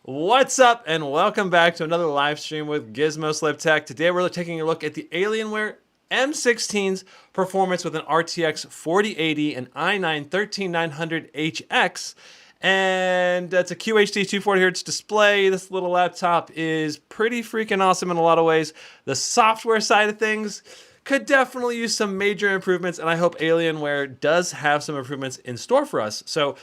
What's up, and welcome back to another live stream with Gizmo Slip Tech. Today we're taking a look at the Alienware M16's performance with an RTX 4080 and i9 13900HX. And that's a QHD 240Hz display. This little laptop is pretty freaking awesome in a lot of ways. The software side of things could definitely use some major improvements, and I hope Alienware does have some improvements in store for us. So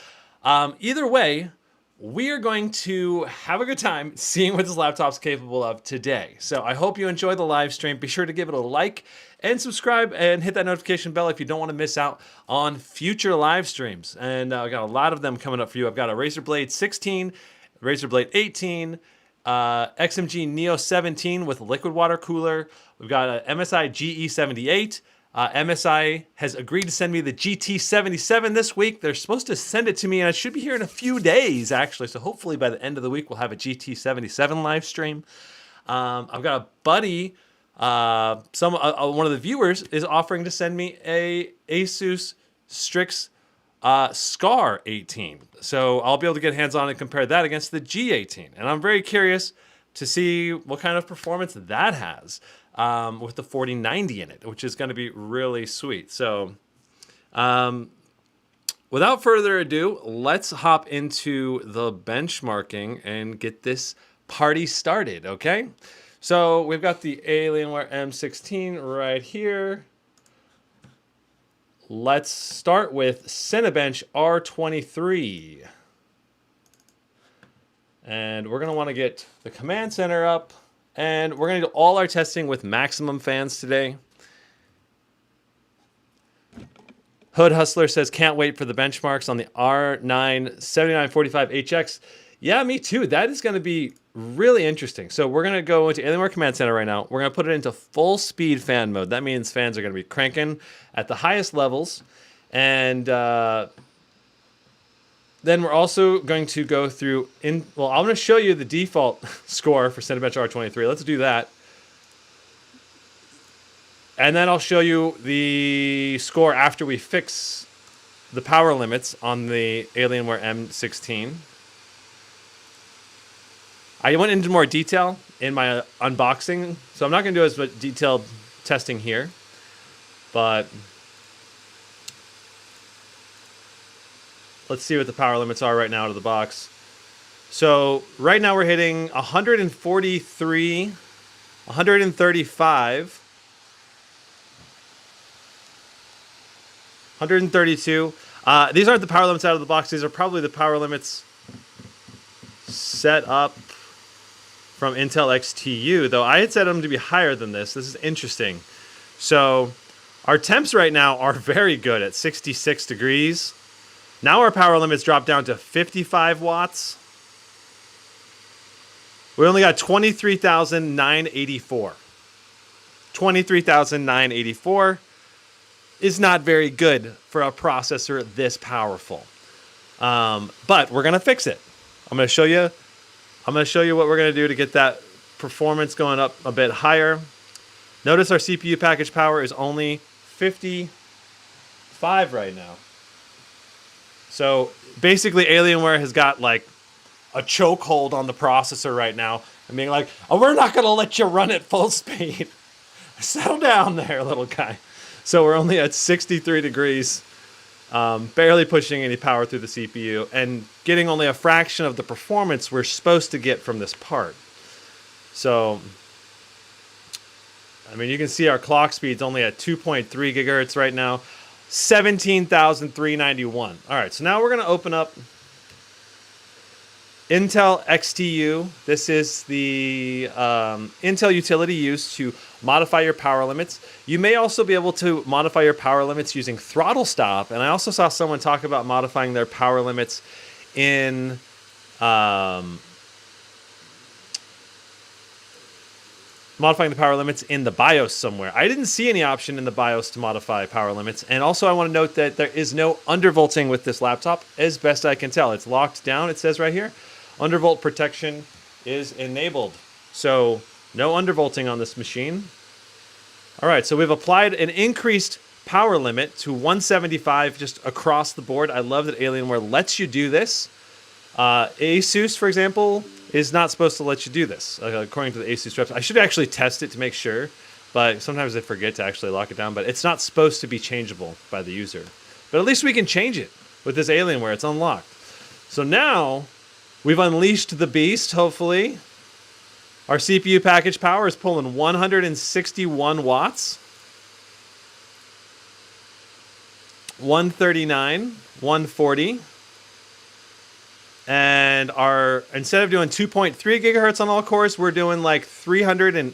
either way, we are going to have a good time seeing what this laptop's capable of today. So I hope you enjoy the live stream. Be sure to give it a like and subscribe and hit that notification bell if you don't want to miss out on future live streams. And I've got a lot of them coming up for you. I've got a Razer Blade 16, Razer Blade 18, XMG Neo 17 with liquid water cooler. We've got a MSI GE78. MSI has agreed to send me the GT77 this week. They're supposed to send it to me, and it should be here in a few days, actually. So hopefully by the end of the week, we'll have a GT77 live stream. I've got a buddy, one of the viewers is offering to send me a Asus Strix Scar 18. So I'll be able to get hands on and compare that against the G18. And I'm very curious to see what kind of performance that has. With the 4090 in it, which is going to be really sweet. So without further ado, let's hop into the benchmarking and get this party started, okay? So we've got the Alienware M16 right here. Let's start with Cinebench R23. And we're going to want to get the command center up. And we're going to do all our testing with maximum fans today. Hood Hustler says, can't wait for the benchmarks on the R9 7945HX. Yeah, me too. That is going to be really interesting. So we're going to go into Alienware Command Center right now. We're going to put it into full speed fan mode. That means fans are going to be cranking at the highest levels. And then we're also going to go through, I'm going to show you the default score for Cinebench R23. Let's do that. And then I'll show you the score after we fix the power limits on the Alienware M16. I went into more detail in my unboxing, so I'm not going to do as much detailed testing here. But let's see what the power limits are right now out of the box. So right now we're hitting 143, 135, 132. These aren't the power limits out of the box. These are probably the power limits set up from Intel XTU, though I had set them to be higher than this. This is interesting. So our temps right now are very good at 66 degrees. Now our power limits drop down to 55 watts. We only got 23,984. 23,984 is not very good for a processor this powerful. But we're going to fix it. I'm going to show you what we're going to do to get that performance going up a bit higher. Notice our CPU package power is only 55 right now. So basically Alienware has got like a chokehold on the processor right now and being like, oh, we're not going to let you run at full speed. Settle down there, little guy. So we're only at 63 degrees, barely pushing any power through the CPU and getting only a fraction of the performance we're supposed to get from this part. So, I mean, you can see our clock speed's only at 2.3 gigahertz right now. 17,391. All right, so now we're going to open up Intel XTU. This is the Intel utility used to modify your power limits. You may also be able to modify your power limits using throttle stop. And I also saw someone talk about modifying their power limits in modifying the power limits in the BIOS somewhere. I didn't see any option in the BIOS to modify power limits. And also I want to note that there is no undervolting with this laptop, as best I can tell. It's locked down, it says right here. Undervolt protection is enabled. So no undervolting on this machine. All right, so we've applied an increased power limit to 175 just across the board. I love that Alienware lets you do this. Asus, for example, is not supposed to let you do this, according to the ASUS reps. I should actually test it to make sure, but sometimes I forget to actually lock it down. But it's not supposed to be changeable by the user. But at least we can change it with this Alienware. It's unlocked. So now we've unleashed the beast, hopefully. Our CPU package power is pulling 161 watts. 139, 140. And instead of doing 2.3 gigahertz on all cores, we're doing like 3.8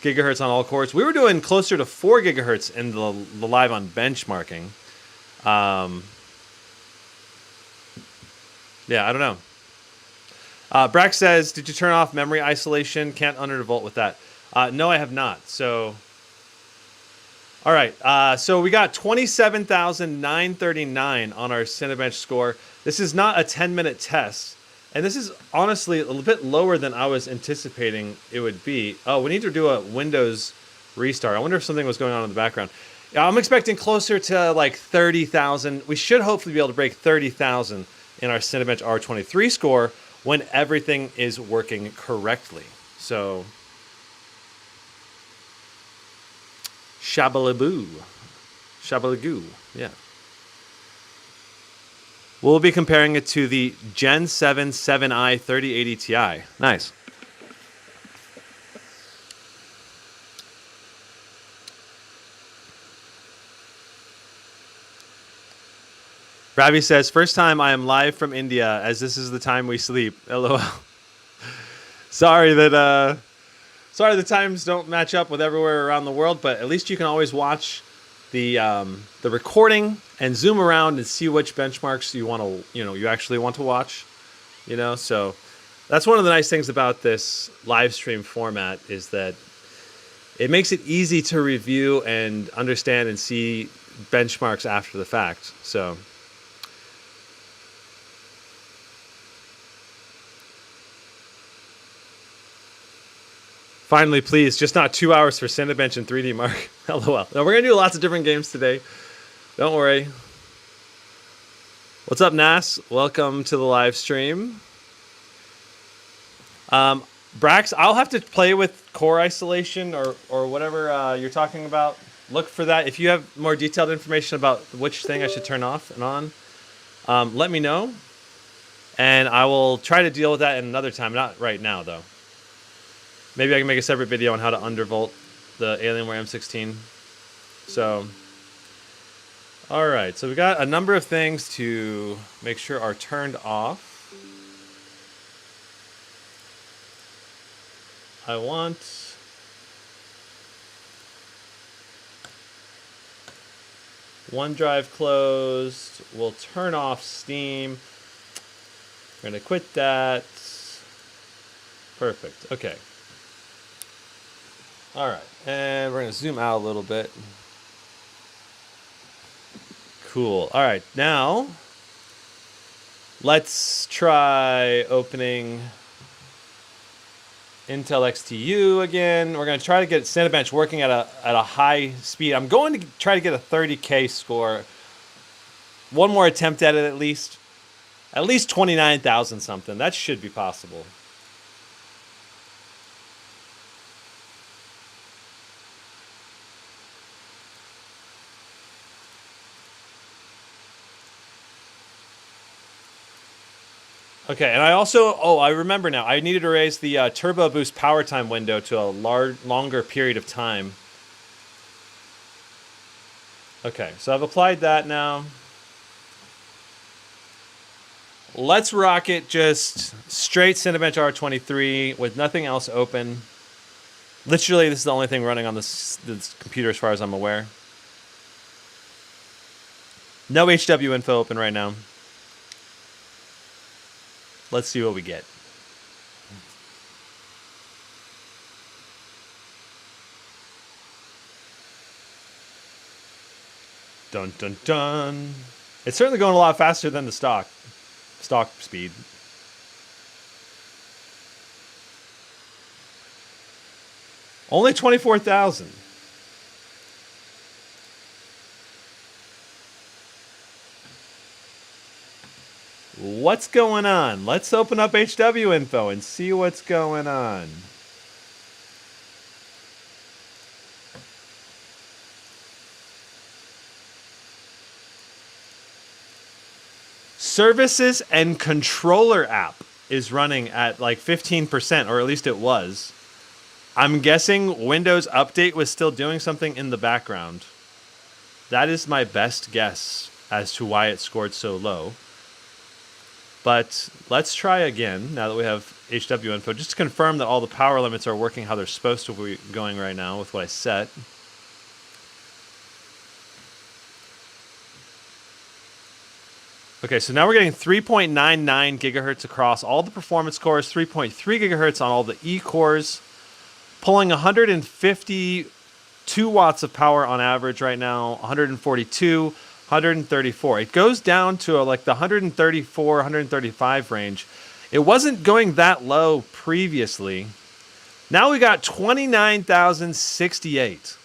gigahertz on all cores. We were doing closer to 4 gigahertz in the live on benchmarking. Yeah, I don't know. Brack says, did you turn off memory isolation? Can't undervolt with that. No, I have not. So, all right. So we got 27,939 on our Cinebench score. This is not a 10-minute test. And this is honestly a little bit lower than I was anticipating it would be. Oh, we need to do a Windows restart. I wonder if something was going on in the background. I'm expecting closer to like 30,000. We should hopefully be able to break 30,000 in our Cinebench R23 score when everything is working correctly. So, shabalaboo. Shabalagoo, yeah. We'll be comparing it to the Gen 7 7i 3080 Ti. Nice. Ravi says, first time I am live from India, as this is the time we sleep. LOL. Sorry the times don't match up with everywhere around the world, but at least you can always watch the recording and zoom around and see which benchmarks you actually want to watch. So that's one of the nice things about this live stream format is that it makes it easy to review and understand and see benchmarks after the fact. So. Finally, please, just not 2 hours for Cinebench and 3D Mark. LOL. No, we're going to do lots of different games today. Don't worry. What's up, Nas? Welcome to the live stream. Brax, I'll have to play with core isolation or whatever you're talking about. Look for that. If you have more detailed information about which thing I should turn off and on, let me know. And I will try to deal with that in another time. Not right now, though. Maybe I can make a separate video on how to undervolt the Alienware M16. So, all right. So we got a number of things to make sure are turned off. I want OneDrive closed. We'll turn off Steam. We're going to quit that. Perfect. Okay. All right, and we're going to zoom out a little bit. Cool. All right, now let's try opening Intel XTU again. We're going to try to get Cinebench working at a high speed. I'm going to try to get a 30K score. One more attempt at it at least. At least 29,000 something. That should be possible. Okay, and I also, I remember now. I needed to raise the Turbo Boost power time window to a longer period of time. Okay, so I've applied that now. Let's rock it just straight Cinebench R23 with nothing else open. Literally, this is the only thing running on this computer as far as I'm aware. No HW info open right now. Let's see what we get. Dun dun dun. It's certainly going a lot faster than the stock speed. Only 24,000. what's going on? Let's open up HW info and see what's going on. Services and controller app is running at like 15%, or at least it was. I'm guessing Windows Update was still doing something in the background. That is my best guess as to why it scored so low. But let's try again now that we have HW info, just to confirm that all the power limits are working how they're supposed to be going right now with what I set. Okay, so now we're getting 3.99 gigahertz across all the performance cores, 3.3 gigahertz on all the E cores, pulling 152 watts of power on average right now, 142, 134. It goes down to like the 134, 135 range. It wasn't going that low previously. Now we got 29,068.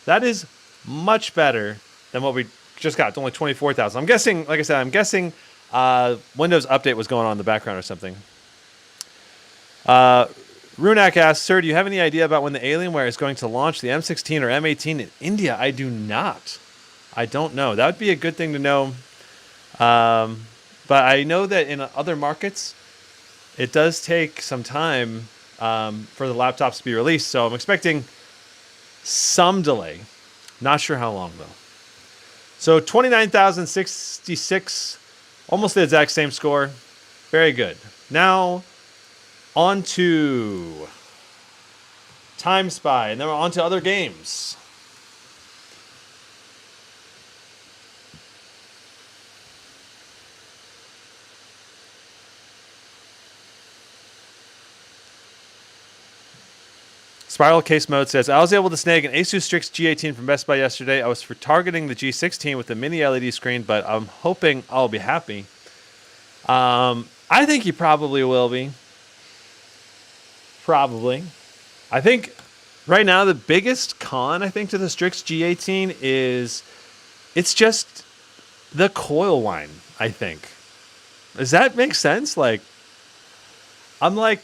That is much better than what we just got. It's only 24,000. I'm guessing, like I said, Windows Update was going on in the background or something. Runak asks, sir, do you have any idea about when the Alienware is going to launch the M16 or M18 in India? I do not. I don't know. That would be a good thing to know. But I know that in other markets, it does take some time for the laptops to be released. So I'm expecting some delay. Not sure how long, though. So 29,066, almost the exact same score. Very good. Now, on to Timespy, and then we're on to other games. Spiral Case Mode says, I was able to snag an Asus Strix G18 from Best Buy yesterday. I was for targeting the G16 with the mini LED screen, but I'm hoping I'll be happy. I think you probably will be. Probably. I think right now the biggest con, I think, to the Strix G18 is it's just the coil whine, I think. Does that make sense? Like, I'm like,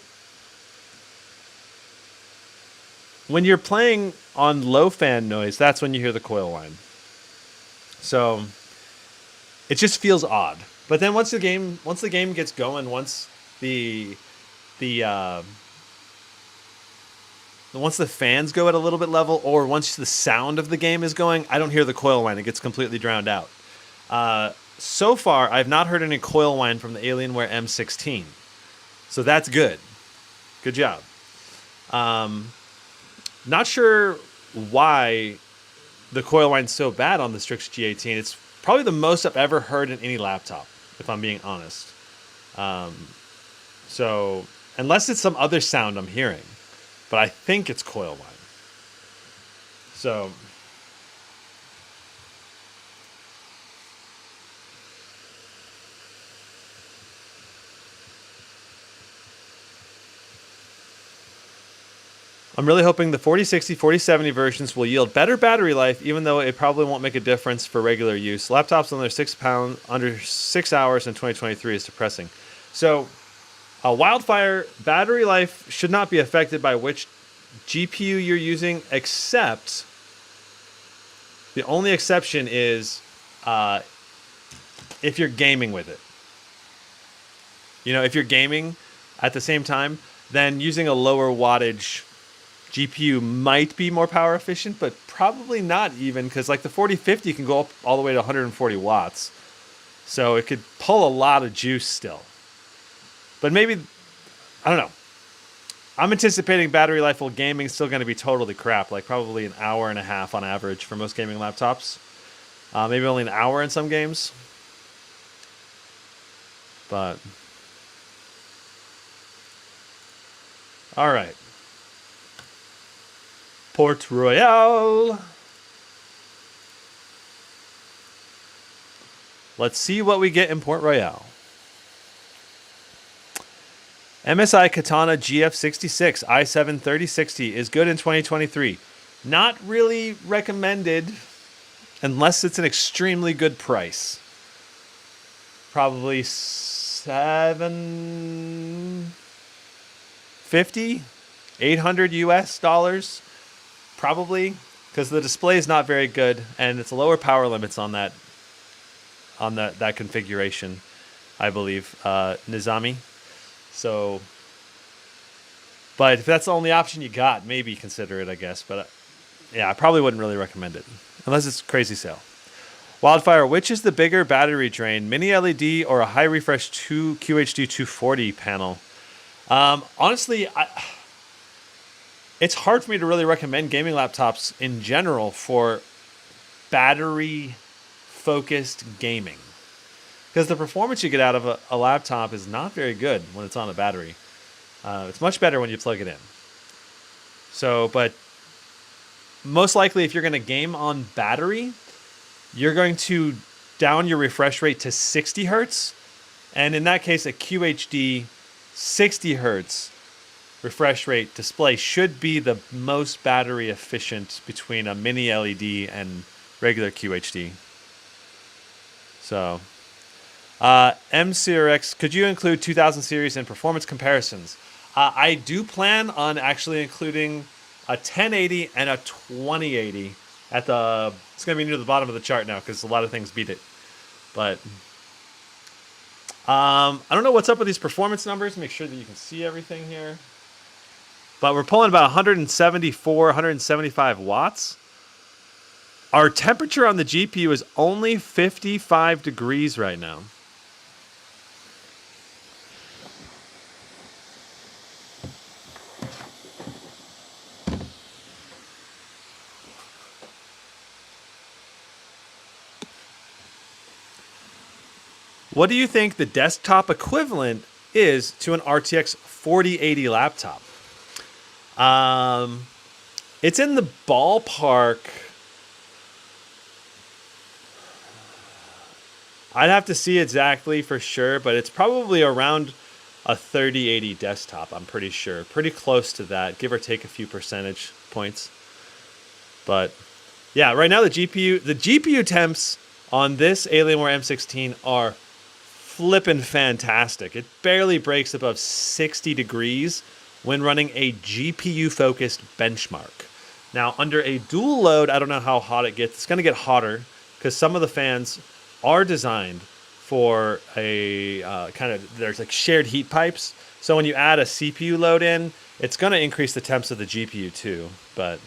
when you're playing on low fan noise, that's when you hear the coil whine. So it just feels odd. But then once the game gets going, once the fans go at a little bit level, or once the sound of the game is going, I don't hear the coil whine. It gets completely drowned out. So far, I've not heard any coil whine from the Alienware M16. So that's good. Good job. Not sure why the coil whine's so bad on the Strix G18. It's probably the most I've ever heard in any laptop, if I'm being honest. So, unless it's some other sound I'm hearing. But I think it's coil whine. So, I'm really hoping the 4060, 4070 versions will yield better battery life, even though it probably won't make a difference for regular use. Laptops under 6 hours in 2023 is depressing. So, Wildfire battery life should not be affected by which GPU you're using, except the only exception is if you're gaming with it. You know, if you're gaming at the same time, then using a lower wattage GPU might be more power efficient, but probably not even, because like the 4050 can go up all the way to 140 watts. So it could pull a lot of juice still. But maybe, I don't know. I'm anticipating battery life while gaming is still going to be totally crap, like probably an hour and a half on average for most gaming laptops. Maybe only an hour in some games. But, all right. Port Royal. Let's see what we get in Port Royal. MSI Katana GF66 i7 3060 is good in 2023. Not really recommended unless it's an extremely good price. Probably $750, $800 probably, because the display is not very good and it's lower power limits on that configuration, I believe, Nizami. So, but if that's the only option you got, maybe consider it, I guess. But yeah, I probably wouldn't really recommend it unless it's a crazy sale. Wildfire, which is the bigger battery drain, mini LED or a high refresh QHD 240 panel? Honestly, it's hard for me to really recommend gaming laptops in general for battery-focused gaming, because the performance you get out of a laptop is not very good when it's on a battery. It's much better when you plug it in. So, but most likely if you're going to game on battery, you're going to down your refresh rate to 60 hertz. And in that case, a QHD 60 hertz refresh rate display should be the most battery efficient between a mini LED and regular QHD. So, MCRX, could you include 2000 series in performance comparisons? I do plan on actually including a 1080 and a 2080 at the. It's going to be near the bottom of the chart now because a lot of things beat it. But I don't know what's up with these performance numbers. Make sure that you can see everything here. But we're pulling about 174, 175 watts. Our temperature on the GPU is only 55 degrees right now. What do you think the desktop equivalent is to an RTX 4080 laptop? It's in the ballpark. I'd have to see exactly for sure, but it's probably around a 3080 desktop, I'm pretty sure. Pretty close to that, give or take a few percentage points. But yeah, right now the GPU temps on this Alienware M16 are flippin' fantastic. It barely breaks above 60 degrees when running a GPU-focused benchmark. Now, under a dual load, I don't know how hot it gets. It's going to get hotter because some of the fans are designed for a there's like shared heat pipes. So when you add a CPU load in, it's going to increase the temps of the GPU too. But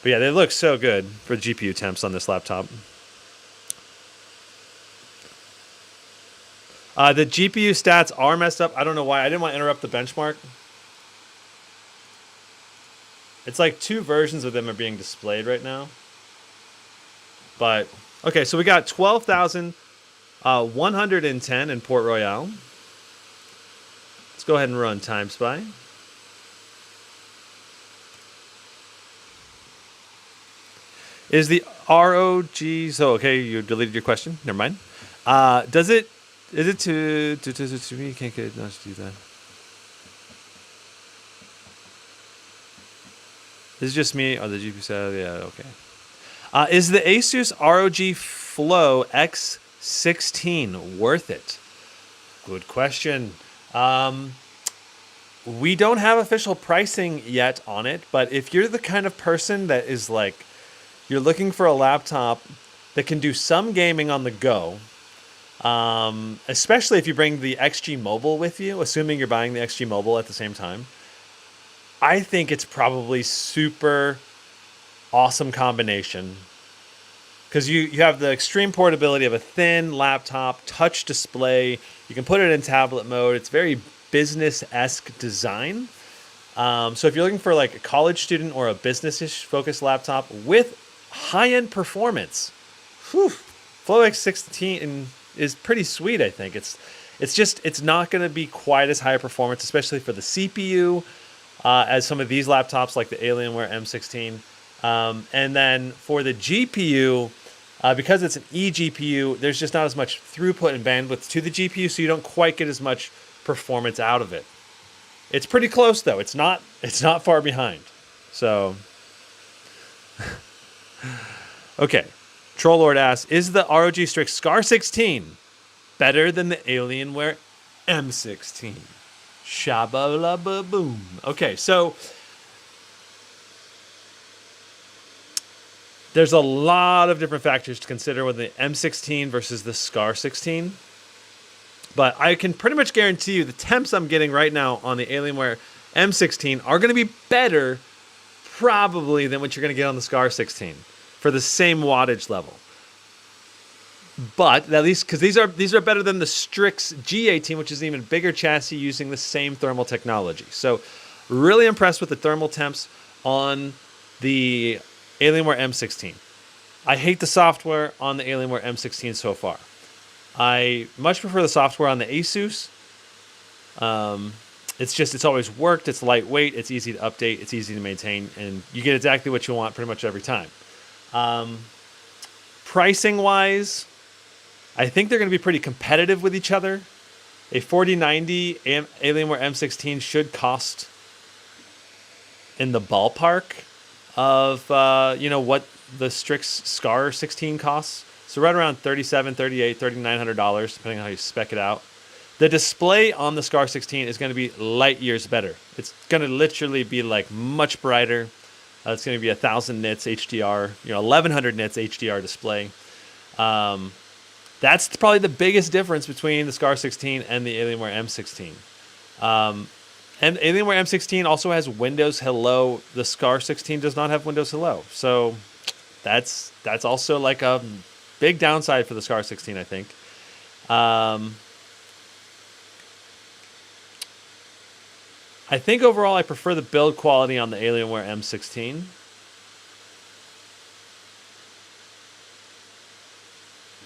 yeah, they look so good for the GPU temps on this laptop. The GPU stats are messed up. I don't know why. I didn't want to interrupt the benchmark. It's like two versions of them are being displayed right now. But, okay, so we got 12,110 in Port Royale. Let's go ahead and run Timespy. Is the ROG... So, okay, you deleted your question. Never mind. Does it... Is it to me? You can't get not to do that. This is just me. Oh, the GPU said, yeah, okay. Is the Asus ROG Flow X16 worth it? Good question. We don't have official pricing yet on it, but if you're the kind of person that is like, you're looking for a laptop that can do some gaming on the go, especially if you bring the XG Mobile with you, assuming you're buying the XG Mobile at the same time, I think it's probably super awesome combination because you have the extreme portability of a thin laptop, touch display. You can put it in tablet mode. It's very business-esque design. So if you're looking for like a college student or a business-ish focused laptop with high-end performance, Flow X16 is pretty sweet, I think. It's not going to be quite as high performance, especially for the CPU, as some of these laptops like the Alienware M16. And then for the GPU, because it's an eGPU, there's just not as much throughput and bandwidth to the GPU, so you don't quite get as much performance out of it. It's pretty close though. It's not far behind. So okay. Troll Lord asks, is the ROG Strix Scar 16 better than the Alienware M16. Shabba-la-ba-boom. Okay, so there's a lot of different factors to consider with the M16 versus the SCAR 16. But I can pretty much guarantee you the temps I'm getting right now on the Alienware M16 are going to be better probably than what you're going to get on the SCAR 16 for the same wattage level. But at least because these are better than the Strix G18, which is an even bigger chassis using the same thermal technology. So really impressed with the thermal temps on the Alienware M16. I hate the software on the Alienware M16 so far. I much prefer the software on the Asus. It's always worked. It's lightweight. It's easy to update. It's easy to maintain, and you get exactly what you want pretty much every time. Pricing wise, I think they're going to be pretty competitive with each other. A 4090 Alienware M16 should cost in the ballpark of what the Strix SCAR 16 costs. So right around $3,700, $3,800, $3,900, depending on how you spec it out. The display on the SCAR 16 is going to be light years better. It's going to literally be like much brighter. It's going to be 1,000 nits HDR, 1,100 nits HDR display. That's probably the biggest difference between the SCAR 16 and the Alienware M16. And Alienware M16 also has Windows Hello. The SCAR 16 does not have Windows Hello. So that's also like a big downside for the SCAR 16, I think. I think overall I prefer the build quality on the Alienware M16.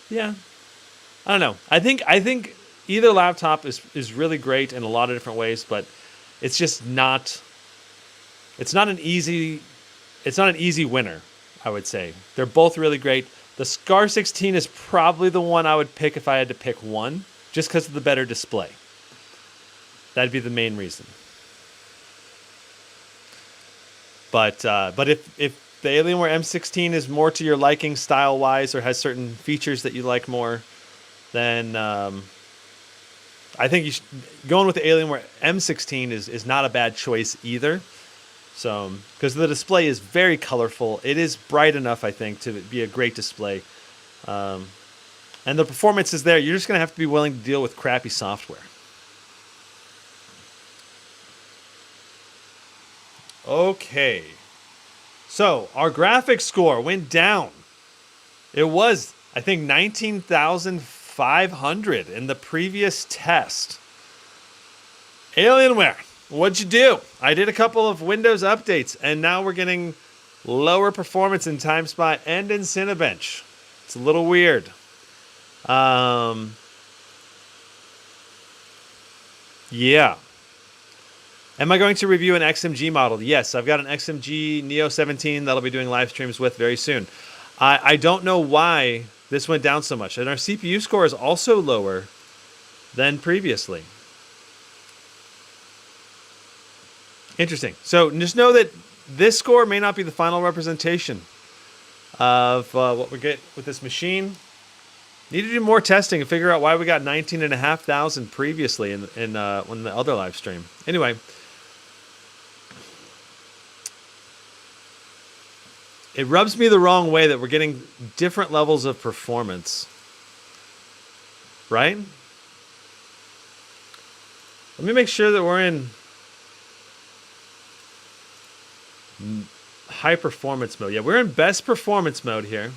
Yeah. I don't know. I think either laptop is really great in a lot of different ways, but it's just not an easy winner, I would say. They're both really great. The SCAR 16 is probably the one I would pick if I had to pick one, just because of the better display. That'd be the main reason. But if the Alienware M16 is more to your liking style-wise or has certain features that you like more, then I think going with the Alienware M16 is not a bad choice either. So, because the display is very colorful, it is bright enough, I think, to be a great display. And the performance is there. You're just going to have to be willing to deal with crappy software. Okay. So, our graphics score went down. It was, I think, 19,500 in the previous test. Alienware, what'd you do? I did a couple of Windows updates, and now we're getting lower performance in Timespy and in Cinebench. It's a little weird. Yeah. Am I going to review an XMG model? Yes, I've got an XMG Neo 17 that I'll be doing live streams with very soon. I don't know why this went down so much. And our CPU score is also lower than previously. Interesting. So just know that this score may not be the final representation of what we get with this machine. Need to do more testing and figure out why we got 19,500 previously in the other live stream. Anyway. It rubs me the wrong way that we're getting different levels of performance. Right? Let me make sure that we're in high performance mode. Yeah, we're in best performance mode here.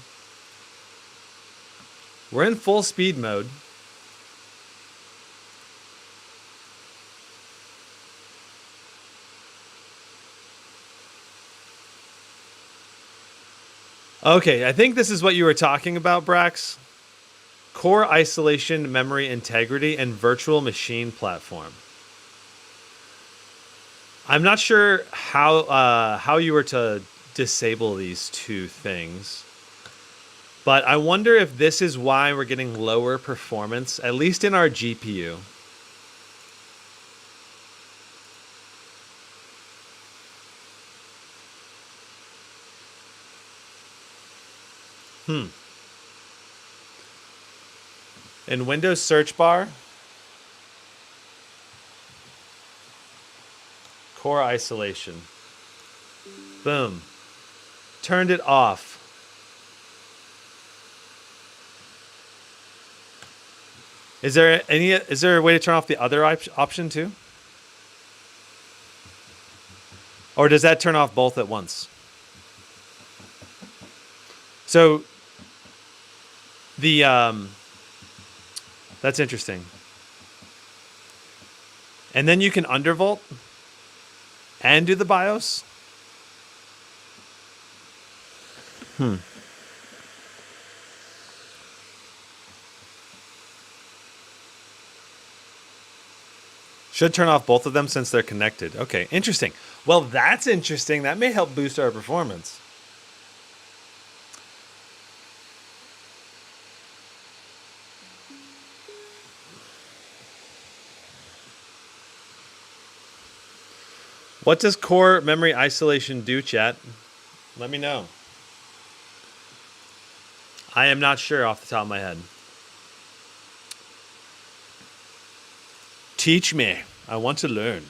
We're in full speed mode. Okay, I think this is what you were talking about, Brax. Core isolation, memory integrity, and virtual machine platform. I'm not sure how you were to disable these two things. But I wonder if this is why we're getting lower performance, at least in our GPU. In Windows search bar, core isolation. Boom. Turned it off. Is there a way to turn off the other option too? Or does that turn off both at once? So the that's interesting. And then you can undervolt and do the BIOS. Should turn off both of them since they're connected. Okay, interesting. Well, that's interesting. That may help boost our performance. What does core memory isolation do, chat? Let me know. I am not sure off the top of my head. Teach me. I want to learn.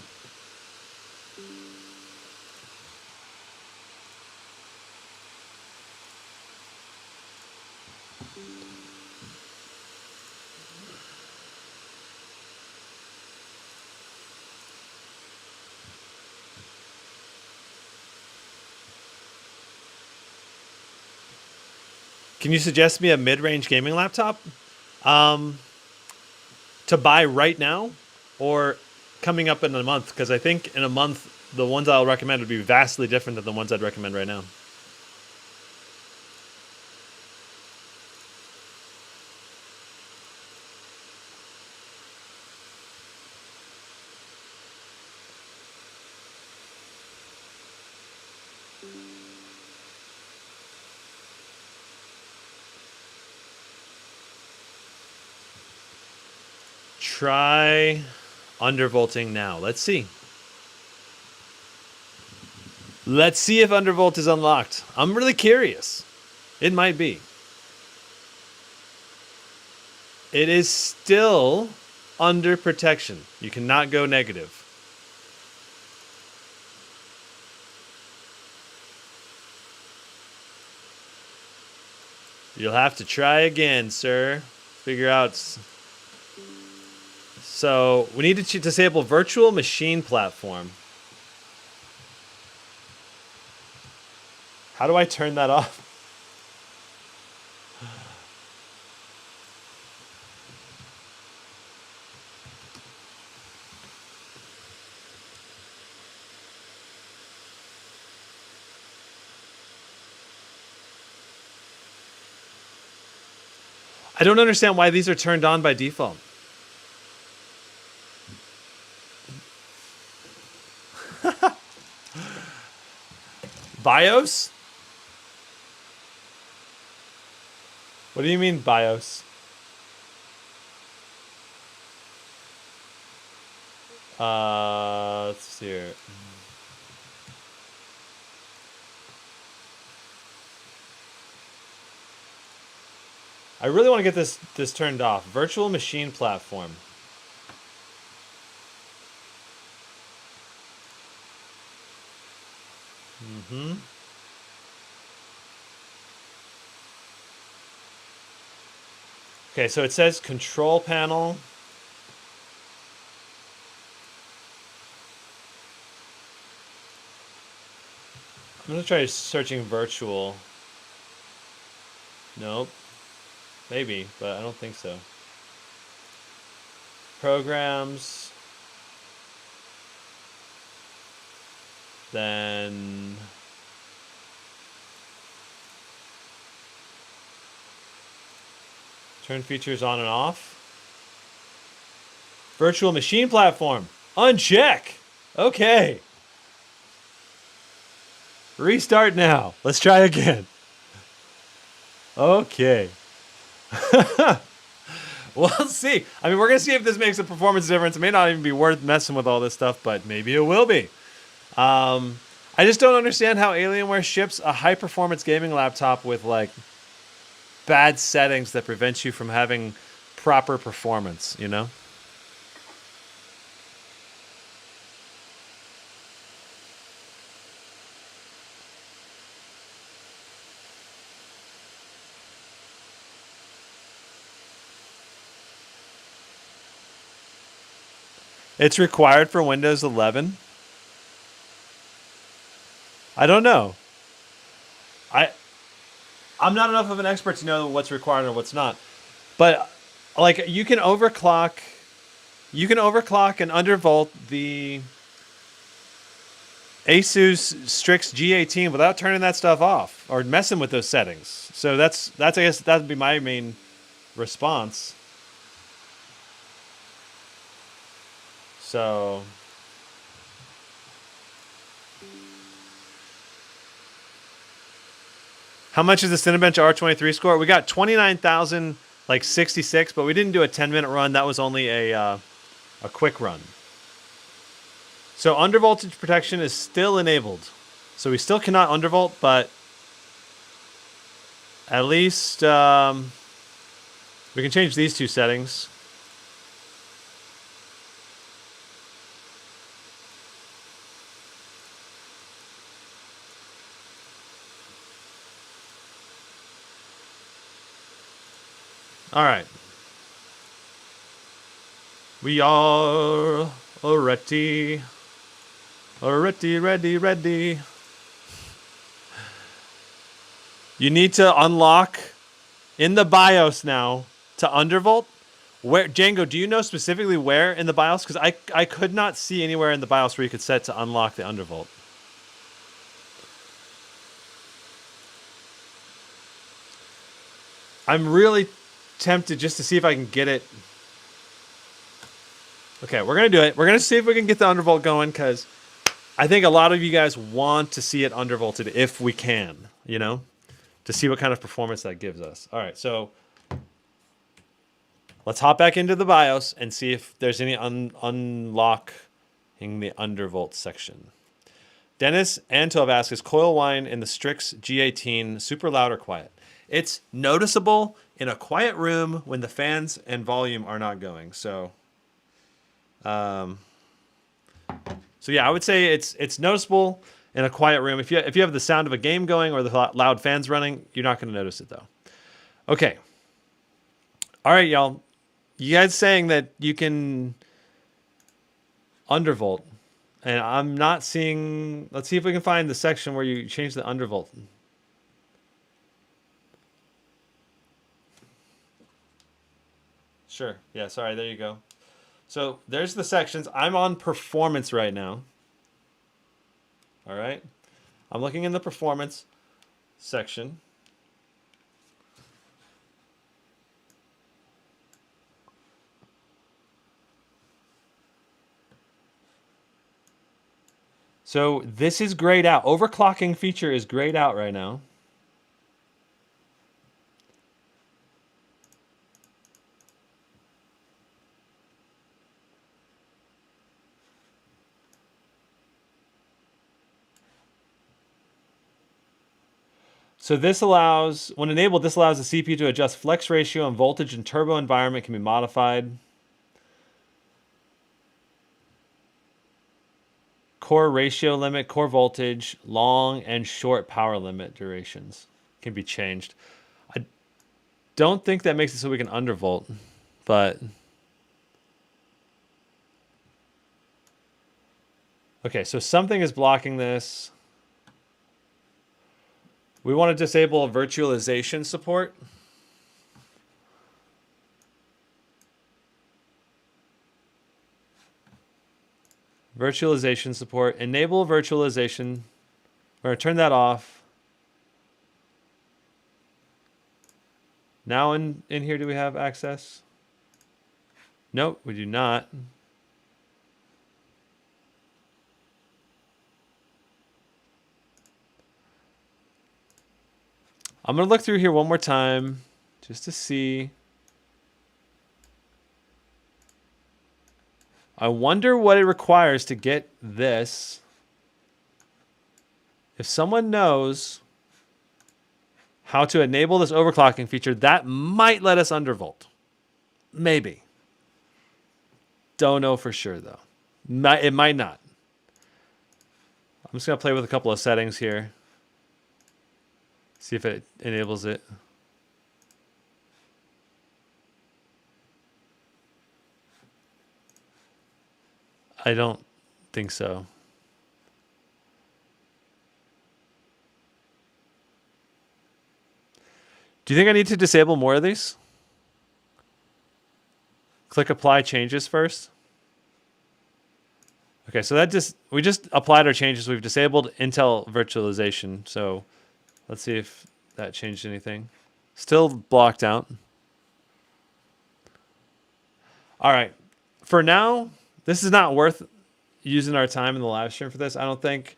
Can you suggest me a mid-range gaming laptop to buy right now or coming up in a month? Because I think in a month, the ones I'll recommend would be vastly different than the ones I'd recommend right now. Try undervolting now. Let's see. Let's see if undervolt is unlocked. I'm really curious. It might be. It is still under protection. You cannot go negative. You'll have to try again, sir. Figure out. So we need to disable virtual machine platform. How do I turn that off? I don't understand why these are turned on by default. BIOS? What do you mean BIOS? Let's see here. I really want to get this turned off. Virtual machine platform. Okay, so it says control panel. I'm gonna try searching virtual. Nope. Maybe, but I don't think so. Programs. Then turn features on and off. Virtual machine platform. Uncheck. Okay. Restart now. Let's try again. Okay. We'll see. I mean, we're going to see if this makes a performance difference. It may not even be worth messing with all this stuff, but maybe it will be. I just don't understand how Alienware ships a high-performance gaming laptop with, like, bad settings that prevent you from having proper performance, you know? It's required for Windows 11. I don't know. I'm not enough of an expert to know what's required or what's not. But like you can overclock and undervolt the Asus Strix G18 without turning that stuff off or messing with those settings. So that's I guess that would be my main response. So how much is the Cinebench R23 score? We got 29,000 like 66, but we didn't do a 10-minute run. That was only a quick run. So undervoltage protection is still enabled. So we still cannot undervolt, but at least we can change these two settings. All right. We are ready. Ready. You need to unlock in the BIOS now to undervolt. Where, Django, do you know specifically where in the BIOS? Because I could not see anywhere in the BIOS where you could set to unlock the undervolt. I'm really tempted just to see if I can get it. Okay, we're going to do it. We're going to see if we can get the undervolt going because I think a lot of you guys want to see it undervolted if we can, you know, to see what kind of performance that gives us. All right, so let's hop back into the BIOS and see if there's any unlocking the undervolt section. Dennis Antov asks, is coil whine in the Strix G18 super loud or quiet? It's noticeable in a quiet room when the fans and volume are not going. So yeah, I would say it's noticeable in a quiet room. If you have the sound of a game going or the loud fans running, you're not going to notice it though. Okay. All right, y'all. You guys saying that you can undervolt, and I'm not seeing. Let's see if we can find the section where you change the undervolt. Sure. Yeah, sorry. There you go. So there's the sections. I'm on performance right now. All right. I'm looking in the performance section. So this is grayed out. Overclocking feature is grayed out right now. So this allows, when enabled, this allows the CPU to adjust flex ratio and voltage and turbo environment can be modified. Core ratio limit, core voltage, long and short power limit durations can be changed. I don't think that makes it so we can undervolt, but okay, so something is blocking this. We want to disable virtualization support. Virtualization support. Enable virtualization. We're going to turn that off. Now in here, do we have access? Nope, we do not. I'm going to look through here one more time just to see. I wonder what it requires to get this. If someone knows how to enable this overclocking feature, that might let us undervolt. Maybe. Don't know for sure, though. It might not. I'm just going to play with a couple of settings here. See if it enables it. I don't think so. Do you think I need to disable more of these? Click apply changes first. Okay, so we just applied our changes. We've disabled Intel virtualization. So let's see if that changed anything. Still blocked out. All right. For now, this is not worth using our time in the live stream for this, I don't think.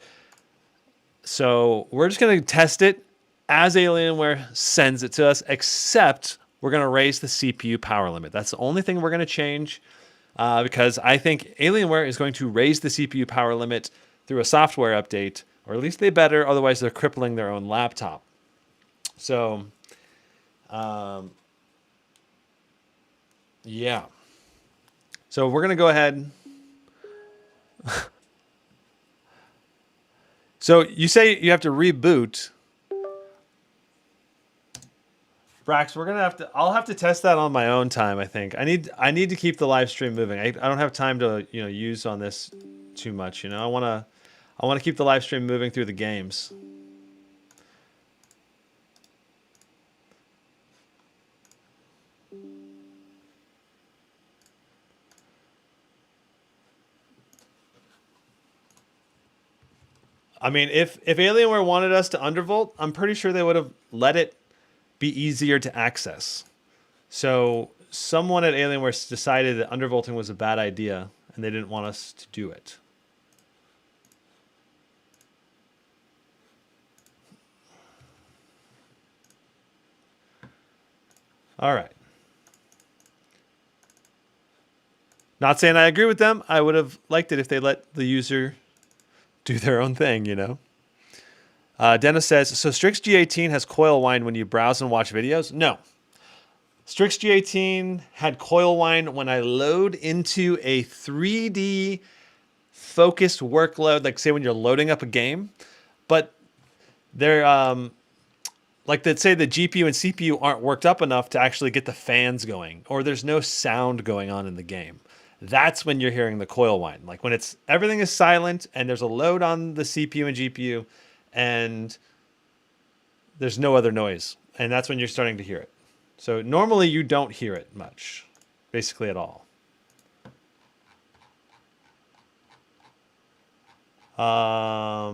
So we're just going to test it as Alienware sends it to us, except we're going to raise the CPU power limit. That's the only thing we're going to change because I think Alienware is going to raise the CPU power limit through a software update, or at least they better. Otherwise, they're crippling their own laptop. So, yeah. So we're going to go ahead. So you say you have to reboot. Brax, we're gonna have to. I'll have to test that on my own time. I think I need to keep the live stream moving. I don't have time to use on this too much. I wanna keep the live stream moving through the games. I mean, if Alienware wanted us to undervolt, I'm pretty sure they would have let it be easier to access. So someone at Alienware decided that undervolting was a bad idea, and they didn't want us to do it. All right. Not saying I agree with them. I would have liked it if they let the user do their own thing, Dennis says, so Strix G18 has coil whine when you browse and watch videos? No. Strix G18 had coil whine when I load into a 3D focused workload, like say when you're loading up a game, but they're like let's say the GPU and CPU aren't worked up enough to actually get the fans going, or there's no sound going on in the game. That's when you're hearing the coil whine. Like when everything is silent and there's a load on the CPU and GPU and there's no other noise. And that's when you're starting to hear it. So normally you don't hear it much, basically at all. I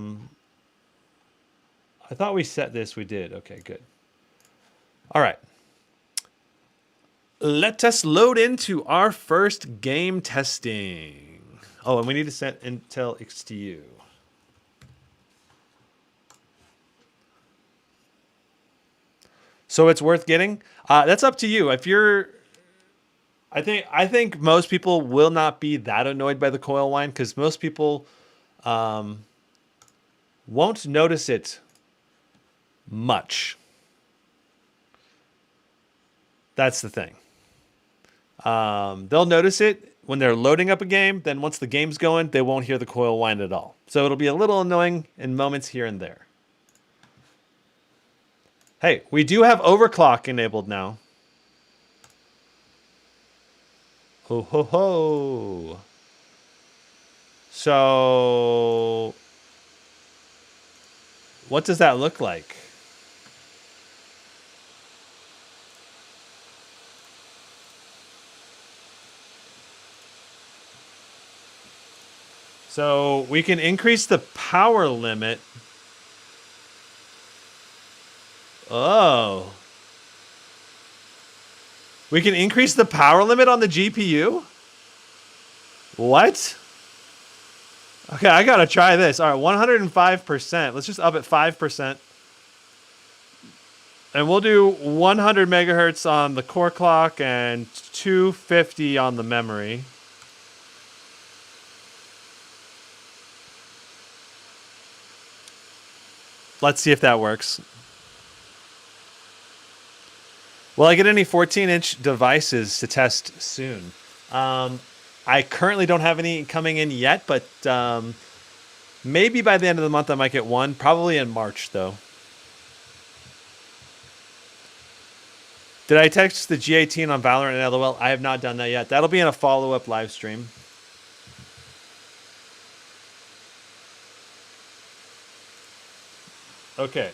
thought we set this. We did. Okay, good. All right. Let us load into our first game testing. Oh, and we need to set Intel XTU. So it's worth getting. That's up to you. If you're, I think most people will not be that annoyed by the coil whine because most people won't notice it much. That's the thing. They'll notice it when they're loading up a game. Then once the game's going, they won't hear the coil whine at all. So it'll be a little annoying in moments here and there. Hey, we do have overclock enabled now. Ho, ho, ho. So what does that look like? So we can increase the power limit. Oh. We can increase the power limit on the GPU? What? Okay, I gotta try this. All right, 105%. Let's just up it 5%. And we'll do 100 megahertz on the core clock and 250 on the memory. Let's see if that works. Will I get any 14-inch devices to test soon? I currently don't have any coming in yet, but maybe by the end of the month I might get one. Probably in March, though. Did I text the G18 on Valorant and LOL? I have not done that yet. That'll be in a follow-up live stream. Okay.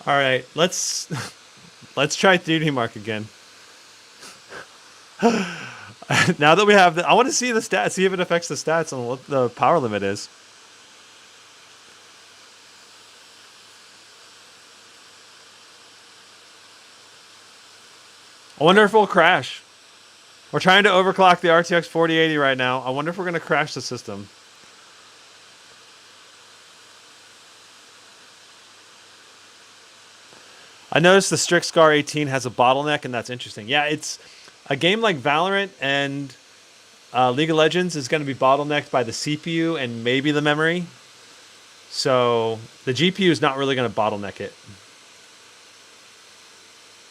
All right. Let's try 3D Mark again. Now that we have I want to see the stats, see if it affects the stats on what the power limit is. I wonder if we'll crash. We're trying to overclock the RTX 4080 right now. I wonder if we're going to crash the system. I noticed the Strix Scar 18 has a bottleneck, and that's interesting. Yeah, it's a game like Valorant and League of Legends is going to be bottlenecked by the CPU and maybe the memory. So the GPU is not really going to bottleneck it.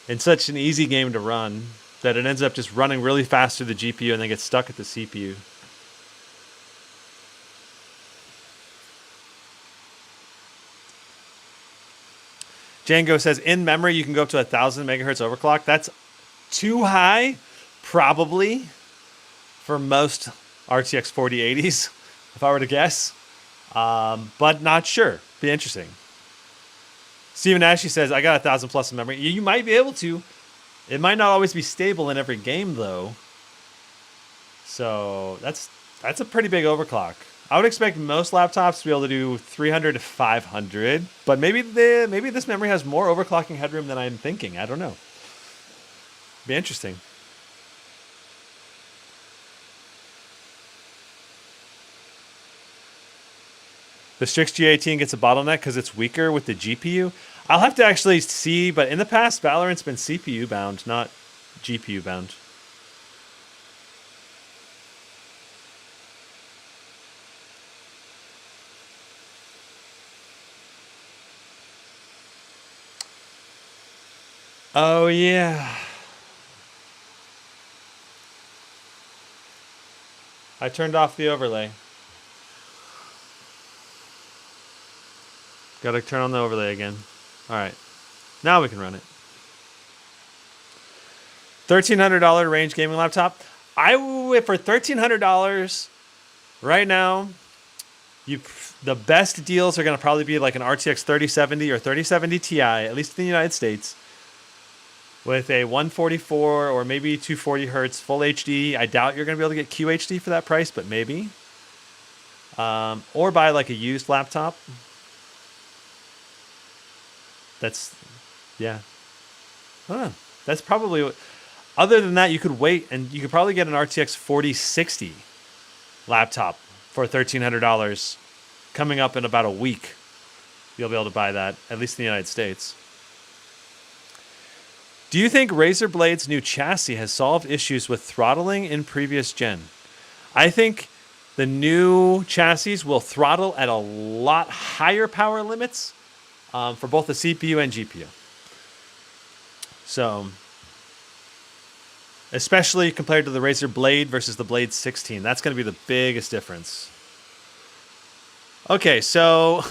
It's such an easy game to run that it ends up just running really fast through the GPU and then gets stuck at the CPU. Django says, in memory, you can go up to 1,000 megahertz overclock. That's too high, probably, for most RTX 4080s, if I were to guess. But not sure. Be interesting. Steven Ashley says, I got 1,000 plus in memory. You might be able to. It might not always be stable in every game, though. So that's a pretty big overclock. I would expect most laptops to be able to do 300 to 500, but maybe this memory has more overclocking headroom than I'm thinking. I don't know. Be interesting. The Strix G18 gets a bottleneck because it's weaker with the GPU. I'll have to actually see, but in the past, Valorant's been CPU bound, not GPU bound. Oh, yeah. I turned off the overlay. Gotta turn on the overlay again. All right. Now we can run it. $1,300 range gaming laptop. For $1,300 right now, the best deals are going to probably be like an RTX 3070 or 3070 Ti, at least in the United States, with a 144 or maybe 240 hertz full HD. I doubt you're going to be able to get QHD for that price, but maybe. Or buy like a used laptop. That's probably what. Other than that, you could wait and you could probably get an RTX 4060 laptop for $1,300 coming up in about a week. You'll be able to buy that, at least in the United States. Do you think Razer Blade's new chassis has solved issues with throttling in previous gen? I think the new chassis will throttle at a lot higher power limits for both the CPU and GPU. So, especially compared to the Razer Blade versus the Blade 16, that's going to be the biggest difference. Okay, so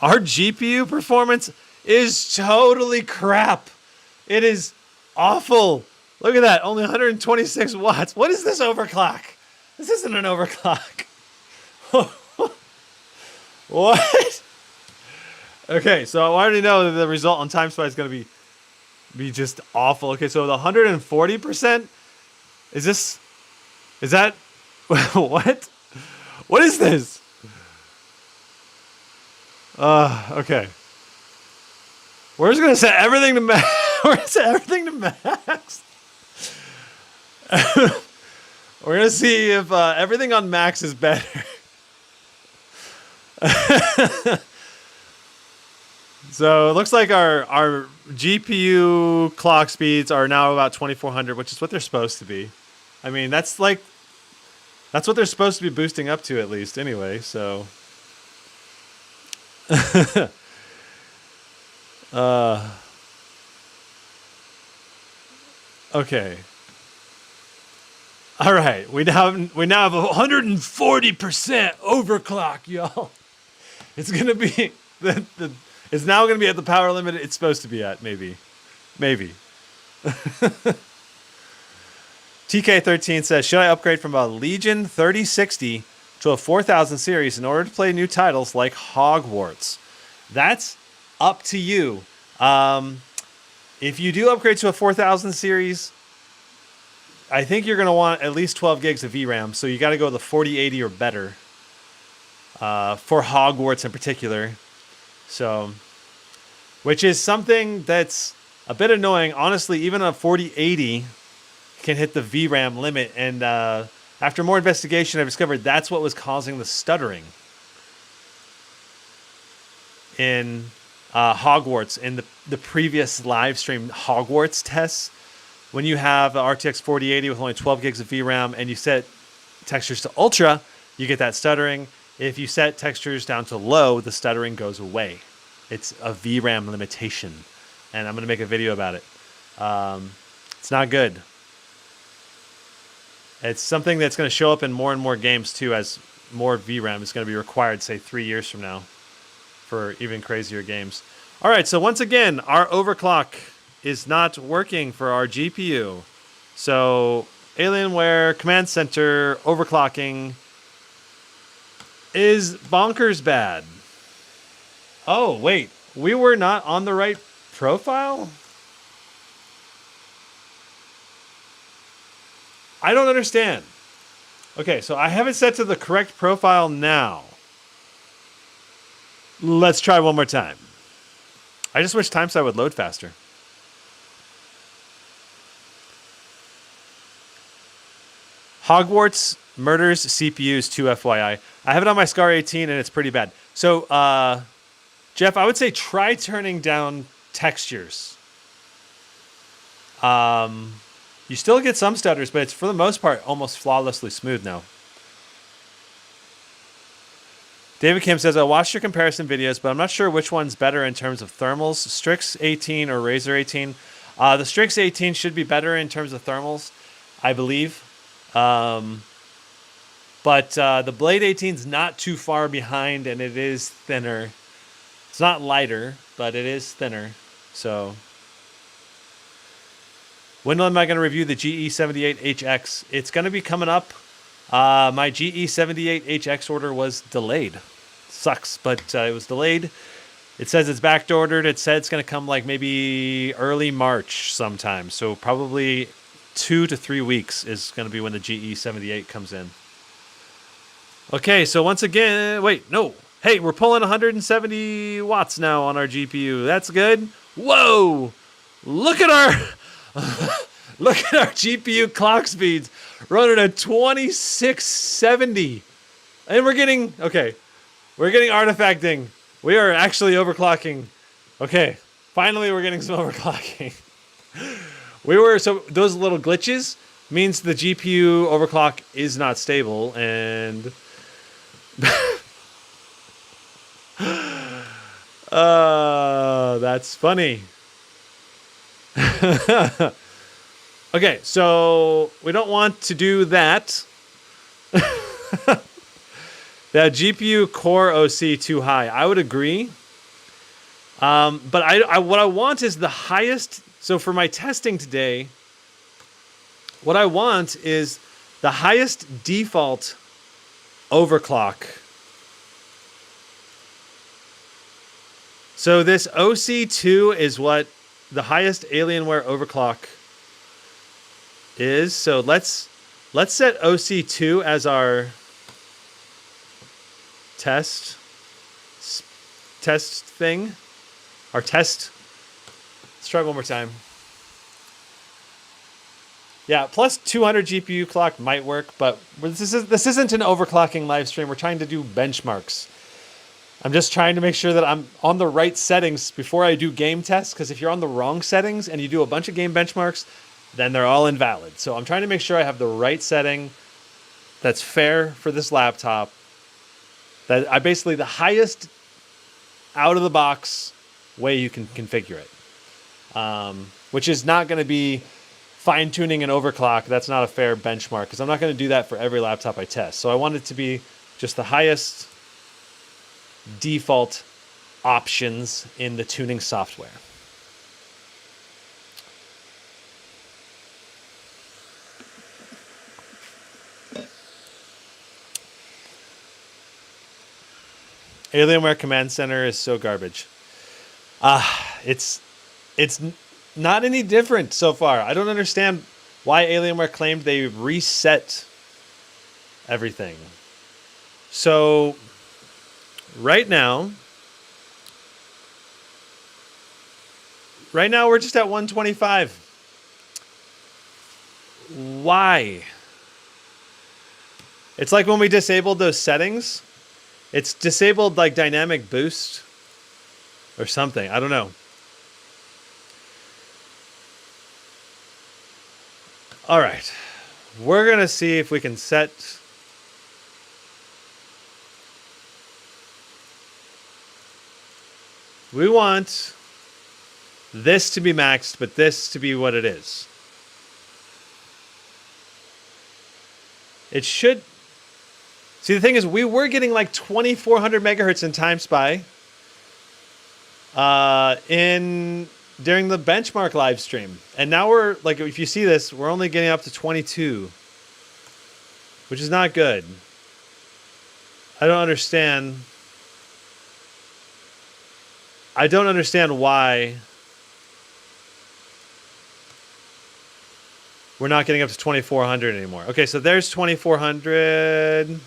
our GPU performance is totally crap. It is awful. Look at that, only 126 watts. What is this overclock? This isn't an overclock. What? Okay, so I already know that the result on Timespy is going to be just awful. Okay, so the 140%, is that, what? What is this? Okay. We're just going to set everything to max. We're going to set everything to max. We're going to see if everything on max is better. So it looks like our GPU clock speeds are now about 2400, which is what they're supposed to be. I mean, that's what they're supposed to be boosting up to at least anyway, so okay. All right, we now have 140% overclock, y'all. It's gonna be it's now gonna be at the power limit it's supposed to be at, maybe. TK13 says, should I upgrade from a Legion 3060 to a 4000 series in order to play new titles like Hogwarts? That's up to you. If you do upgrade to a 4000 series, I think you're going to want at least 12 gigs of VRAM, so you got to go with the 4080 or better for Hogwarts in particular. So, which is something that's a bit annoying. Honestly, even a 4080 can hit the VRAM limit, and after more investigation, I discovered that's what was causing the stuttering in Hogwarts, in the previous live stream Hogwarts tests. When you have an RTX 4080 with only 12 gigs of VRAM and you set textures to ultra, you get that stuttering. If you set textures down to low, the stuttering goes away. It's a VRAM limitation, and I'm going to make a video about it. It's not good. It's something that's going to show up in more and more games too, as more VRAM is going to be required, say 3 years from now, for even crazier games. All right, so once again, our overclock is not working for our GPU. So Alienware Command Center overclocking is bonkers bad. Oh, wait, we were not on the right profile? I don't understand. Okay, so I have it set to the correct profile now. Let's try one more time. I just wish Timespy would load faster. Hogwarts murders CPUs 2 FYI. I have it on my Scar 18 and it's pretty bad. So, Jeff, I would say try turning down textures. You still get some stutters, but it's for the most part almost flawlessly smooth now. David Kim says, I watched your comparison videos, but I'm not sure which one's better in terms of thermals, Strix 18 or Razer 18. The Strix 18 should be better in terms of thermals, I believe. But the Blade 18 is not too far behind, and it is thinner. It's not lighter, but it is thinner. So, when am I going to review the GE78HX? It's going to be coming up. My GE78HX order was delayed. Sucks, but it was delayed. It says it's back ordered. It said it's going to come like maybe early March sometime. So probably 2 to 3 weeks is going to be when the GE78 comes in. Okay, so once again, wait, no. Hey, we're pulling 170 watts now on our GPU. That's good. Whoa! Look at our look at our GPU clock speeds running at 2670. And we're getting artifacting. We are actually overclocking. Okay, finally we're getting some overclocking. So those little glitches means the GPU overclock is not stable, and that's funny. Okay, so we don't want to do that. That GPU core OC too high. I would agree. But what I want is the highest. So for my testing today, what I want is the highest default overclock. So this OC2 is what the highest Alienware overclock is. So let's set OC2 as our test thing. Our test. Let's try one more time. Yeah, plus 200 GPU clock might work, but this isn't an overclocking live stream. We're trying to do benchmarks. I'm just trying to make sure that I'm on the right settings before I do game tests, because if you're on the wrong settings and you do a bunch of game benchmarks, then they're all invalid. So I'm trying to make sure I have the right setting that's fair for this laptop. That I basically the highest out of the box way you can configure it, which is not going to be fine tuning and overclock. That's not a fair benchmark because I'm not going to do that for every laptop I test. So I want it to be just the highest default options in the tuning software. Alienware Command Center is so garbage. It's not any different so far. I don't understand why Alienware claimed they reset everything. So right now we're just at 125. Why? It's like when we disabled those settings. It's disabled like dynamic boost or something. I don't know. All right. We're going to see if we can set. We want this to be maxed, but this to be what it is. It should. See, the thing is, we were getting like 2400 megahertz in Timespy during the benchmark live stream. And now we're, like, if you see this, we're only getting up to 22, which is not good. I don't understand why we're not getting up to 2400 anymore. Okay, so there's 2400.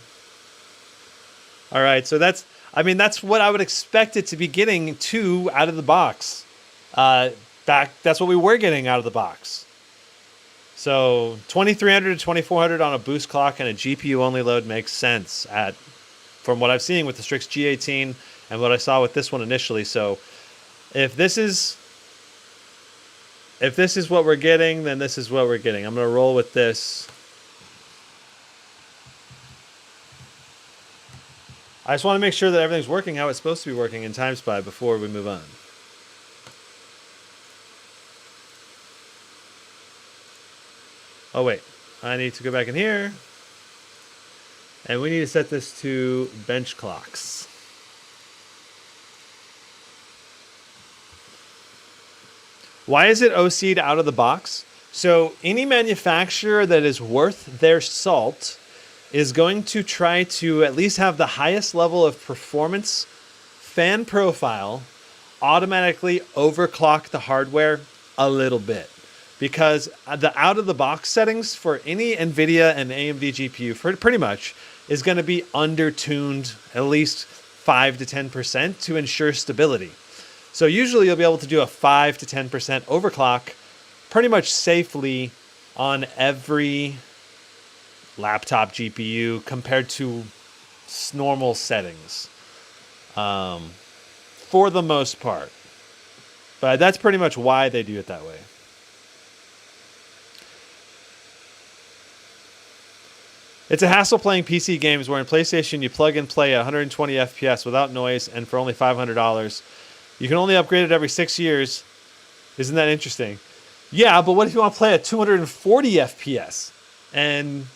All right, so that's what I would expect it to be getting to out of the box. That's what we were getting out of the box. So 2300 to 2400 on a boost clock and a GPU only load makes sense from what I've seen with the Strix G18 and what I saw with this one initially. So if this is what we're getting, then this is what we're getting. I'm going to roll with this. I just want to make sure that everything's working how it's supposed to be working in Timespy before we move on. Oh, wait. I need to go back in here. And we need to set this to bench clocks. Why is it OC'd out of the box? So any manufacturer that is worth their salt is going to try to at least have the highest level of performance fan profile automatically overclock the hardware a little bit. Because the out-of-the-box settings for any NVIDIA and AMD GPU, pretty much, is going to be undertuned at least 5 to 10% to ensure stability. So usually you'll be able to do a 5 to 10% overclock pretty much safely on every laptop GPU compared to normal settings, for the most part. But that's pretty much why they do it that way. It's a hassle playing PC games where in PlayStation you plug and play 120 FPS without noise and for only $500. You can only upgrade it every 6 years. Isn't that interesting? Yeah, but what if you want to play at 240 FPS and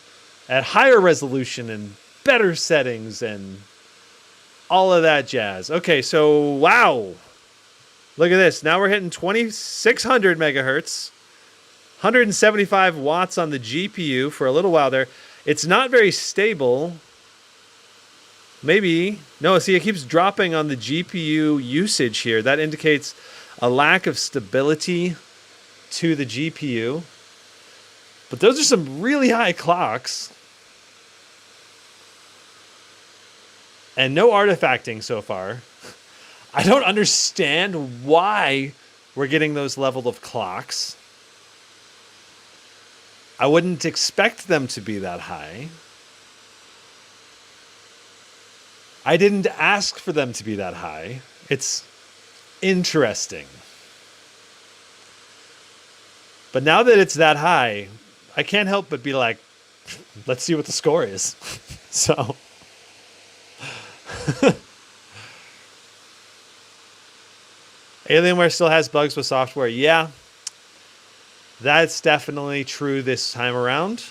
at higher resolution and better settings and all of that jazz? Okay, so wow. Look at this. Now we're hitting 2600 megahertz, 175 watts on the GPU for a little while there. It's not very stable. Maybe. No, see, it keeps dropping on the GPU usage here. That indicates a lack of stability to the GPU. But those are some really high clocks. And no artifacting so far. I don't understand why we're getting those level of clocks. I wouldn't expect them to be that high. I didn't ask for them to be that high. It's interesting. But now that it's that high, I can't help but be like, let's see what the score is. So Alienware still has bugs with software. Yeah, that's definitely true this time around.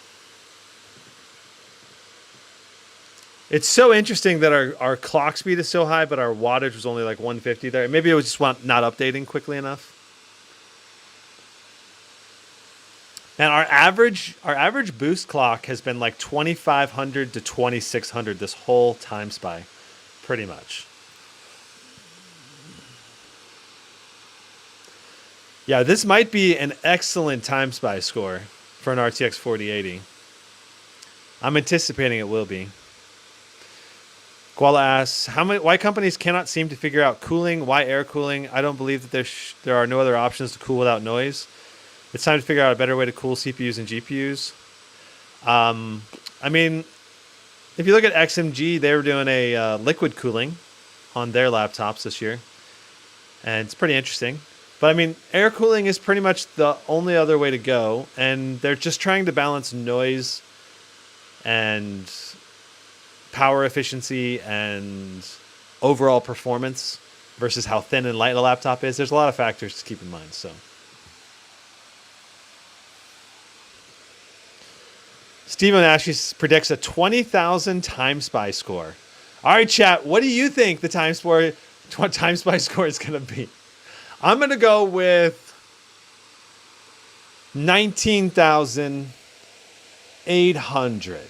It's so interesting that our clock speed is so high, but our wattage was only like 150 there. Maybe it was just not updating quickly enough. And our average boost clock has been like 2500 to 2600 this whole Timespy, pretty much. Yeah, this might be an excellent Timespy score for an RTX 4080. I'm anticipating it will be. Guala asks, why companies cannot seem to figure out cooling? Why air cooling? I don't believe that there are no other options to cool without noise. It's time to figure out a better way to cool CPUs and GPUs. I mean, if you look at XMG, they were doing a liquid cooling on their laptops this year. And it's pretty interesting. But I mean, air cooling is pretty much the only other way to go. And they're just trying to balance noise and power efficiency and overall performance versus how thin and light a laptop is. There's a lot of factors to keep in mind. So Steven Ashley predicts a 20,000 Timespy score. All right, chat. What do you think the Timespy score is going to be? I'm going to go with 19,800.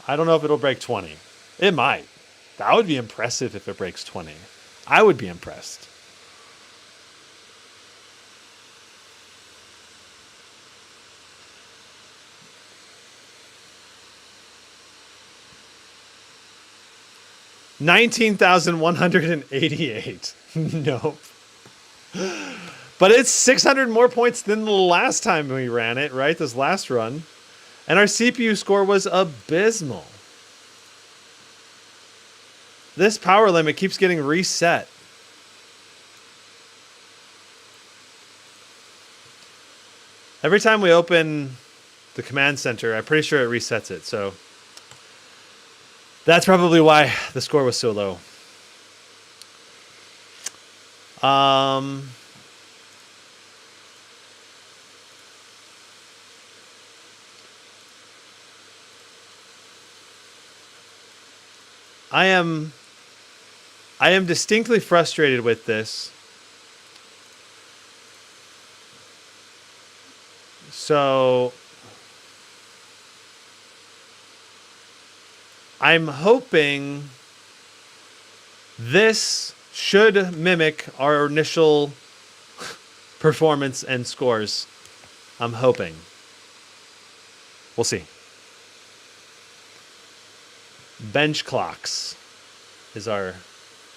I don't know if it'll break 20. It might. That would be impressive if it breaks 20. I would be impressed. $19,188. Nope. But it's 600 more points than the last time we ran it, right? This last run. And our CPU score was abysmal. This power limit keeps getting reset. Every time we open the command center, I'm pretty sure it resets it. So that's probably why the score was so low. I am distinctly frustrated with this. So I'm hoping this should mimic our initial performance and scores. I'm hoping. We'll see. Bench clocks is our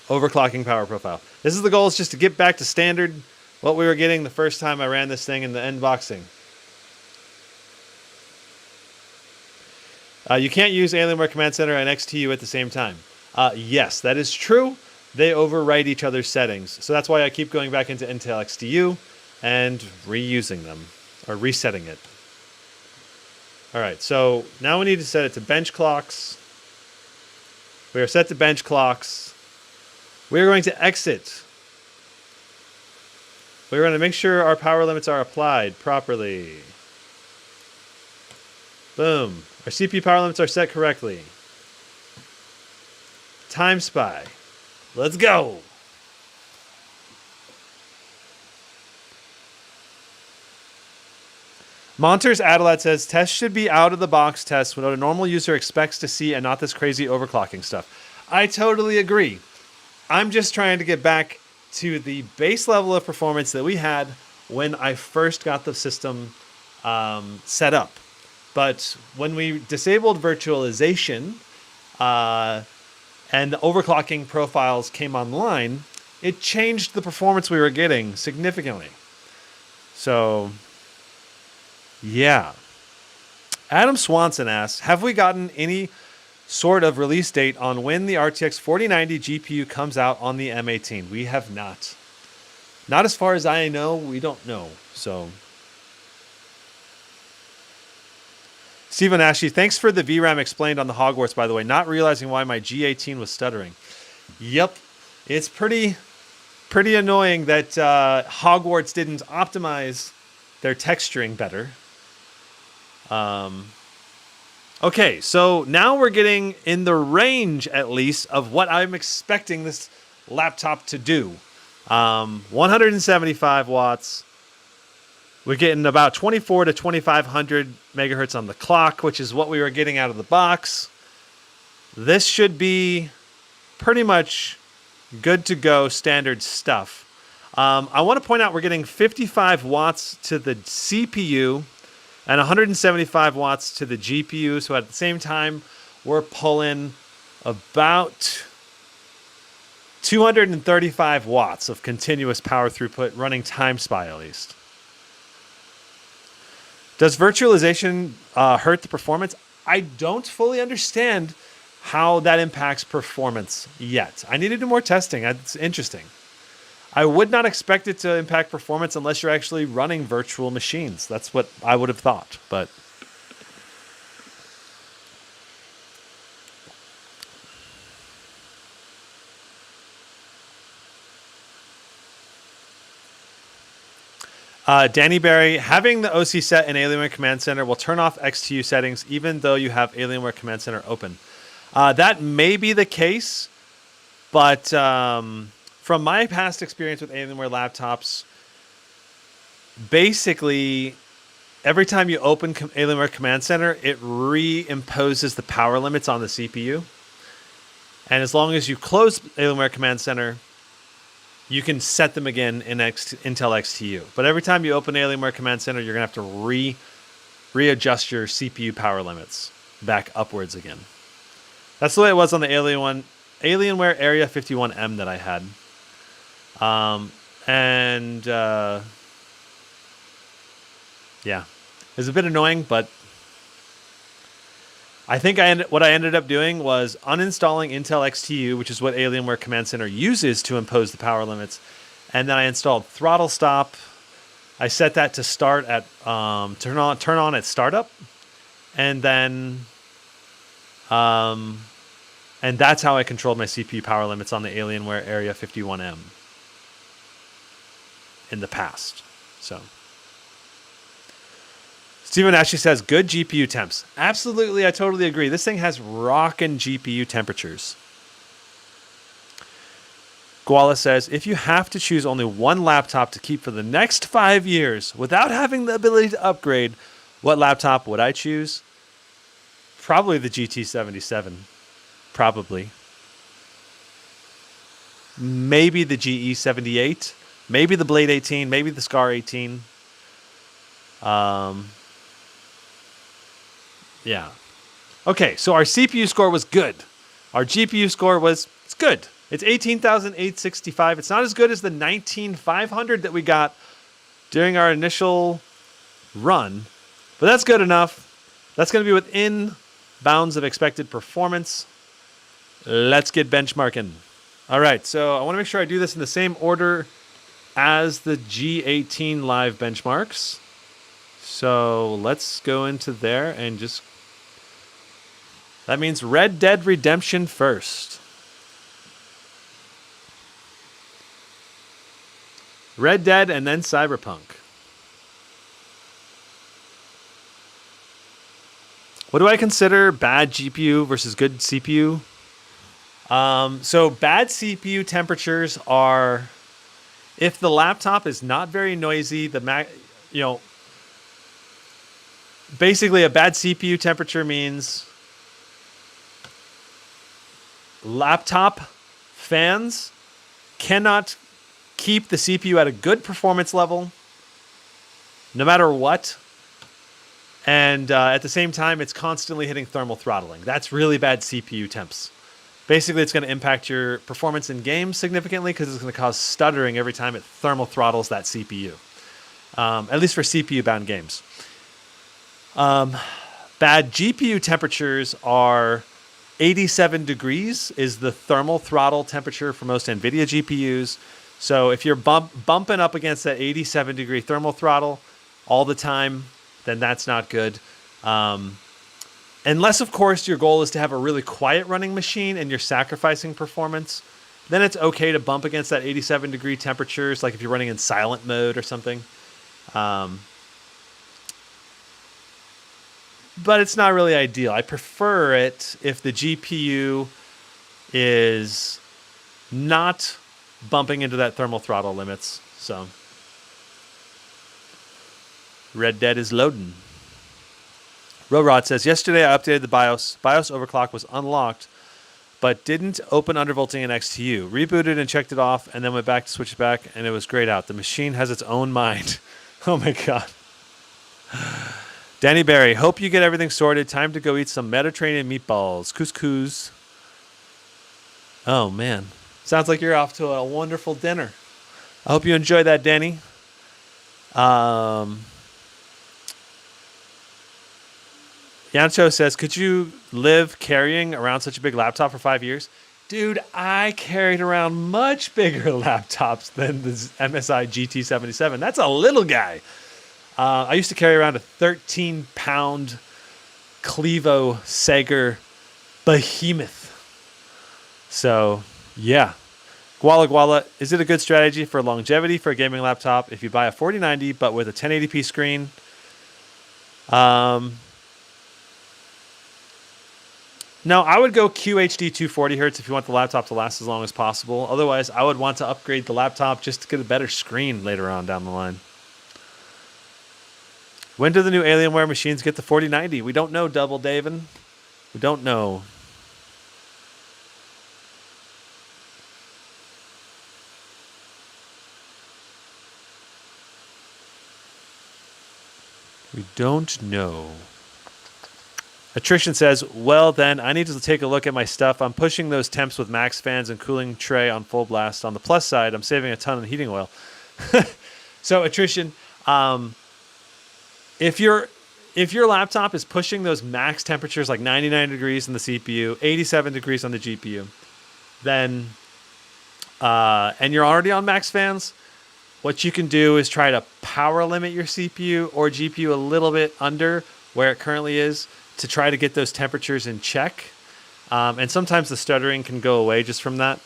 overclocking power profile. This is the goal, is just to get back to standard what we were getting the first time I ran this thing in the unboxing. You can't use Alienware Command Center and XTU at the same time. Yes, that is true. They overwrite each other's settings. So that's why I keep going back into Intel XTU and reusing them, or resetting it. All right, so now we need to set it to bench clocks. We are set to bench clocks. We are going to exit. We're going to make sure our power limits are applied properly. Boom. Our CPU power limits are set correctly. Timespy. Let's go. Monters Adelat says, tests should be out-of-the-box tests, what a normal user expects to see, and not this crazy overclocking stuff. I totally agree. I'm just trying to get back to the base level of performance that we had when I first got the system set up. But when we disabled virtualization and the overclocking profiles came online, it changed the performance we were getting significantly. So yeah. Adam Swanson asks, have we gotten any sort of release date on when the RTX 4090 GPU comes out on the M18. We have not. Not as far as I know, we don't know. So, Stephen Ashley, thanks for the VRAM explained on the Hogwarts, by the way. Not realizing why my G18 was stuttering. Yep, it's pretty annoying that Hogwarts didn't optimize their texturing better. Okay, so now we're getting in the range, at least, of what I'm expecting this laptop to do. 175 watts. We're getting about 24 to 2500 megahertz on the clock, which is what we were getting out of the box. This should be pretty much good to go standard stuff. I want to point out we're getting 55 watts to the CPU and 175 watts to the GPU. So at the same time, we're pulling about 235 watts of continuous power throughput running Timespy at least. Does virtualization hurt the performance? I don't fully understand how that impacts performance yet. I need to do more testing. It's interesting. I would not expect it to impact performance unless you're actually running virtual machines. That's what I would have thought, but Danny Barry, having the OC set in Alienware Command Center will turn off XTU settings even though you have Alienware Command Center open. That may be the case, but from my past experience with Alienware laptops, basically every time you open Alienware Command Center, it reimposes the power limits on the CPU. And as long as you close Alienware Command Center, you can set them again in Intel XTU. But every time you open Alienware Command Center, you're going to have to readjust your CPU power limits back upwards again. That's the way it was on the Alienware Area 51M that I had. Yeah, it was a bit annoying, but I think what I ended up doing was uninstalling Intel XTU, which is what Alienware Command Center uses to impose the power limits, and then I installed Throttle Stop. I set that to start at turn on at startup, and then and that's how I controlled my CPU power limits on the Alienware Area 51M in the past. So Stephen actually says, good GPU temps. Absolutely, I totally agree. This thing has rockin' GPU temperatures. Guala says, if you have to choose only one laptop to keep for the next 5 years without having the ability to upgrade, what laptop would I choose? Probably the GT77. Probably. Maybe the GE78. Maybe the Blade 18. Maybe the Scar 18. Yeah. Okay, so our CPU score was good. Our GPU score it's good. It's 18,865. It's not as good as the 19,500 that we got during our initial run, but that's good enough. That's going to be within bounds of expected performance. Let's get benchmarking. All right, so I want to make sure I do this in the same order as the G18 live benchmarks. So let's go into there and just... That means Red Dead Redemption first. Red Dead and then Cyberpunk. What do I consider bad GPU versus good CPU? So bad CPU temperatures are if the laptop is not very noisy, basically a bad CPU temperature means laptop fans cannot keep the CPU at a good performance level no matter what. And at the same time, it's constantly hitting thermal throttling. That's really bad CPU temps. Basically, it's going to impact your performance in games significantly because it's going to cause stuttering every time it thermal throttles that CPU. At least for CPU-bound games. Bad GPU temperatures are 87 degrees is the thermal throttle temperature for most NVIDIA GPUs. So if you're bumping up against that 87 degree thermal throttle all the time, then that's not good. Unless, of course, your goal is to have a really quiet running machine and you're sacrificing performance, then it's okay to bump against that 87 degree temperatures, like if you're running in silent mode or something. But it's not really ideal. I prefer it if the GPU is not bumping into that thermal throttle limits. So Red Dead is loading. Rorod says, yesterday I updated the BIOS. BIOS overclock was unlocked, but didn't open undervolting in XTU. Rebooted and checked it off, and then went back to switch it back, and it was grayed out. The machine has its own mind. Oh my God. Danny Barry, hope you get everything sorted. Time to go eat some Mediterranean meatballs. Couscous. Oh, man. Sounds like you're off to a wonderful dinner. I hope you enjoy that, Danny. Yancho says, could you live carrying around such a big laptop for 5 years? Dude, I carried around much bigger laptops than the MSI GT77. That's a little guy. I used to carry around a 13-pound Clevo Sager behemoth. So, yeah. Guala Guala, is it a good strategy for longevity for a gaming laptop if you buy a 4090 but with a 1080p screen? No, I would go QHD 240 Hz if you want the laptop to last as long as possible. Otherwise, I would want to upgrade the laptop just to get a better screen later on down the line. When do the new Alienware machines get the 4090? We don't know, Double David. We don't know. We don't know. Attrition says, well then, I need to take a look at my stuff. I'm pushing those temps with max fans and cooling tray on full blast. On the plus side, I'm saving a ton of heating oil. So, Attrition, if your laptop is pushing those max temperatures like 99 degrees in the CPU, 87 degrees on the GPU, then and you're already on max fans, what you can do is try to power limit your CPU or GPU a little bit under where it currently is to try to get those temperatures in check. And sometimes the stuttering can go away just from that.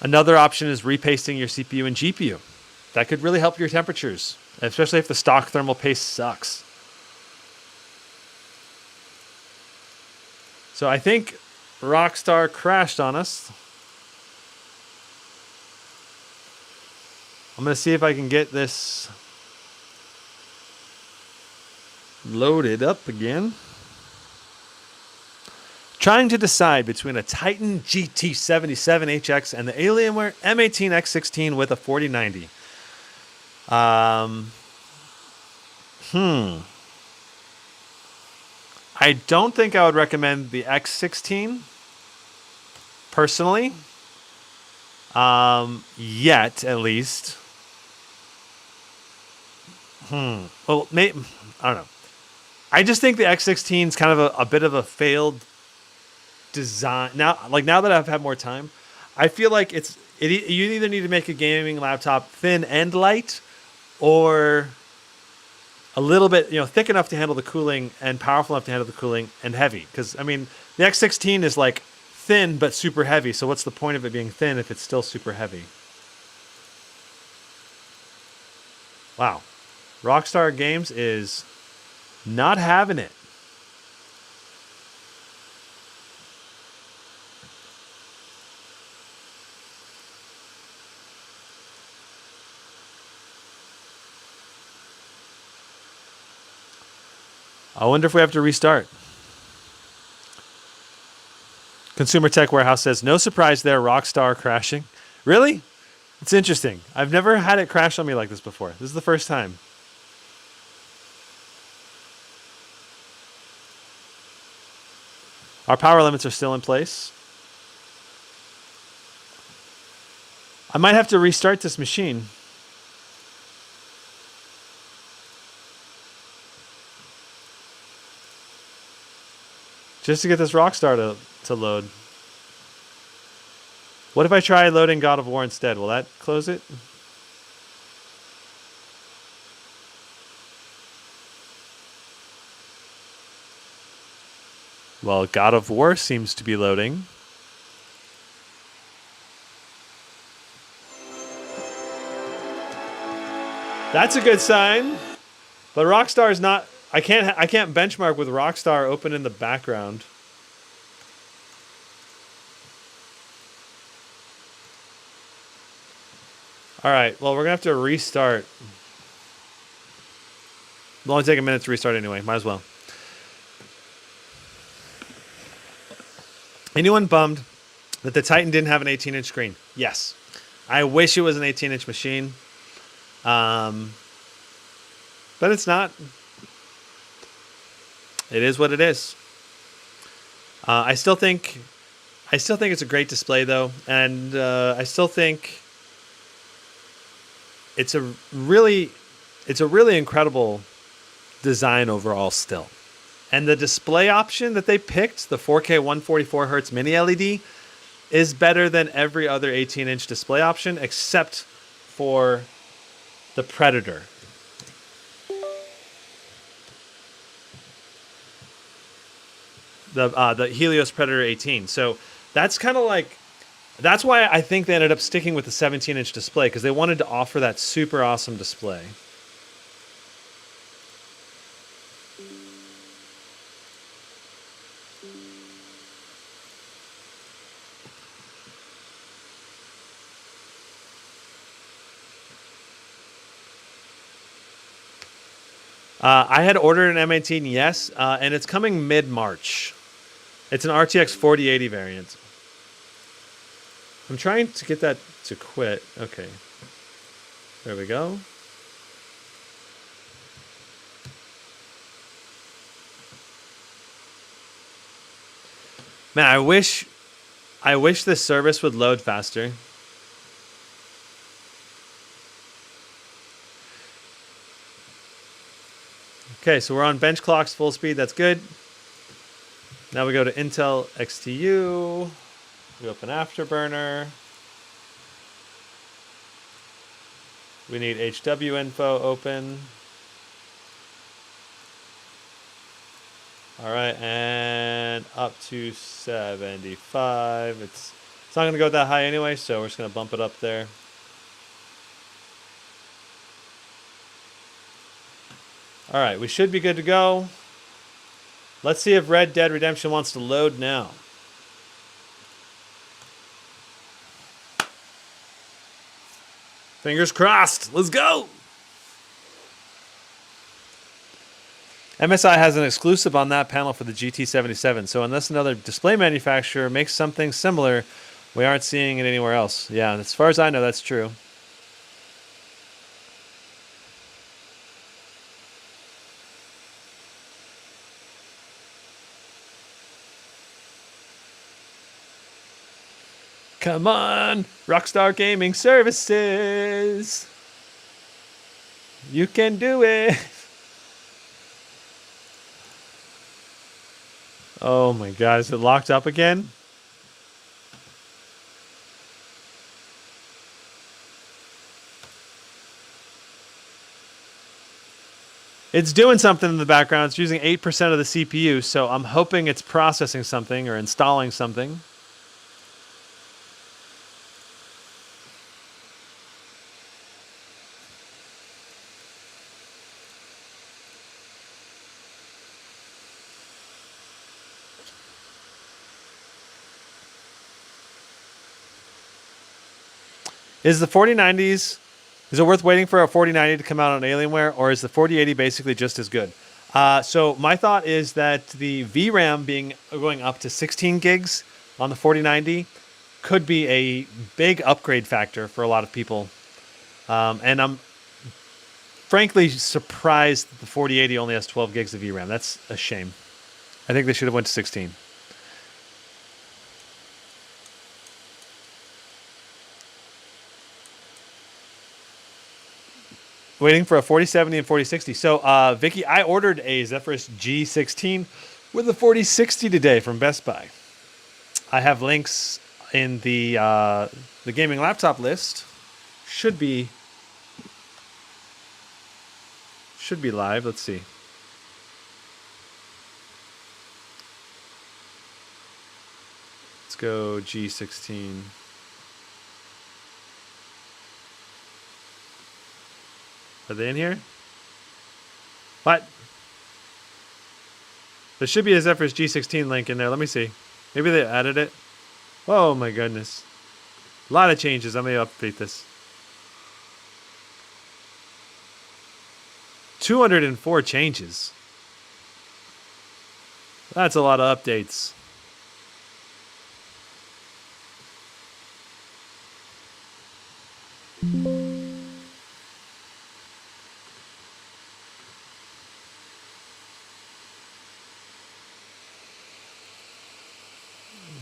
Another option is repasting your CPU and GPU. That could really help your temperatures, especially if the stock thermal paste sucks. So I think Rockstar crashed on us. I'm going to see if I can get this loaded up again. Trying to decide between a Titan GT77HX and the Alienware M18 X16 with a 4090. I don't think I would recommend the X16 personally. Yet, at least. Well, maybe, I don't know. I just think the X16 is kind of a bit of a failed design. Now that I've had more time, I feel like you either need to make a gaming laptop thin and light, or a little bit, thick enough to handle the cooling and powerful enough to handle the cooling and heavy. Because I mean, the X16 is like thin but super heavy. So what's the point of it being thin if it's still super heavy? Wow, Rockstar Games is not having it. I wonder if we have to restart. Consumer Tech Warehouse says, no surprise there, Rockstar crashing. Really? It's interesting. I've never had it crash on me like this before. This is the first time. Our power limits are still in place. I might have to restart this machine. just to get this Rockstar to load. What if I try loading God of War instead? Will that close it? Well, God of War seems to be loading. That's a good sign. But Rockstar is not. I can't benchmark with Rockstar open in the background. All right. Well, we're gonna have to restart. It'll only take a minute to restart anyway. Might as well. Anyone bummed that the Titan didn't have an 18-inch screen? Yes. I wish it was an 18-inch machine. But it's not. It is what it is. I still think it's a great display though, and I still think it's a really incredible design overall still. And the display option that they picked, the 4K 144 Hz mini LED, is better than every other 18-inch display option except for the Predator. The Helios Predator 18. So that's kind of like, that's why I think they ended up sticking with the 17-inch display, because they wanted to offer that super awesome display. I had ordered an M18, yes, and it's coming mid-March. It's an RTX 4080 variant. I'm trying to get that to quit. Okay. There we go. Man, I wish this service would load faster. Okay, so we're on bench clocks full speed. That's good. Now we go to Intel XTU. We open Afterburner. We need HW info open. All right, and up to 75. It's not going to go that high anyway, so we're just going to bump it up there. All right, we should be good to go. Let's see if Red Dead Redemption wants to load now. Fingers crossed. Let's go. MSI has an exclusive on that panel for the GT77. So unless another display manufacturer makes something similar, we aren't seeing it anywhere else. Yeah, as far as I know, that's true. Come on, Rockstar Gaming Services. You can do it. Oh my God, is it locked up again? It's doing something in the background. It's using 8% of the CPU, so I'm hoping it's processing something or installing something. Is the 4090s, is it worth waiting for a 4090 to come out on Alienware, or is the 4080 basically just as good? So my thought is that the VRAM going up to 16 gigs on the 4090 could be a big upgrade factor for a lot of people. And I'm frankly surprised that the 4080 only has 12 gigs of VRAM. That's a shame. I think they should have went to 16. Waiting for a 4070 and 4060. So, Vicky, I ordered a Zephyrus G16 with the 4060 today from Best Buy. I have links in the gaming laptop list. Should be live. Let's see. Let's go G16. Are they in here? What? There should be a Zephyrus G16 link in there. Let me see. Maybe they added it. Oh my goodness. A lot of changes. I'm going to update this. 204 changes. That's a lot of updates.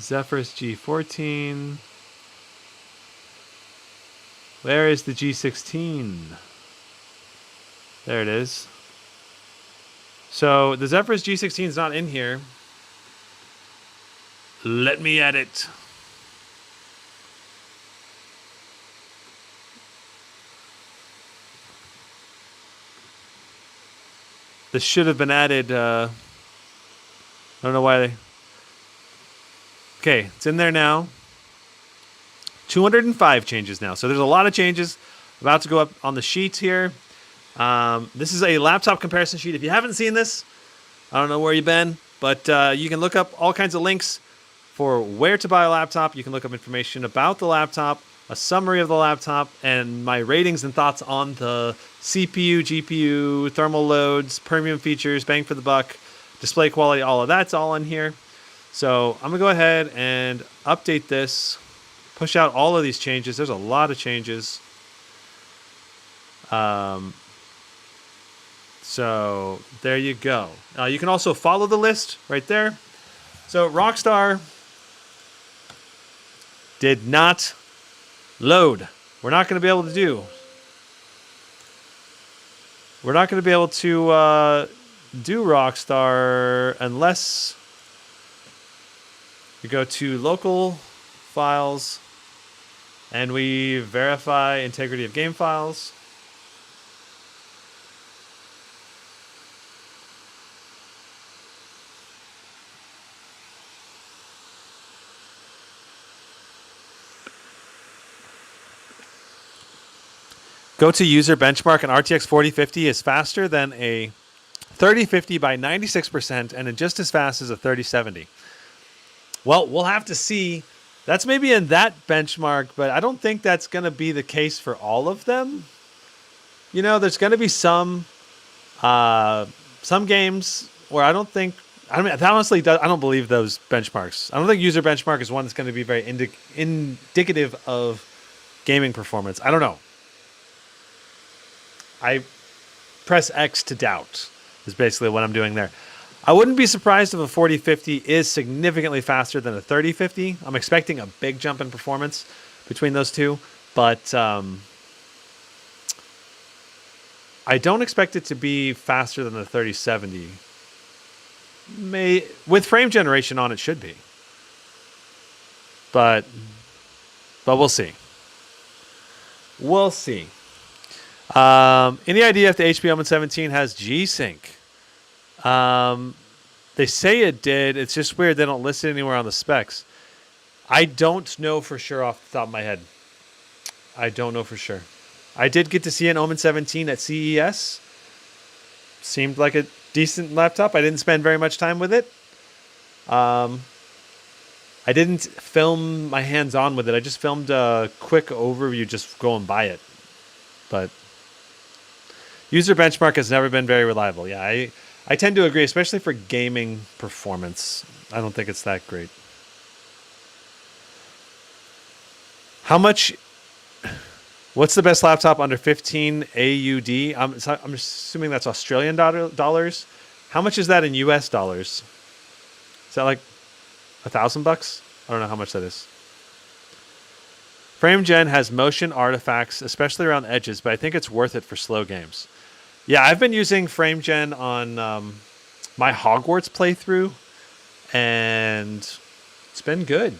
Zephyrus G14. Where is the G16? There it is. So the Zephyrus G16 is not in here. Let me add it. This should have been added. I don't know why they... Okay, it's in there now. 205 changes now. So there's a lot of changes about to go up on the sheets here. This is a laptop comparison sheet. If you haven't seen this, I don't know where you've been, but you can look up all kinds of links for where to buy a laptop. You can look up information about the laptop, a summary of the laptop, and my ratings and thoughts on the CPU, GPU, thermal loads, premium features, bang for the buck, display quality, all of that's all in here. So I'm going to go ahead and update this, push out all of these changes. There's a lot of changes. So there you go. You can also follow the list right there. So Rockstar did not load. We're not going to be able to do. We're not going to be able to do Rockstar unless we go to local files and we verify integrity of game files. Go to user benchmark, and RTX 4050 is faster than a 3050 by 96% and just as fast as a 3070. Well, we'll have to see. That's maybe in that benchmark, but I don't think that's going to be the case for all of them. You know, there's going to be some games where I don't believe those benchmarks. I don't think user benchmark is one that's going to be very indicative of gaming performance. I don't know. I press X to doubt is basically what I'm doing there. I wouldn't be surprised if a 4050 is significantly faster than a 3050. I'm expecting a big jump in performance between those two, but I don't expect it to be faster than the 3070. With frame generation on, it should be. But we'll see. We'll see. Any idea if the HP M17 has G-Sync? They say it did. It's just weird they don't list it anywhere on the specs. I don't know for sure off the top of my head. I don't know for sure. I did get to see an Omen 17 at CES. Seemed like a decent laptop. I didn't spend very much time with it. I didn't film my hands-on with it. I just filmed a quick overview, just go and buy it. But user benchmark has never been very reliable. Yeah, I tend to agree, especially for gaming performance. I don't think it's that great. What's the best laptop under 15 AUD? I'm assuming that's Australian dollars. How much is that in US dollars? Is that like $1,000? I don't know how much that is. Frame Gen has motion artifacts, especially around edges, but I think it's worth it for slow games. Yeah, I've been using Frame Gen on my Hogwarts playthrough, and it's been good.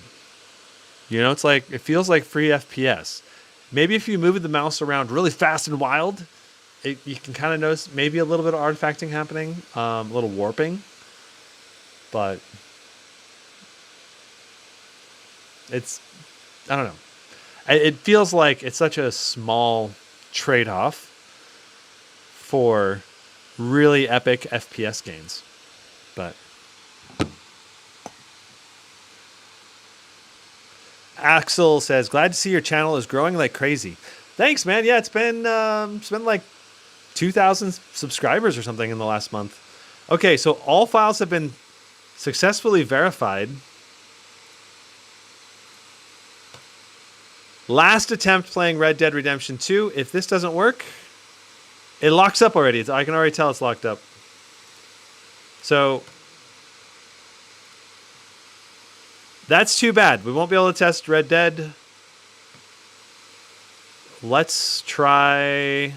You know, it's like, it feels like free FPS. Maybe if you move the mouse around really fast and wild, you can kind of notice maybe a little bit of artifacting happening, a little warping, but it's, I don't know. It feels like it's such a small trade-off for really epic FPS games, but Axel says, glad to see your channel is growing like crazy. Thanks, man. Yeah, it's been like 2,000 subscribers or something in the last month. Okay, so all files have been successfully verified. Last attempt playing Red Dead Redemption 2. If this doesn't work, it locks up already. I can already tell it's locked up. So that's too bad. We won't be able to test Red Dead. Let's try.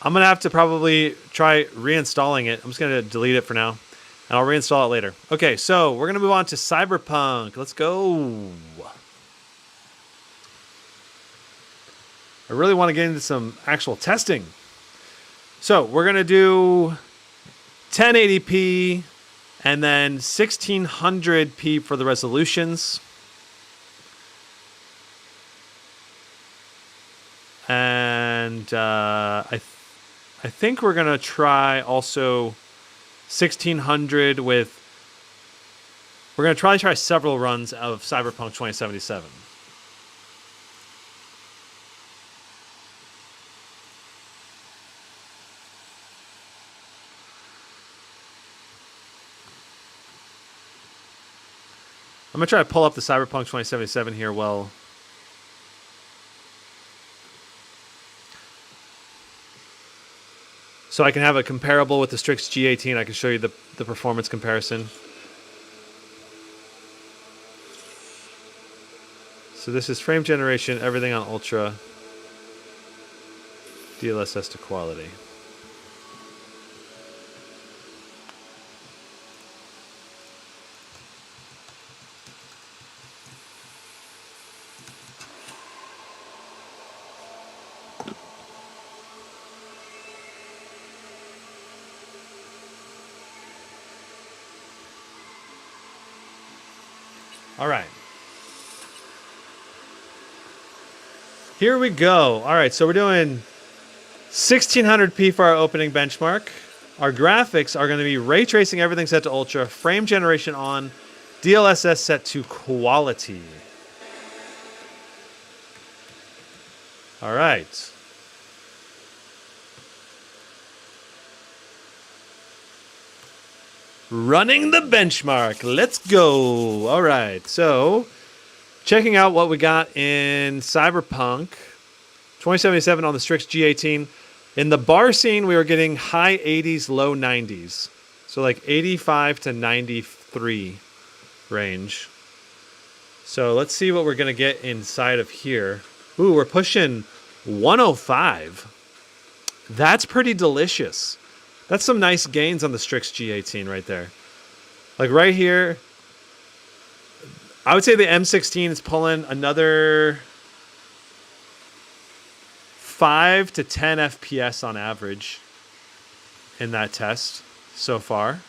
I'm going to have to probably try reinstalling it. I'm just going to delete it for now, and I'll reinstall it later. Okay, so we're going to move on to Cyberpunk. Let's go. I really want to get into some actual testing. So we're going to do 1080p and then 1600p for the resolutions. And I think we're going to try also 1600 with... We're going to try several runs of Cyberpunk 2077. I'm going to try to pull up the Cyberpunk 2077 here while... So I can have a comparable with the Strix G18. I can show you the performance comparison. So this is frame generation, everything on Ultra. DLSS to quality. All right. Here we go. All right, so we're doing 1600p for our opening benchmark. Our graphics are going to be ray tracing, everything set to ultra, frame generation on, DLSS set to quality. All right. Running the benchmark. Let's go. All right. So, checking out what we got in Cyberpunk 2077 on the Strix G18. In the bar scene, we were getting high 80s, low 90s. So like 85 to 93 range. So let's see what we're going to get inside of here. Ooh, we're pushing 105. That's pretty delicious. That's some nice gains on the Strix G18 right there. Like right here, I would say the M16 is pulling another 5 to 10 FPS on average in that test so far.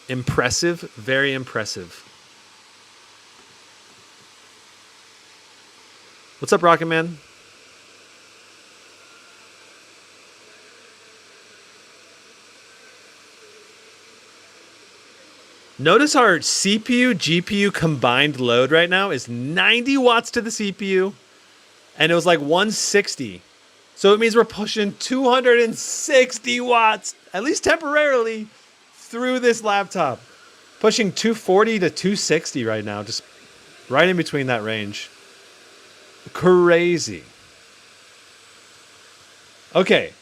Impressive, very impressive. What's up, Rocket Man? Notice our CPU, GPU combined load right now is 90 watts to the CPU, and it was like 160. So it means we're pushing 260 watts, at least temporarily, through this laptop. Pushing 240 to 260 right now, just right in between that range. Crazy. Okay,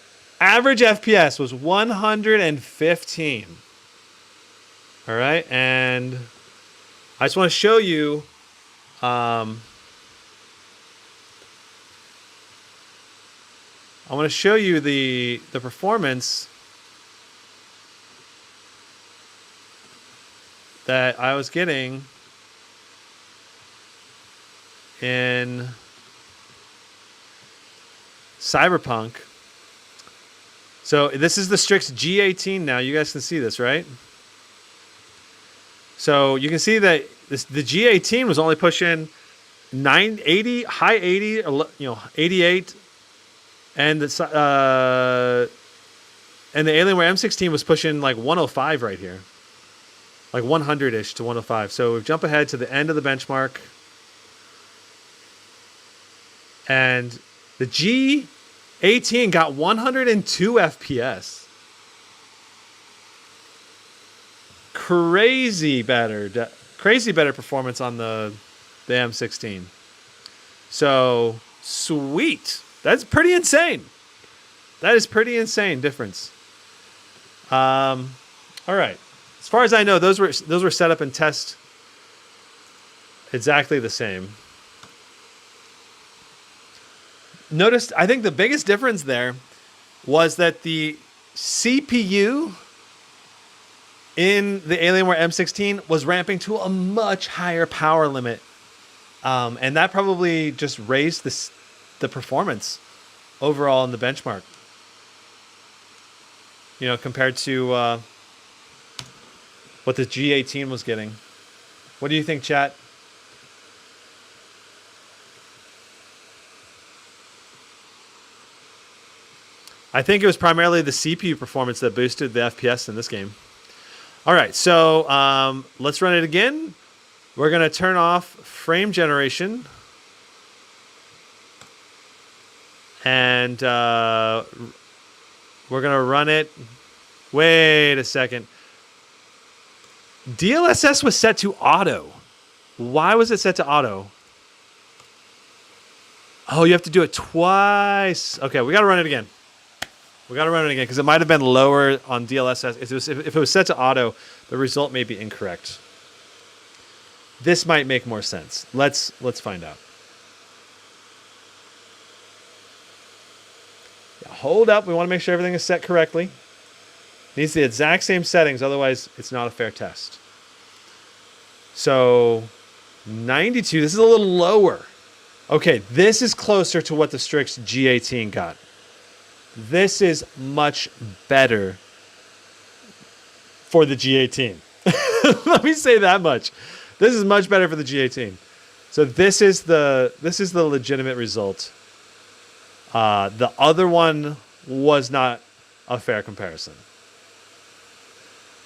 average FPS was 115. All right, and I just want to show you I want to show you the performance that I was getting in Cyberpunk. So this is the Strix G18 now. You guys can see this, right? So you can see that the G18 was only pushing 980, high 80, 88, and the Alienware M16 was pushing like 105 right here, like 100-ish to 105. So we jump ahead to the end of the benchmark, and the G18 got 102 FPS. Crazy better performance on the M16. So sweet. That's pretty insane. That is pretty insane difference. All right. As far as I know, those were set up and test exactly the same. Notice, I think the biggest difference there was that the CPU in the Alienware M16 was ramping to a much higher power limit. And that probably just raised the performance overall in the benchmark. You know, compared to what the G18 was getting. What do you think, chat? I think it was primarily the CPU performance that boosted the FPS in this game. All right, so let's run it again. We're going to turn off frame generation. And we're going to run it. Wait a second. DLSS was set to auto. Why was it set to auto? Oh, you have to do it twice. Okay, we got to run it again. We got to run it again because it might have been lower on DLSS. If it was set to auto, the result may be incorrect. This might make more sense. Let's find out. Yeah, hold up. We want to make sure everything is set correctly. Needs the exact same settings, otherwise it's not a fair test. So 92. This is a little lower. Okay, this is closer to what the Strix G18 got. This is much better for the G18. Let me say that much. This is much better for the G18. So this is the legitimate result. The other one was not a fair comparison.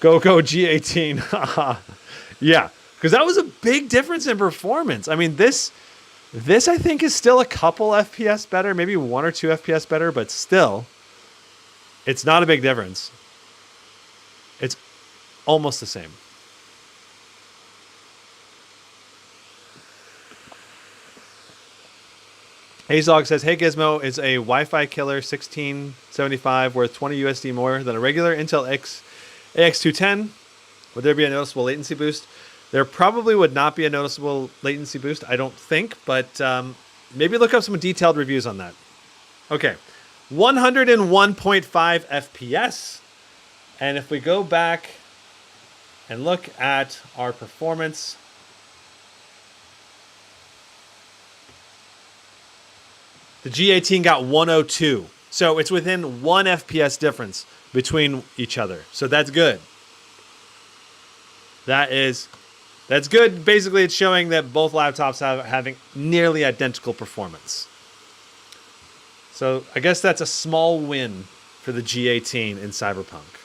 Go G18. Yeah, because that was a big difference in performance. I mean, this I think is still a couple FPS better, maybe 1 or 2 FPS better, but still, it's not a big difference. It's almost the same. Hazog says, hey Gizmo, is a Wi-Fi killer 1675 worth 20 USD more than a regular Intel AX210? Would there be a noticeable latency boost? There probably would not be a noticeable latency boost, I don't think, but maybe look up some detailed reviews on that. Okay, 101.5 FPS. And if we go back and look at our performance, the G18 got 102. So it's within 1 FPS difference between each other. So that's good. That's good. Basically, it's showing that both laptops having nearly identical performance. So I guess that's a small win for the G18 in Cyberpunk.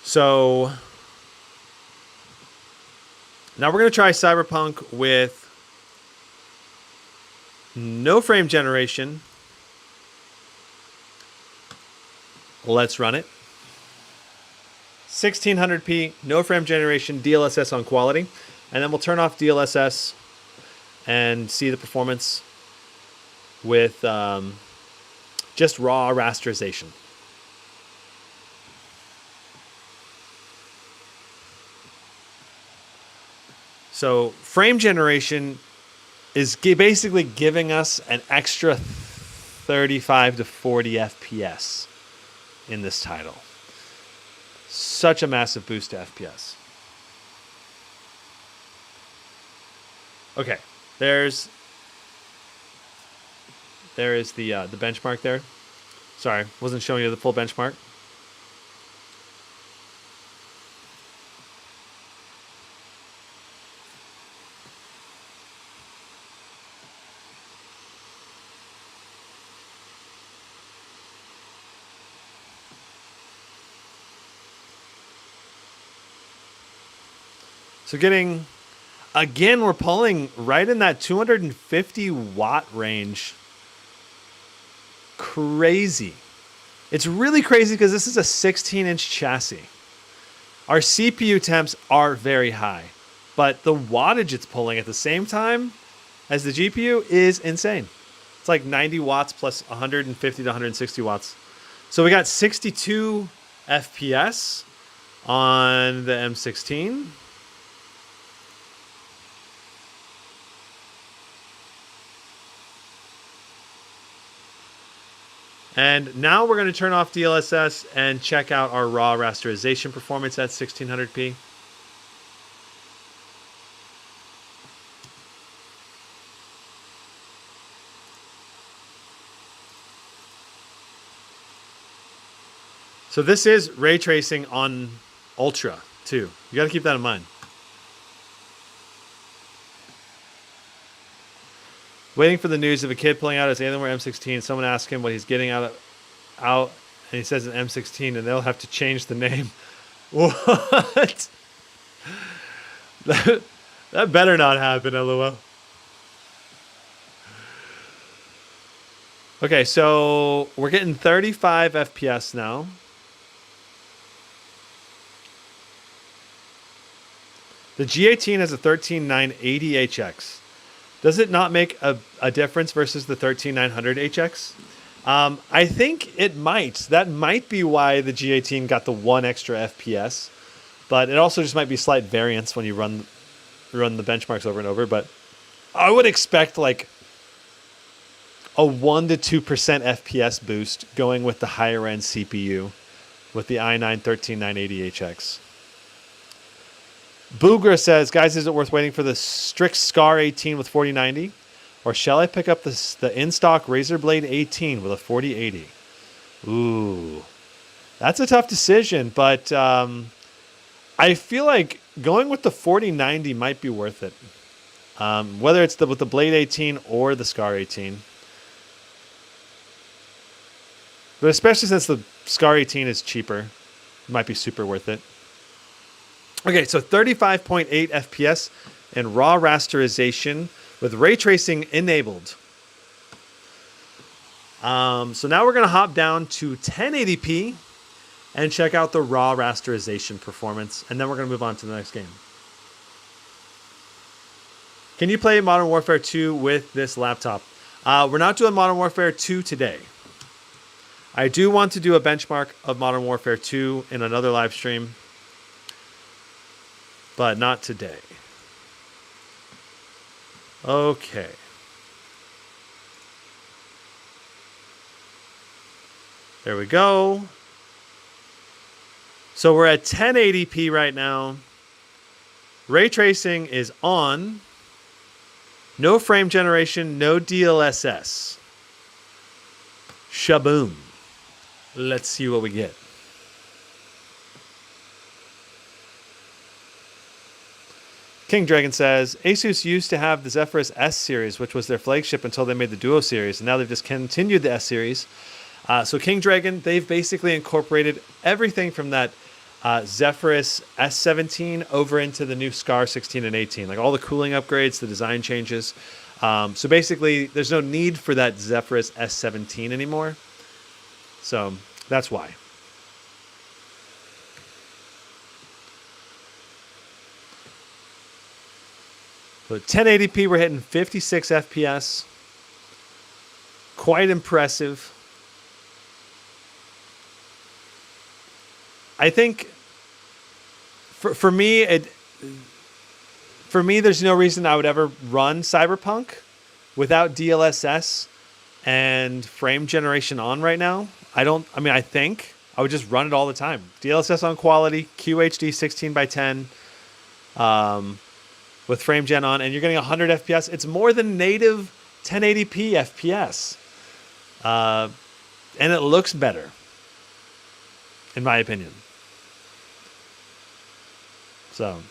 So now we're going to try Cyberpunk with no frame generation. Let's run it. 1600p, no frame generation, DLSS on quality. And then we'll turn off DLSS and see the performance with just raw rasterization. So frame generation is basically giving us an extra 35 to 40 FPS in this title. Such a massive boost to FPS. Okay, there is the benchmark there. Sorry, wasn't showing you the full benchmark. So getting, again, we're pulling right in that 250 watt range. Crazy. It's really crazy because this is a 16-inch chassis. Our CPU temps are very high, but the wattage it's pulling at the same time as the GPU is insane. It's like 90 watts plus 150 to 160 watts. So we got 62 FPS on the M16. And now we're going to turn off DLSS and check out our raw rasterization performance at 1600p. So this is ray tracing on Ultra too. You got to keep that in mind. Waiting for the news of a kid pulling out his Alienware M16. Someone asked him what he's getting out, and he says an M16, and they'll have to change the name. What? That better not happen, LOL. Okay, so we're getting 35 FPS now. The G18 has a 13980HX. Does it not make a difference versus the 13900HX? I think it might. That might be why the G18 got the one extra FPS, but it also just might be slight variance when you run the benchmarks over and over. But I would expect like a 1 to 2% FPS boost going with the higher end CPU with the i9 13980HX. Boogra says, guys, is it worth waiting for the Strix Scar 18 with 4090? Or shall I pick up the in-stock Razer Blade 18 with a 4080? Ooh, that's a tough decision, but I feel like going with the 4090 might be worth it. Whether it's with the Blade 18 or the Scar 18. But especially since the Scar 18 is cheaper, it might be super worth it. Okay, so 35.8 FPS and raw rasterization with ray tracing enabled. So now we're going to hop down to 1080p and check out the raw rasterization performance, and then we're going to move on to the next game. Can you play Modern Warfare 2 with this laptop? We're not doing Modern Warfare 2 today. I do want to do a benchmark of Modern Warfare 2 in another live stream, but not today. Okay. There we go. So we're at 1080p right now. Ray tracing is on. No frame generation, no DLSS. Shaboom. Let's see what we get. King Dragon says, Asus used to have the Zephyrus S series, which was their flagship until they made the Duo series, and now they've just continued the S series. So King Dragon, they've basically incorporated everything from that Zephyrus S17 over into the new Scar 16 and 18, like all the cooling upgrades, the design changes. So basically, there's no need for that Zephyrus S17 anymore. So that's why. So 1080p, we're hitting 56 FPS. Quite impressive. I think for me, For me, there's no reason I would ever run Cyberpunk without DLSS and frame generation on right now. I think I would just run it all the time. DLSS on quality, QHD 16 by 10 with frame gen on, and you're getting 100 FPS. It's more than native 1080p FPS. And it looks better, in my opinion. So,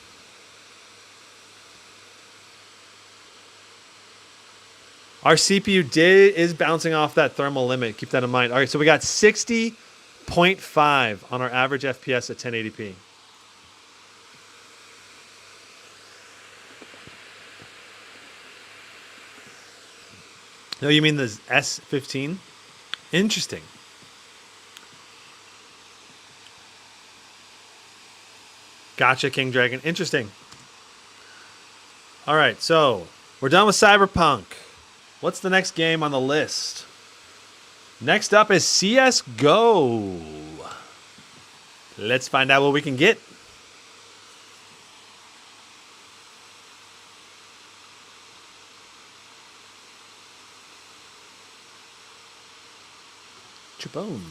our CPU is bouncing off that thermal limit. Keep that in mind. All right, so we got 60.5 on our average FPS at 1080p. No, you mean the S15? Interesting. Gotcha, King Dragon. Interesting. All right, so we're done with Cyberpunk. What's the next game on the list? Next up is CSGO. Let's find out what we can get. Chaboom.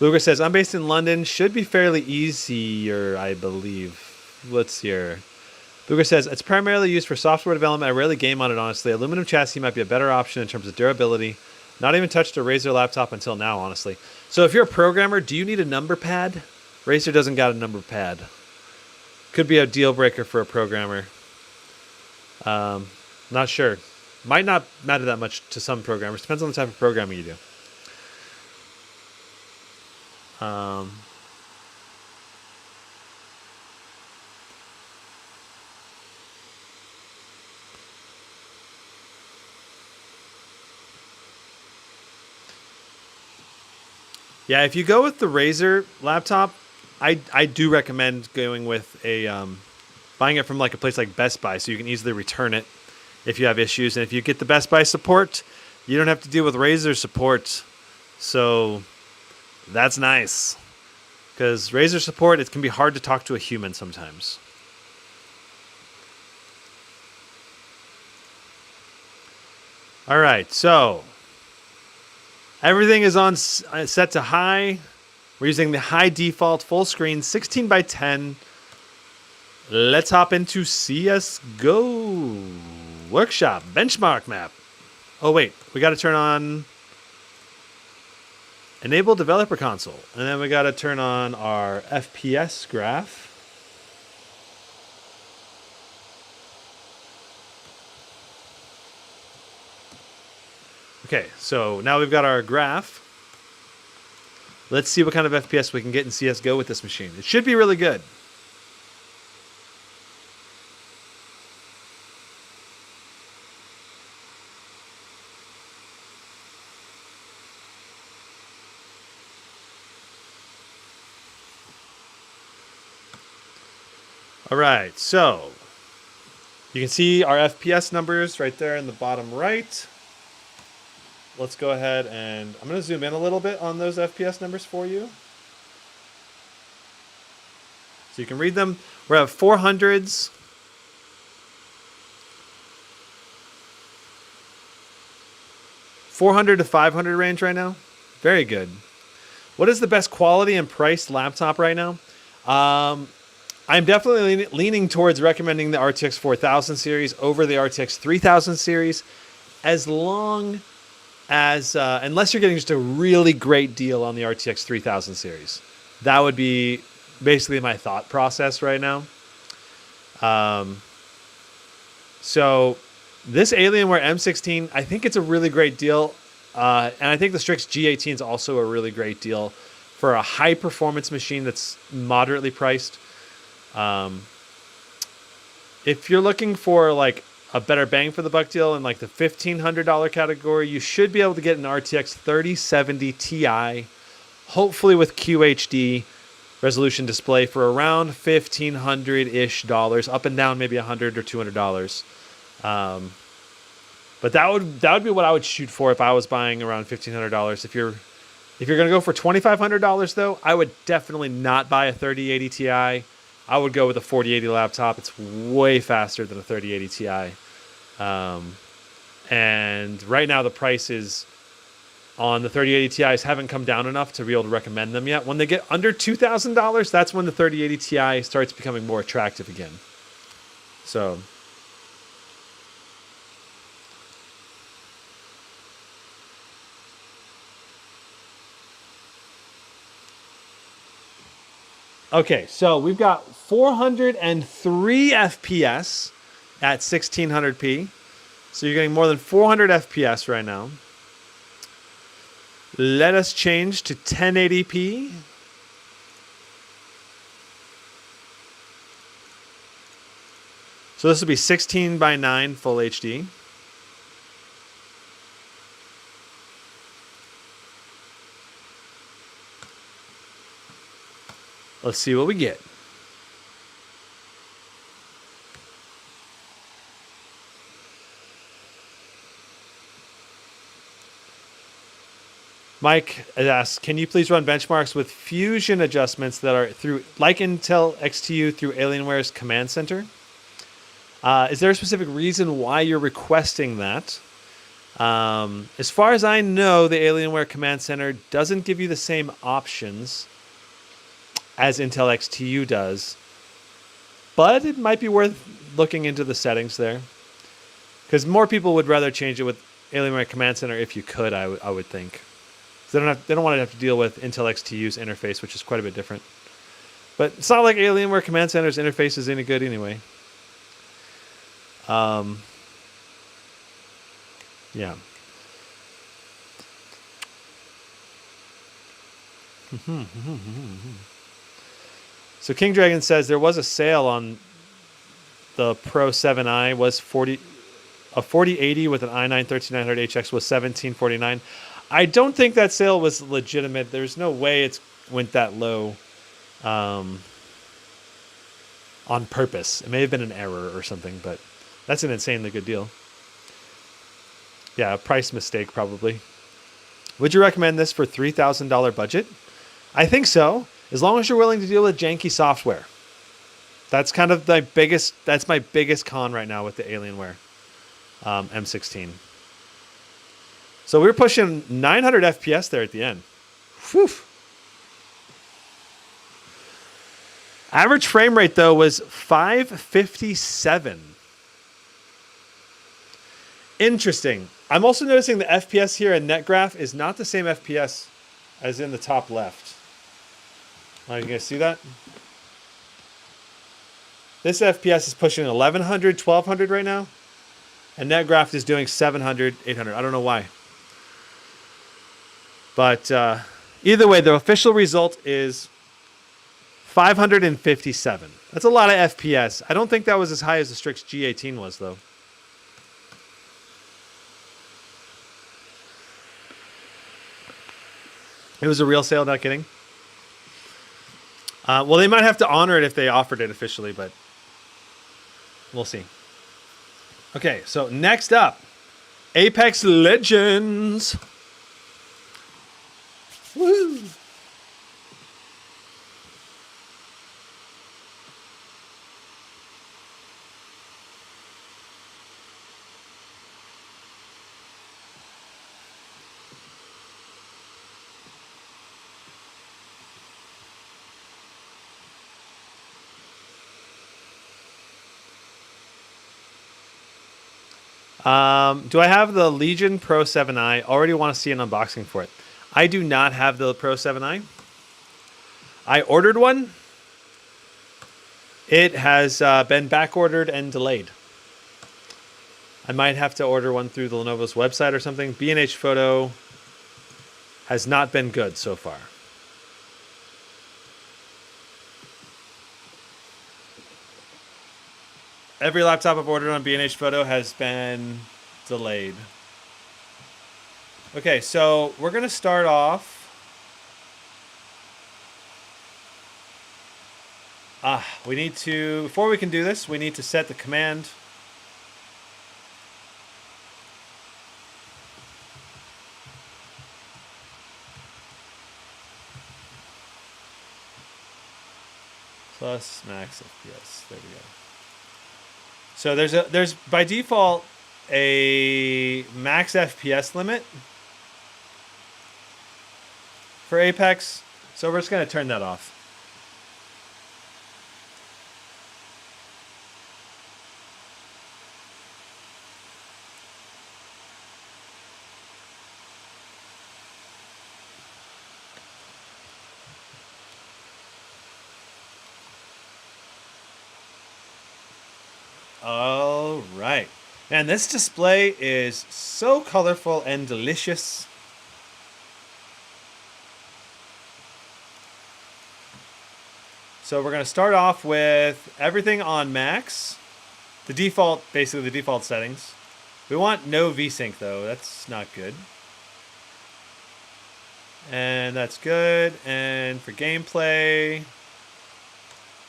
Bluger says, I'm based in London. Should be fairly easier, I believe. Let's see here. Bluger says, it's primarily used for software development. I rarely game on it, honestly. Aluminum chassis might be a better option in terms of durability. Not even touched a Razer laptop until now, honestly. So if you're a programmer, do you need a number pad? Razer doesn't got a number pad. Could be a deal breaker for a programmer. Not sure. Might not matter that much to some programmers. Depends on the type of programming you do. Yeah, if you go with the Razer laptop, I do recommend going with a buying it from like a place like Best Buy, so you can easily return it if you have issues. And if you get the Best Buy support, you don't have to deal with Razer support. So that's nice, because Razer support, it can be hard to talk to a human sometimes. All right, so everything is on set to high. We're using the high default full screen 16 by 10. Let's hop into CSGO workshop benchmark map. Oh wait, we got to turn on enable developer console, and then we got to turn on our FPS graph. Okay, so now we've got our graph. Let's see what kind of FPS we can get in CSGO with this machine. It should be really good. All right, so you can see our FPS numbers right there in the bottom right. Let's go ahead and I'm going to zoom in a little bit on those FPS numbers for you, so you can read them. We're at 400s. $400 to 500 range right now. Very good. What is the best quality and priced laptop right now? I'm definitely leaning towards recommending the RTX 4000 series over the RTX 3000 series, as long as, unless you're getting just a really great deal on the RTX 3000 series. That would be basically my thought process right now. So this Alienware M16, I think it's a really great deal. And I think the Strix G18 is also a really great deal for a high performance machine that's moderately priced. If you're looking for like a better bang for the buck deal in like the $1,500 category, you should be able to get an RTX 3070 Ti, hopefully with QHD resolution display, for around $1,500-ish, up and down maybe $100 or $200. But that would be what I would shoot for if I was buying around $1,500. If you're going to go for $2,500 though, I would definitely not buy a 3080 Ti. I would go with a 4080 laptop. It's way faster than a 3080 Ti. And right now the prices on the 3080 Ti's haven't come down enough to be able to recommend them yet. When they get under $2,000, that's when the 3080 Ti starts becoming more attractive again. So, okay, so we've got 403 FPS at 1600p. So you're getting more than 400 FPS right now. Let us change to 1080p. So this will be 16:9 full HD. Let's see what we get. Mike asks, can you please run benchmarks with fusion adjustments that are through, like Intel XTU through Alienware's command center? Is there a specific reason why you're requesting that? As far as I know, the Alienware command center doesn't give you the same options as Intel XTU does, but it might be worth looking into the settings there, because more people would rather change it with Alienware command center if you could. I would think. They don't want to have to deal with Intel XTU's interface, which is quite a bit different. But it's not like Alienware Command Center's interface is any good anyway. Yeah. So King Dragon says there was a sale on the Pro 7i. Was a 4080 with an i9 13900HX was $1749. I don't think that sale was legitimate. There's no way it went that low on purpose. It may have been an error or something, but that's an insanely good deal. Yeah, a price mistake probably. Would you recommend this for $3,000 budget? I think so, as long as you're willing to deal with janky software. That's kind of my biggest con right now with the Alienware M16. So we were pushing 900 FPS there at the end. Whew. Average frame rate, though, was 557. Interesting. I'm also noticing the FPS here in NetGraph is not the same FPS as in the top left. Oh, you guys see that? This FPS is pushing 1100, 1200 right now. And NetGraph is doing 700, 800. I don't know why. But either way, the official result is 557. That's a lot of FPS. I don't think that was as high as the Strix G18 was, though. It was a real sale, not kidding. Well, they might have to honor it if they offered it officially, but we'll see. Okay, so next up, Apex Legends. Woo! Do I have the Legion Pro 7i? Already want to see an unboxing for it. I do not have the Pro 7i. I ordered one. It has been back ordered and delayed. I might have to order one through the Lenovo's website or something. B&H Photo has not been good so far. Every laptop I've ordered on B&H Photo has been delayed. Okay, so we're going to start off. We need to, before we can do this, we need to set the command. So plus max FPS. There we go. So there's by default a max FPS limit for Apex. So we're just going to turn that off. All right. And this display is so colorful and delicious. So we're going to start off with everything on max. The default, basically the default settings. We want no VSync though. That's not good. And that's good. And for gameplay,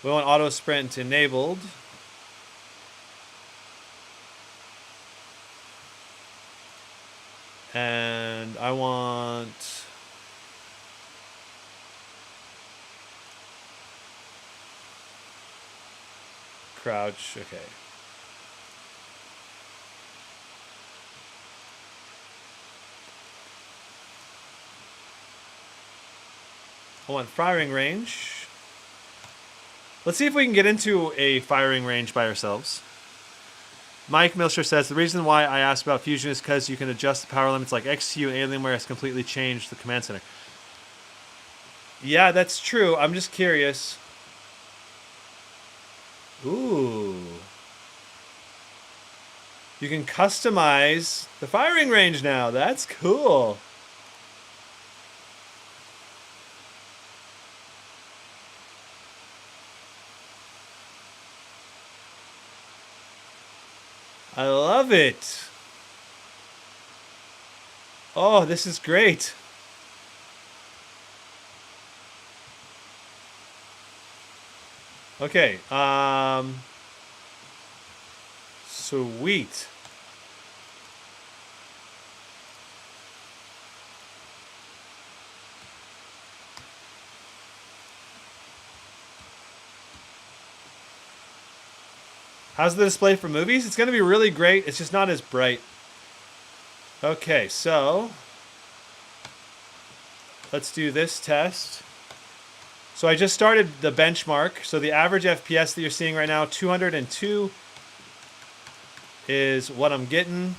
we want auto sprint enabled. And I want crouch. Okay. I want firing range. Let's see if we can get into a firing range by ourselves. Mike Milsher says, the reason why I asked about Fusion is because you can adjust the power limits like XQ and Alienware has completely changed the command center. Yeah, that's true. I'm just curious. Ooh. You can customize the firing range now. That's cool. I love it. Oh, this is great. Okay. Sweet. How's the display for movies? It's going to be really great. It's just not as bright. Okay, so let's do this test. So I just started the benchmark. So the average FPS that you're seeing right now, 202, is what I'm getting.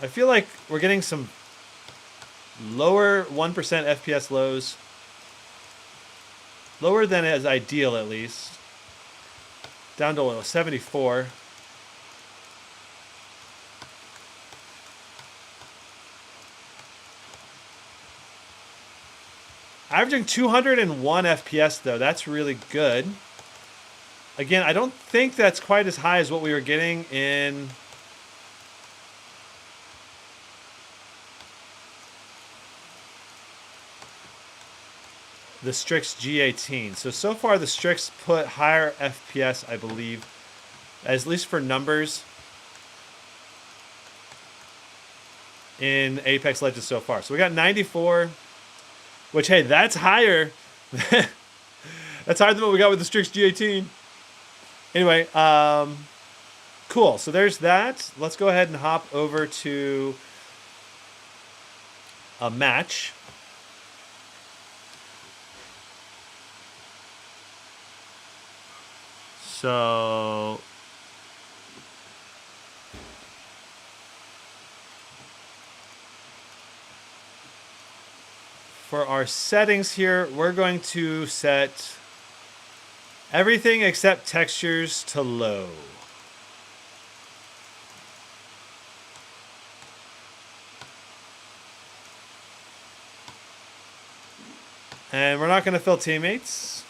I feel like we're getting some lower 1% FPS lows. Lower than is ideal, at least. Down to 74. Averaging 201 FPS, though. That's really good. Again, I don't think that's quite as high as what we were getting in the Strix G18. So far the Strix put higher FPS, I believe, at least for numbers, in Apex Legends so far. So we got 94, which, hey, that's higher. That's higher than what we got with the Strix G18. Anyway, cool. So there's that. Let's go ahead and hop over to a match. So for our settings here, we're going to set everything except textures to low. And we're not going to fill teammates.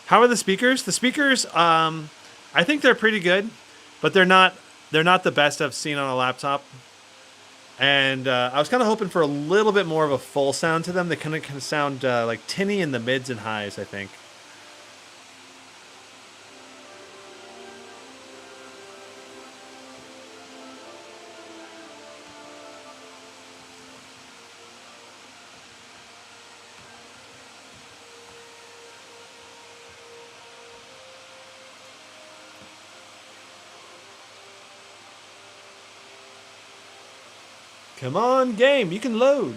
How are the speakers? The speakers, I think they're pretty good, but they're not the best I've seen on a laptop. And I was kind of hoping for a little bit more of a full sound to them. They kind of sound like tinny in the mids and highs, I think. Come on, game, you can load.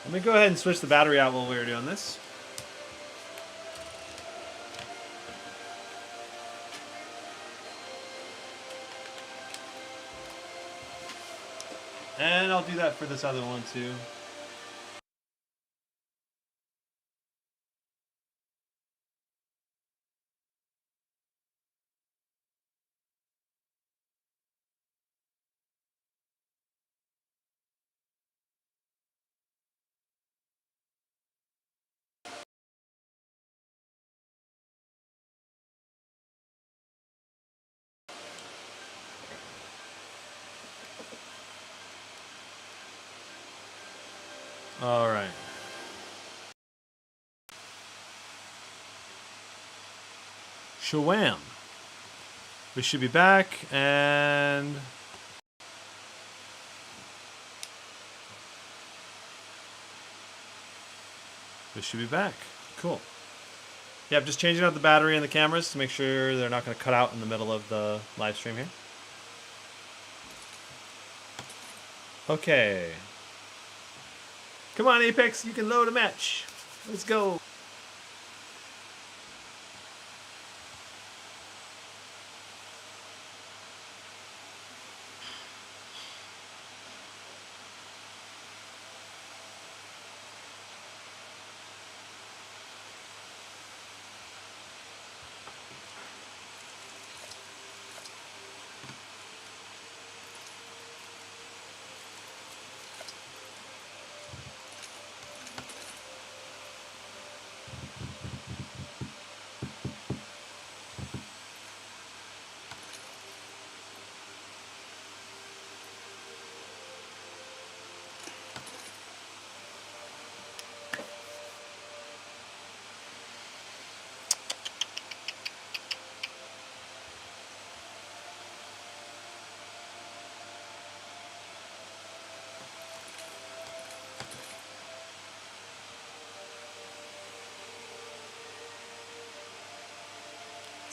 Let me go ahead and switch the battery out while we were doing this. And I'll do that for this other one too. All right. Shawam. We should be back, and we should be back. Cool. Yeah, I'm just changing out the battery and the cameras to make sure they're not going to cut out in the middle of the live stream here. Okay. Come on, Apex, you can load a match. Let's go.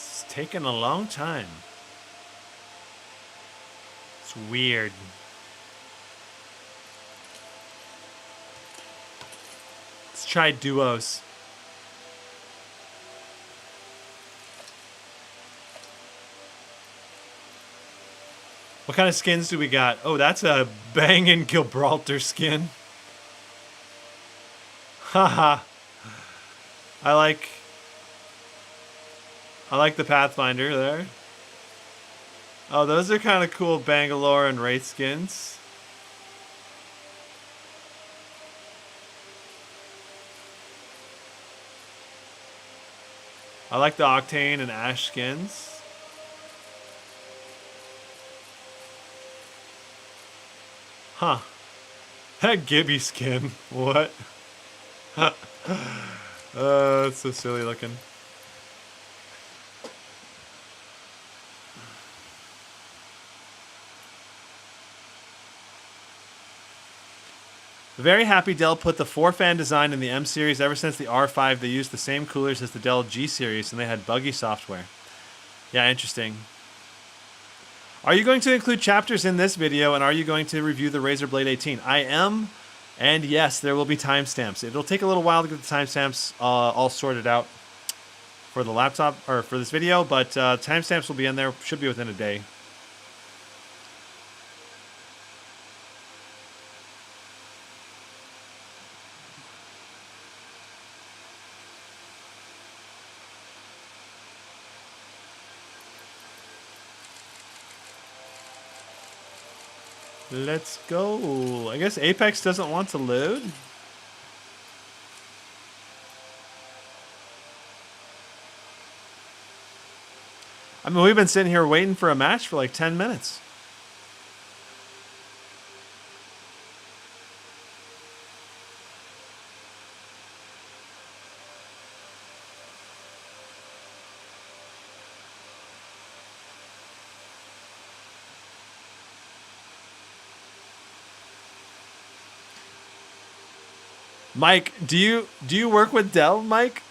It's taken a long time. It's weird. Let's try duos. What kind of skins do we got? Oh, that's a bangin' Gibraltar skin. Haha. I like the Pathfinder there. Oh, those are kind of cool Bangalore and Wraith skins. I like the Octane and Ash skins. Huh. That Gibby skin. What? That's so silly looking. Very happy Dell put the 4-fan design in the M series. Ever since the R5, they used the same coolers as the Dell G series, and they had buggy software. Yeah, interesting. Are you going to include chapters in this video, and are you going to review the Razer Blade 18? I am, and yes, there will be timestamps. It'll take a little while to get the timestamps all sorted out for the laptop, or for this video, but timestamps will be in there, should be within a day. Let's go. I guess Apex doesn't want to load. I mean, we've been sitting here waiting for a match for like 10 minutes. Mike, do you work with Dell, Mike?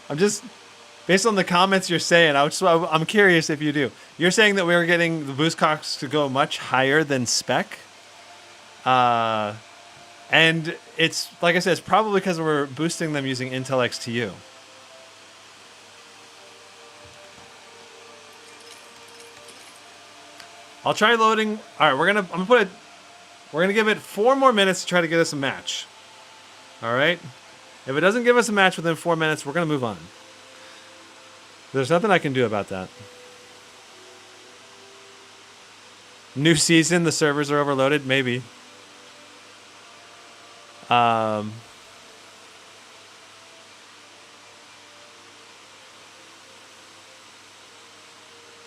I'm just based on the comments you're saying. I'm curious if you do. You're saying that we were getting the boost clocks to go much higher than spec, and it's like I said, it's probably because we're boosting them using Intel XTU. I'll try loading. All right, we're gonna give it 4 more minutes to try to get us a match. All right. If it doesn't give us a match within 4 minutes, we're gonna move on. There's nothing I can do about that. New season, the servers are overloaded. Maybe.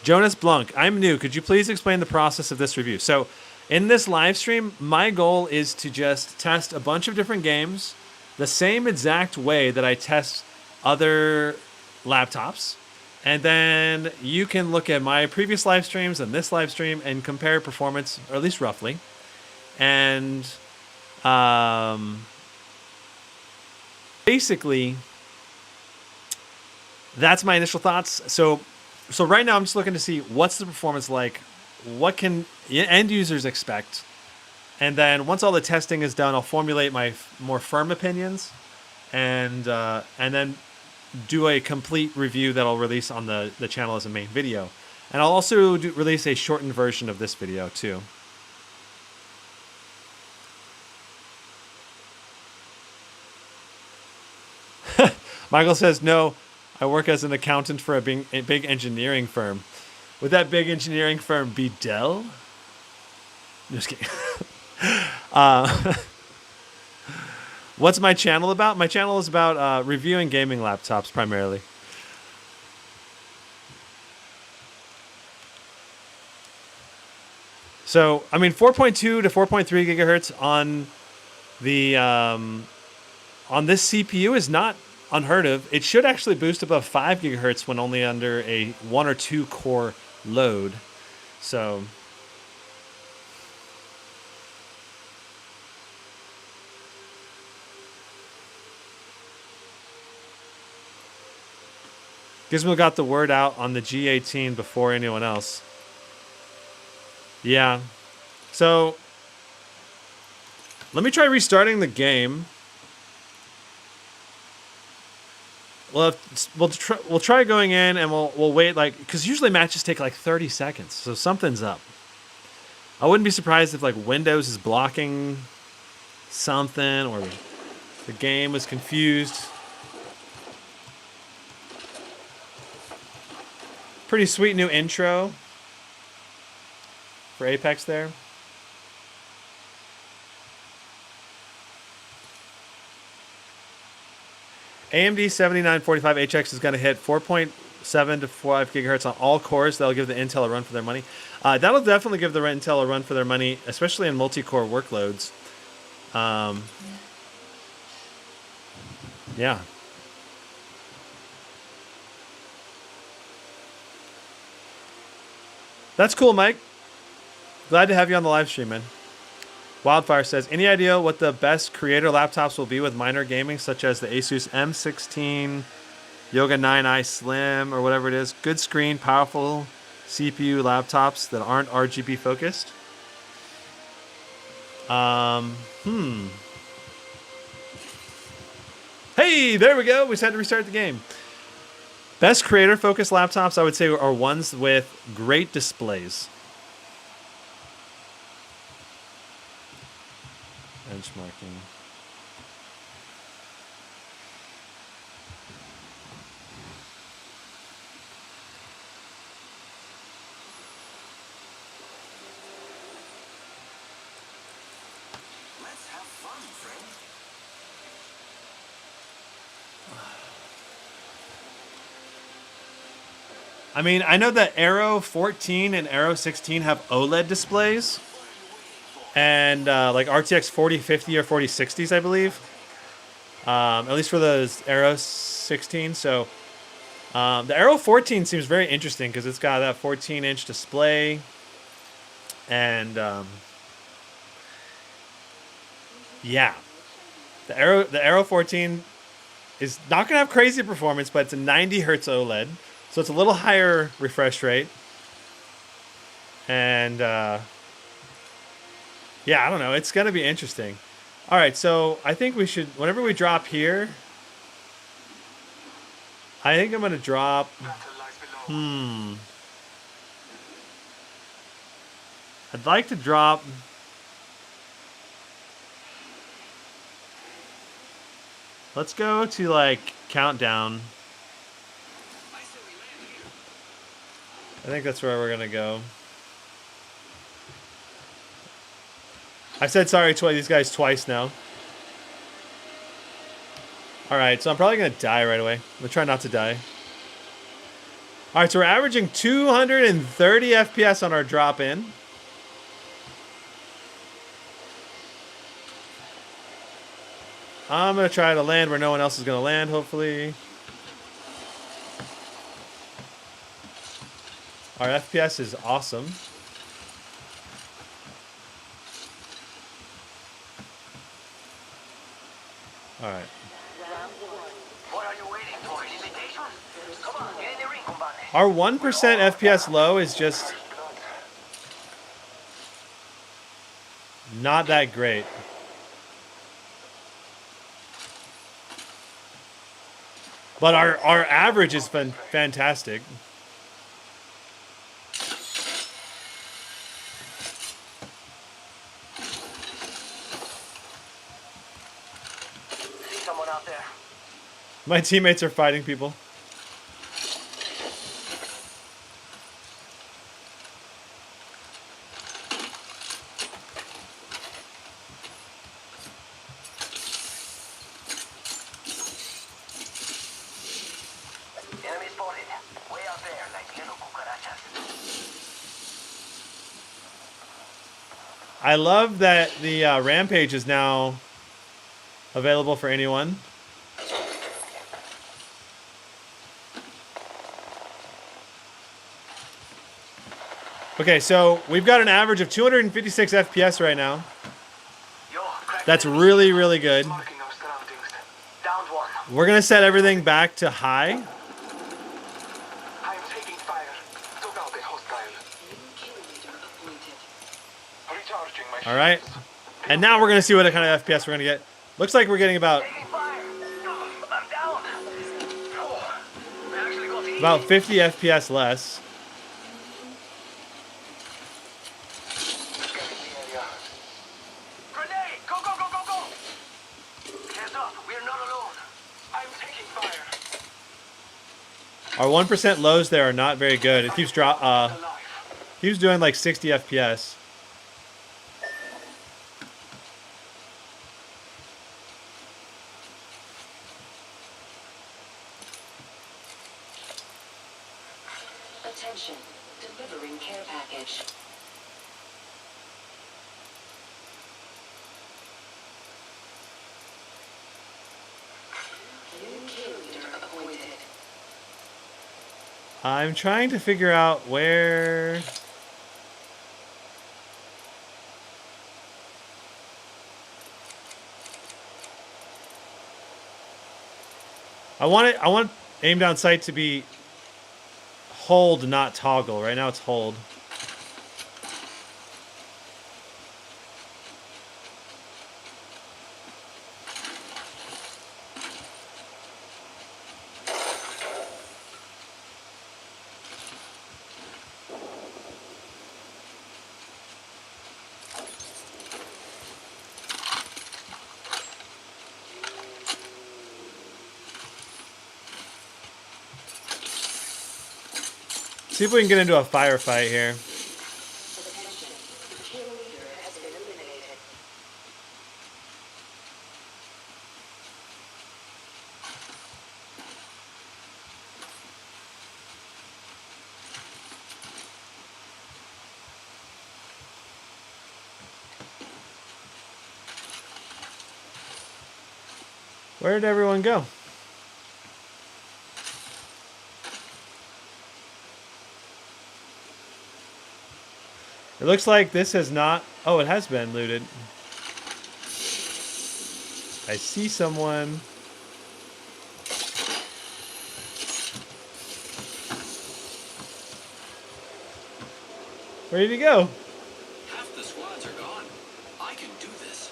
Jonas Blanc, I'm new. Could you please explain the process of this review? So, in this live stream, my goal is to just test a bunch of different games the same exact way that I test other laptops. And then you can look at my previous live streams and this live stream and compare performance, or at least roughly. And basically, that's my initial thoughts. So right now I'm just looking to see what's the performance like, what can end users expect, and then once all the testing is done, I'll formulate my more firm opinions, and then do a complete review that I'll release on the channel as a main video. And I'll also release a shortened version of this video too. Michael says, no, I work as an accountant for a big engineering firm. Would that big engineering firm be Dell? Just kidding. What's my channel about? My channel is about reviewing gaming laptops primarily. So, I mean, 4.2 to 4.3 gigahertz on the on this CPU is not unheard of. It should actually boost above 5 gigahertz when only under a 1 or 2 core load. So Gizmo got the word out on the G18 before anyone else. Yeah. So let me try restarting the game. We'll try going in and we'll wait, like, because usually matches take like 30 seconds, so something's up. I wouldn't be surprised if like Windows is blocking something or the game was confused. Pretty sweet new intro for Apex there. AMD 7945HX is going to hit 4.7 to 5 gigahertz on all cores. That'll give the Intel a run for their money. That'll definitely give the Intel a run for their money, especially in multi-core workloads. Yeah. That's cool, Mike. Glad to have you on the live stream, man. Wildfire says, any idea what the best creator laptops will be with minor gaming, such as the Asus M16, Yoga 9i Slim, or whatever it is? Good screen, powerful CPU laptops that aren't RGB focused. Hey, there we go. We just had to restart the game. Best creator-focused laptops, I would say, are ones with great displays. Benchmarking. I mean, I know that Aero 14 and Aero 16 have OLED displays, and like RTX 4050 or 4060s, I believe. At least for the Aero 16. So the Aero 14 seems very interesting because it's got that 14-inch display, and yeah, the Aero 14 is not gonna have crazy performance, but it's a 90 hertz OLED, so it's a little higher refresh rate, and yeah, I don't know. It's gonna be interesting. All right, so I think we should, whenever we drop here, I think I'm gonna drop. I'd like to drop. Let's go to like countdown. I think that's where we're gonna go. I said sorry to these guys twice now. Alright, so I'm probably gonna die right away. I'm gonna try not to die. Alright, so we're averaging 230 FPS on our drop in. I'm gonna try to land where no one else is gonna land, hopefully. Our FPS is awesome. All right. What are you waiting for? An invitation? Come on, get in the ring, compadre. Our 1% FPS low is just not that great. But our average has been fantastic. See someone out there. My teammates are fighting people. Enemy spotted. Way out there, like little cucarachas. I love that the Rampage is now available for anyone. Okay, so we've got an average of 256 FPS right now. Yo, That's really, really good. marking our surroundings. Downed one. We're gonna set everything back to high. I am taking fire. Took out a hostile. Recharging my All right, and now we're gonna see what kind of FPS we're gonna get. Looks like we're getting about taking fire. I'm down. Oh, I actually got hit. about 50 FPS less. Scanning the area. Grenade! Go, go, go, go, go! Hands up, we're not alone. I'm taking fire. Our 1% lows there are not very good. It keeps Alive. keeps doing like 60 FPS. Attention, delivering care package. New kill leader appointed. I'm trying to figure out where. I want aim down sight to be hold, not toggle. Right now it's hold. See if we can get into a firefight here. Attention, kill leader has been eliminated. Where did everyone go? It looks like this has not... Oh, it has been looted. I see someone. Where did he go? Half the squads are gone. I can do this.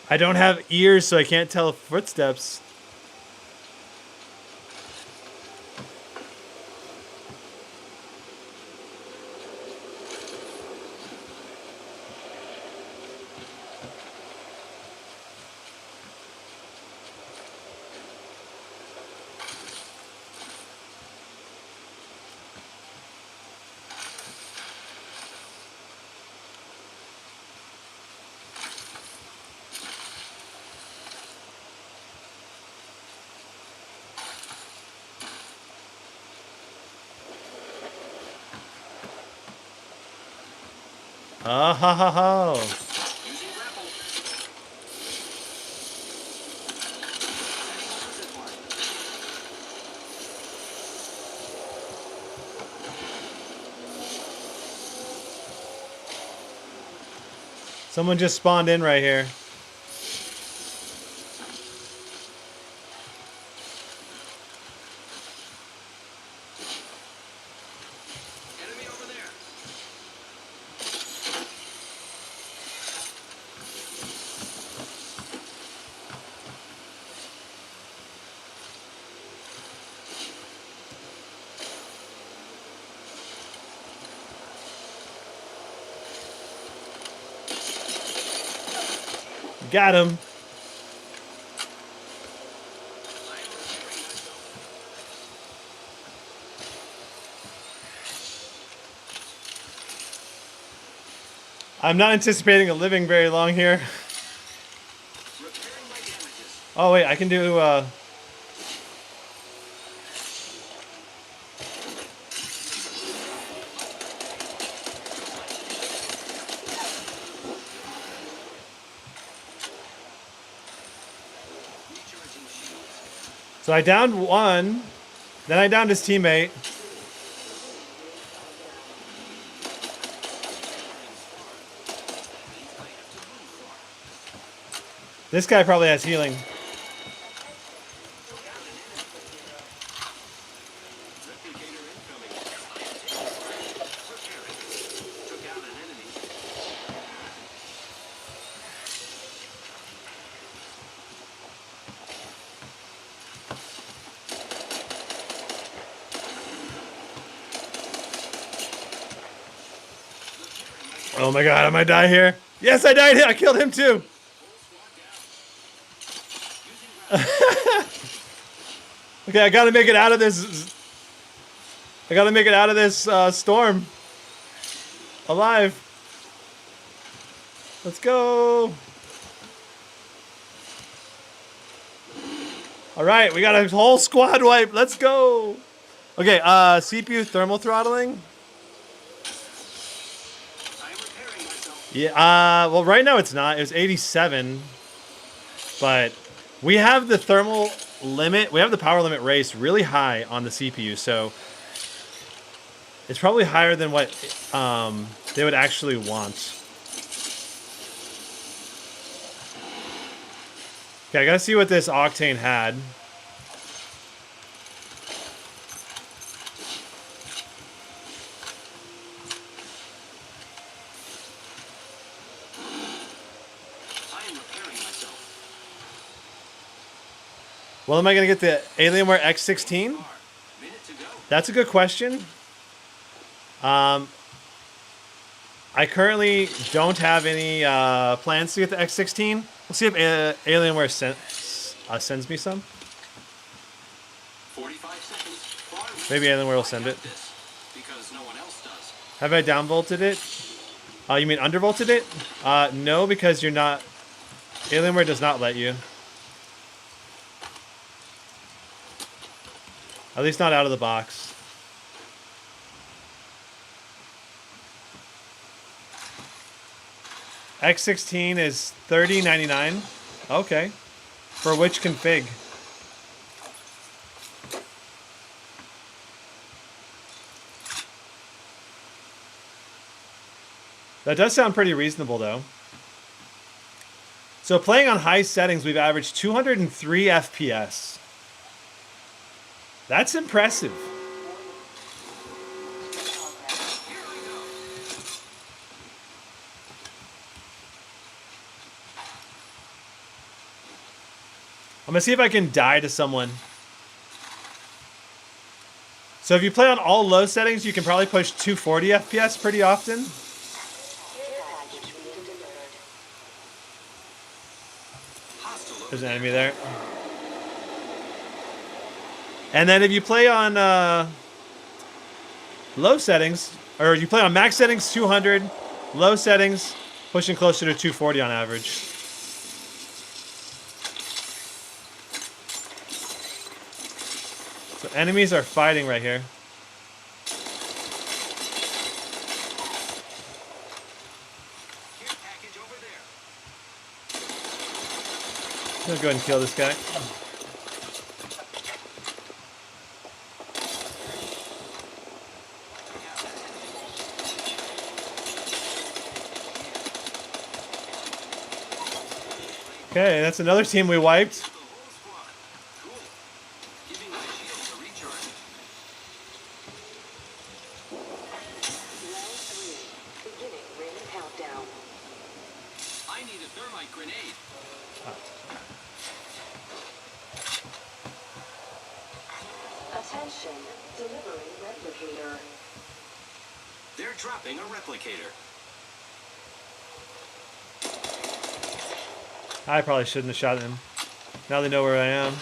I don't have ears, so I can't tell footsteps. Ah ha ha ha. Using grapple. Someone just spawned in right here. Enemy over there. Got him. I'm not anticipating a living very long here. Repairing my damages. Oh wait, I can do Recharging shields. so I downed one, then I downed his teammate. This guy probably has healing. Replicator incoming. Repairing. Took out an enemy. Oh my god, I might die here. Yes, I died here. I killed him too. Okay, I gotta make it out of this. I gotta make it out of this storm. Alive. Let's go. All right, we got a whole squad wipe. Let's go. Okay, CPU thermal throttling. I am repairing myself. Yeah, well, right now it's not. It was 87. But we have the thermal limit, we have the power limit raised really high on the CPU, so it's probably higher than what they would actually want. Okay, I gotta see what this Octane had. I am repairing myself. Well, am I gonna get the Alienware X16? Minute to go. That's a good question. I currently don't have any plans to get the X16. We'll see if Alienware sends me some. 45 seconds. Maybe Alienware will send it. This because no one else does. Have I downvolted it? You mean undervolted it? No, because you're not... Alienware does not let you. At least not out of the box. X16 is $30.99. Okay. For which config? That does sound pretty reasonable, though. So playing on high settings, we've averaged 203 FPS. That's impressive. I'm gonna see if I can die to someone. So if you play on all low settings, you can probably push 240 FPS pretty often. There's an enemy there. And then if you play on low settings, or you play on max settings, 200, low settings, pushing closer to 240 on average. So enemies are fighting right here. I'm gonna go ahead and kill this guy. Okay, that's another team we wiped. Attention, delivering replicator. They're dropping a replicator. I probably shouldn't have shot him. Now they know where I am.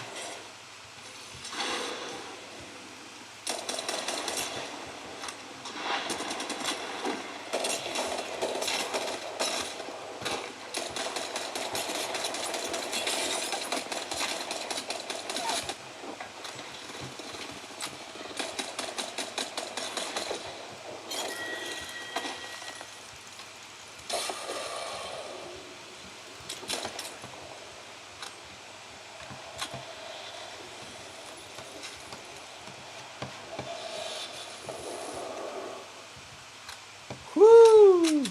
Woo!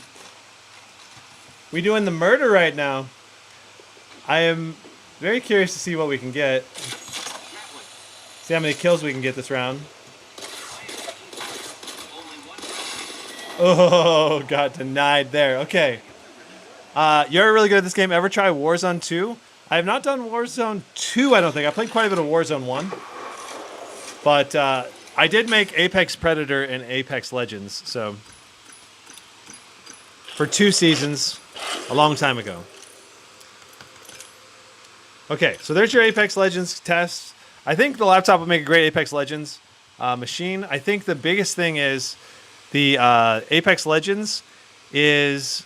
We doing the murder right now. I am very curious to see what we can get. See how many kills we can get this round. Oh, got denied there. Okay. You're really good at this game. Ever try Warzone 2? I have not done Warzone 2, I don't think. I played quite a bit of Warzone 1. But I did make Apex Predator and Apex Legends, so... for 2 seasons, a long time ago. Okay, so there's your Apex Legends test. I think the laptop would make a great Apex Legends machine. I think the biggest thing is the Apex Legends is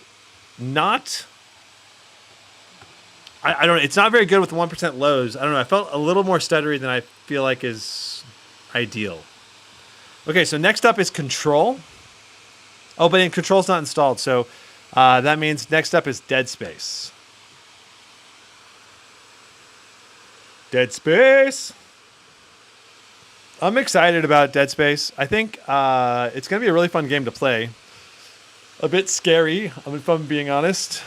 not... I don't know. It's not very good with 1% lows. I don't know. I felt a little more stuttery than I feel like is ideal. Okay, so next up is Control. Oh, but Control's not installed, so that means next up is Dead Space. Dead Space. I'm excited about Dead Space. I think it's going to be a really fun game to play. A bit scary, if I'm being honest.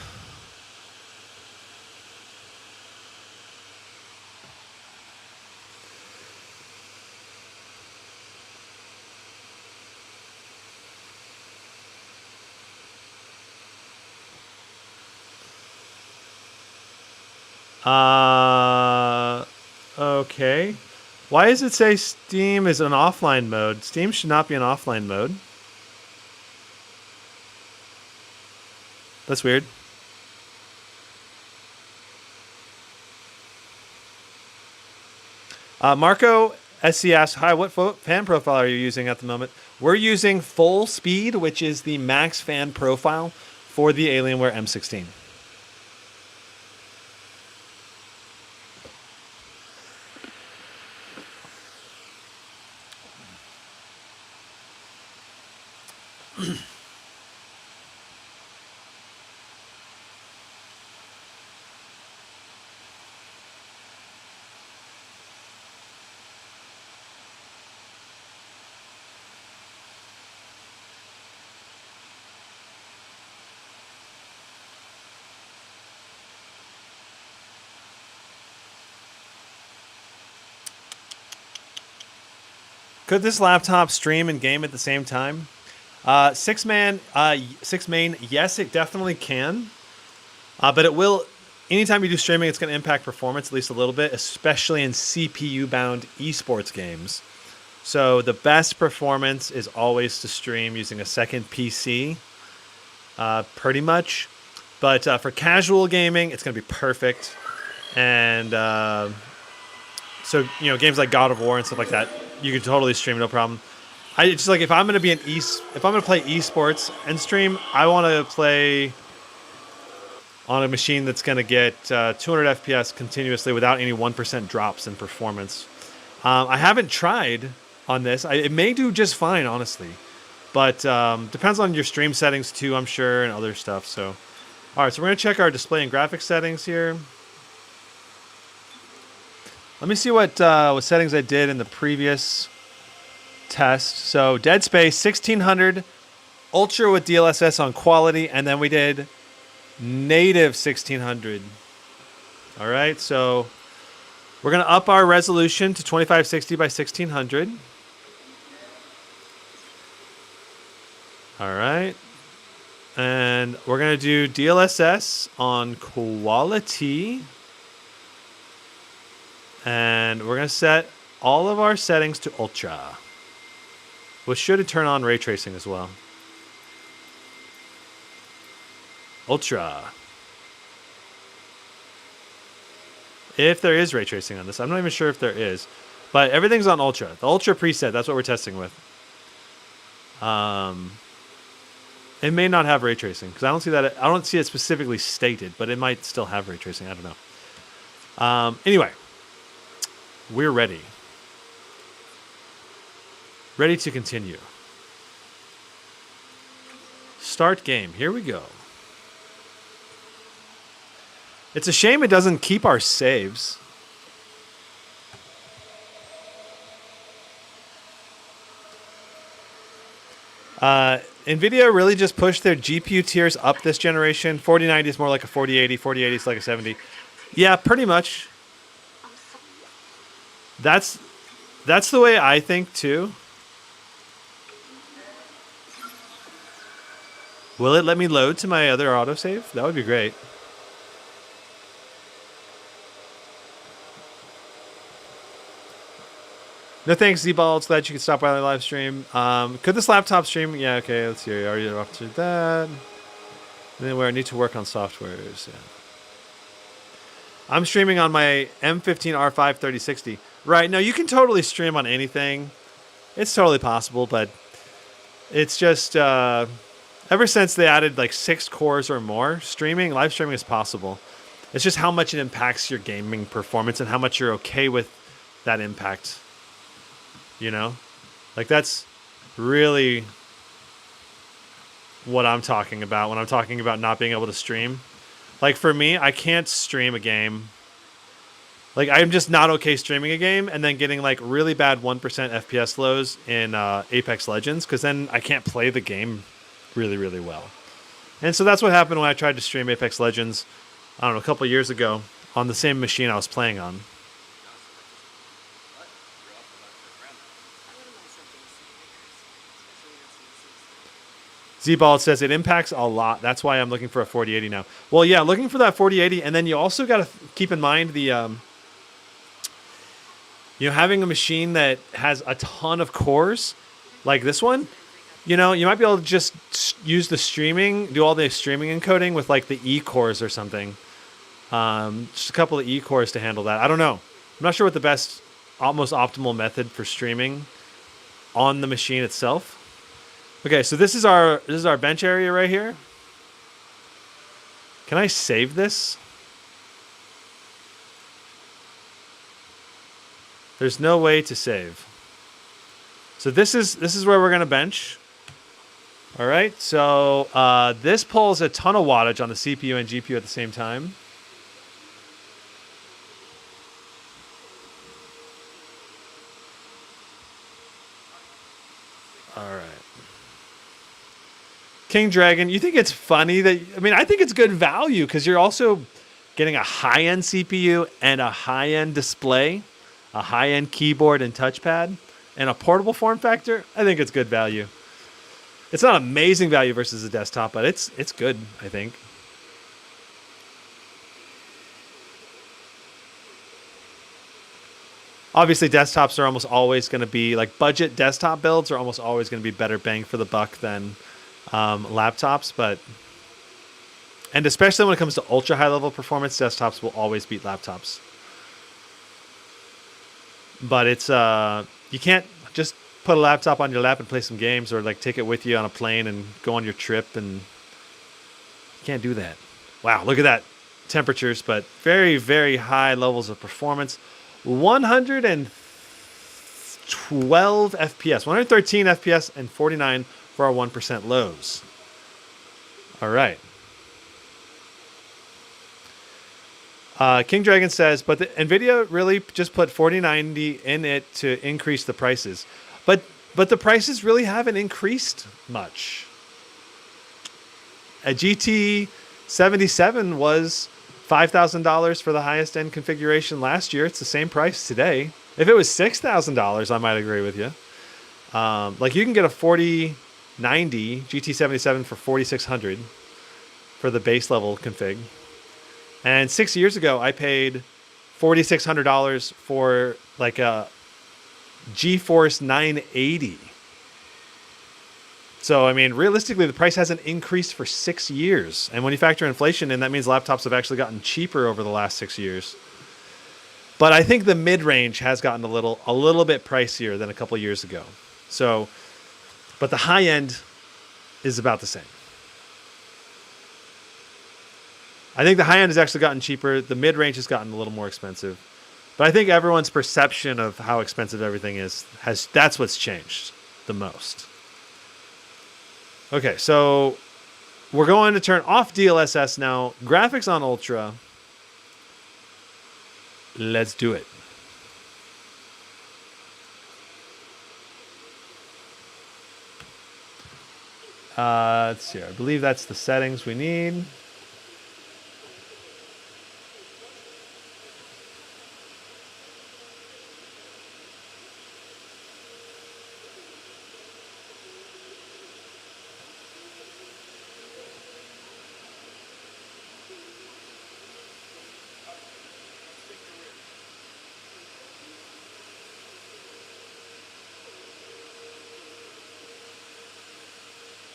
Okay. Why does it say Steam is an offline mode? Steam should not be an offline mode. That's weird. Marco SC asks, hi, what fan profile are you using at the moment? We're using full speed, which is the max fan profile for the Alienware M16. Could this laptop stream and game at the same time? Six main, yes, it definitely can. But it will, anytime you do streaming, it's going to impact performance at least a little bit, especially in CPU-bound esports games. So the best performance is always to stream using a second PC, pretty much. But for casual gaming, it's going to be perfect. And so, you know, games like God of War and stuff like that, you can totally stream, no problem. It's just like if I'm going to be if I'm going to play esports and stream, I want to play on a machine that's going to get 200 FPS continuously without any 1% drops in performance. I haven't tried on this. It may do just fine, honestly. But depends on your stream settings too, I'm sure, and other stuff. So, all right, so we're going to check our display and graphics settings here. Let me see what settings I did in the previous test. So Dead Space 1600, Ultra with DLSS on quality, and then we did native 1600. All right, so we're going to up our resolution to 2560 by 1600. All right. And we're going to do DLSS on quality. And we're going to set all of our settings to Ultra, which should turn on ray tracing as well. Ultra. If there is ray tracing on this. I'm not even sure if there is. But everything's on Ultra. The Ultra preset, that's what we're testing with. It may not have ray tracing because I don't see it specifically stated, but it might still have ray tracing. I don't know. Anyway, we're ready. Ready to continue. Start game. Here we go. It's a shame it doesn't keep our saves. NVIDIA really just pushed their GPU tiers up this generation. 4090 is more like a 4080. 4080 is like a 70. Yeah, pretty much. That's the way I think too. Will it let me load to my other autosave? That would be great. No thanks, Z-Ball. It's glad you could stop by the live stream. Could this laptop stream? Yeah, okay, let's see. Are you off to that? And then where I need to work on softwares. Yeah. I'm streaming on my M15 R5 3060. Right, no, you can totally stream on anything. It's totally possible, but it's just ever since they added like 6 cores or more, live streaming is possible. It's just how much it impacts your gaming performance and how much you're okay with that impact. You know? Like that's really what I'm talking about when I'm talking about not being able to stream. Like for me, I can't stream a game. Like I'm just not okay streaming a game and then getting like really bad 1% FPS lows in Apex Legends because then I can't play the game really, really well. And so that's what happened when I tried to stream Apex Legends, I don't know, a couple years ago on the same machine I was playing on. Z-Ball says it impacts a lot. That's why I'm looking for a 4080 now. Well, yeah, looking for that 4080, and then you also got to keep in mind the, having a machine that has a ton of cores, like this one. You know, you might be able to just use the streaming, do all the streaming encoding with like the E cores or something. Just a couple of E cores to handle that. I don't know. I'm not sure what the best, most optimal method for streaming on the machine itself. Okay, so this is our bench area right here. Can I save this? There's no way to save. So this is where we're gonna bench. All right, so this pulls a ton of wattage on the CPU and GPU at the same time. All right. King Dragon, you think it's funny that, I think it's good value because you're also getting a high-end CPU and a high-end display, a high-end keyboard and touchpad, and a portable form factor, I think it's good value. It's not amazing value versus a desktop, but it's good, I think. Obviously, desktops are almost always going to be, like, budget desktop builds are almost always going to be better bang for the buck than laptops, but... And especially when it comes to ultra high level performance, desktops will always beat laptops. But it's you can't just put a laptop on your lap and play some games, or like take it with you on a plane and go on your trip, and you can't do that. Wow, look at that temperatures, but very, very high levels of performance. 112 FPS, 113 FPS, and 49 for our 1% lows. All right. King Dragon says, but the NVIDIA really just put 4090 in it to increase the prices. But the prices really haven't increased much. A GT 77 was $5,000 for the highest end configuration last year. It's the same price today. If it was $6,000, I might agree with you. Like you can get a 4090 GT 77 for $4,600 for the base level config. And 6 years ago, I paid $4,600 for like a GeForce 980. So, I mean, realistically, the price hasn't increased for 6 years. And when you factor inflation in, that means laptops have actually gotten cheaper over the last 6 years. But I think the mid-range has gotten a little bit pricier than a couple years ago. So, but the high end is about the same. I think the high end has actually gotten cheaper. The mid-range has gotten a little more expensive. But I think everyone's perception of how expensive everything is, that's what's changed the most. Okay, so we're going to turn off DLSS now. Graphics on Ultra. Let's do it. Let's see. I believe that's the settings we need.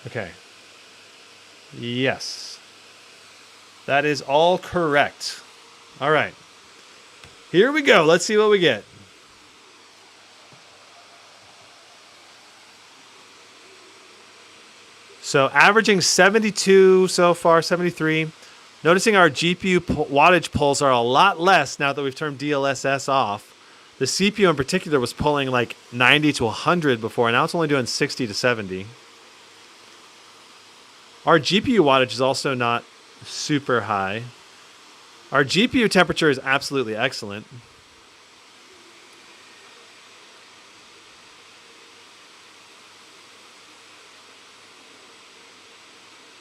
Okay. Yes. That is all correct. All right. Here we go. Let's see what we get. So averaging 72 so far, 73. Noticing our GPU wattage pulls are a lot less now that we've turned DLSS off. The CPU in particular was pulling like 90 to 100 before, and now it's only doing 60 to 70. Our GPU wattage is also not super high. Our GPU temperature is absolutely excellent.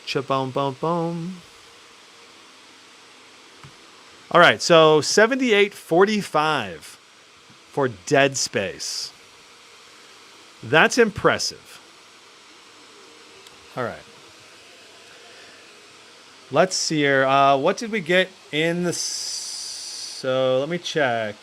Cha-boom, boom, boom. All right, so 7845 for Dead Space. That's impressive. All right. Let's see here. What did we get in the... So let me check.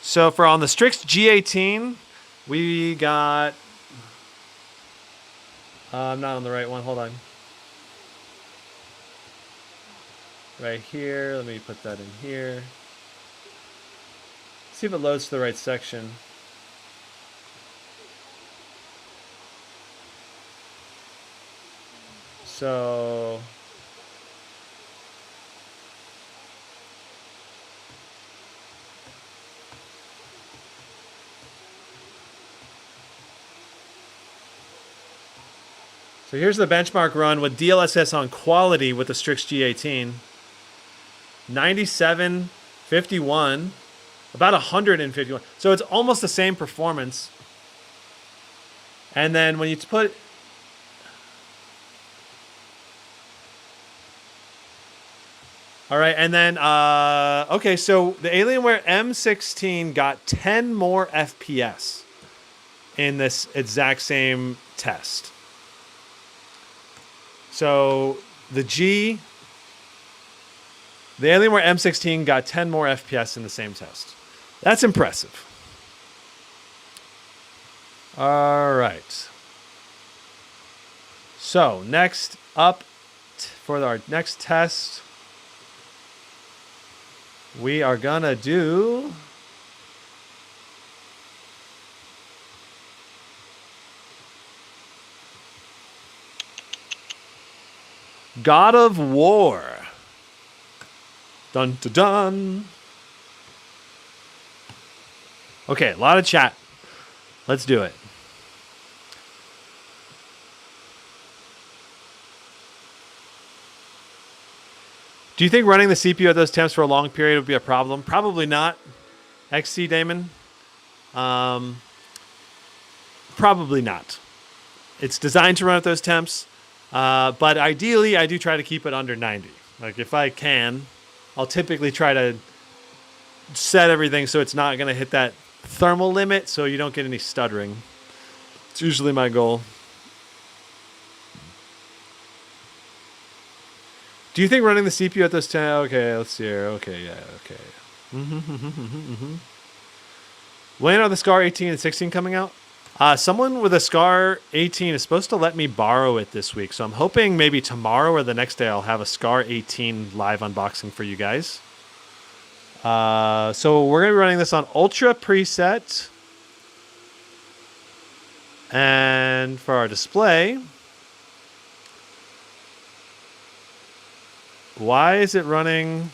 So for on the Strix G18, we got... I'm not on the right one. Hold on. Right here. Let me put that in here. See if it loads to the right section. So... So here's the benchmark run with DLSS on quality with the Strix G18. 97, 51, about 151. So it's almost the same performance. And then when you put... All right, and then, okay, so the Alienware M16 got 10 more FPS in this exact same test. So the Alienware M16 got 10 more FPS in the same test. That's impressive. All right. So next up for our next test, we are gonna do God of War. Dun dun dun. Okay, a lot of chat. Let's do it. Do you think running the CPU at those temps for a long period would be a problem? Probably not. XC Damon? Probably not. It's designed to run at those temps, but ideally I do try to keep it under 90. Like if I can, I'll typically try to set everything so it's not going to hit that thermal limit so you don't get any stuttering. It's usually my goal. Do you think running the CPU at those 10? Okay, let's see here. Okay, yeah, okay. When are the SCAR 18 and 16 coming out? Someone with a SCAR 18 is supposed to let me borrow it this week, so I'm hoping maybe tomorrow or the next day I'll have a SCAR 18 live unboxing for you guys. So we're going to be running this on Ultra preset. And for our display... Why is it running?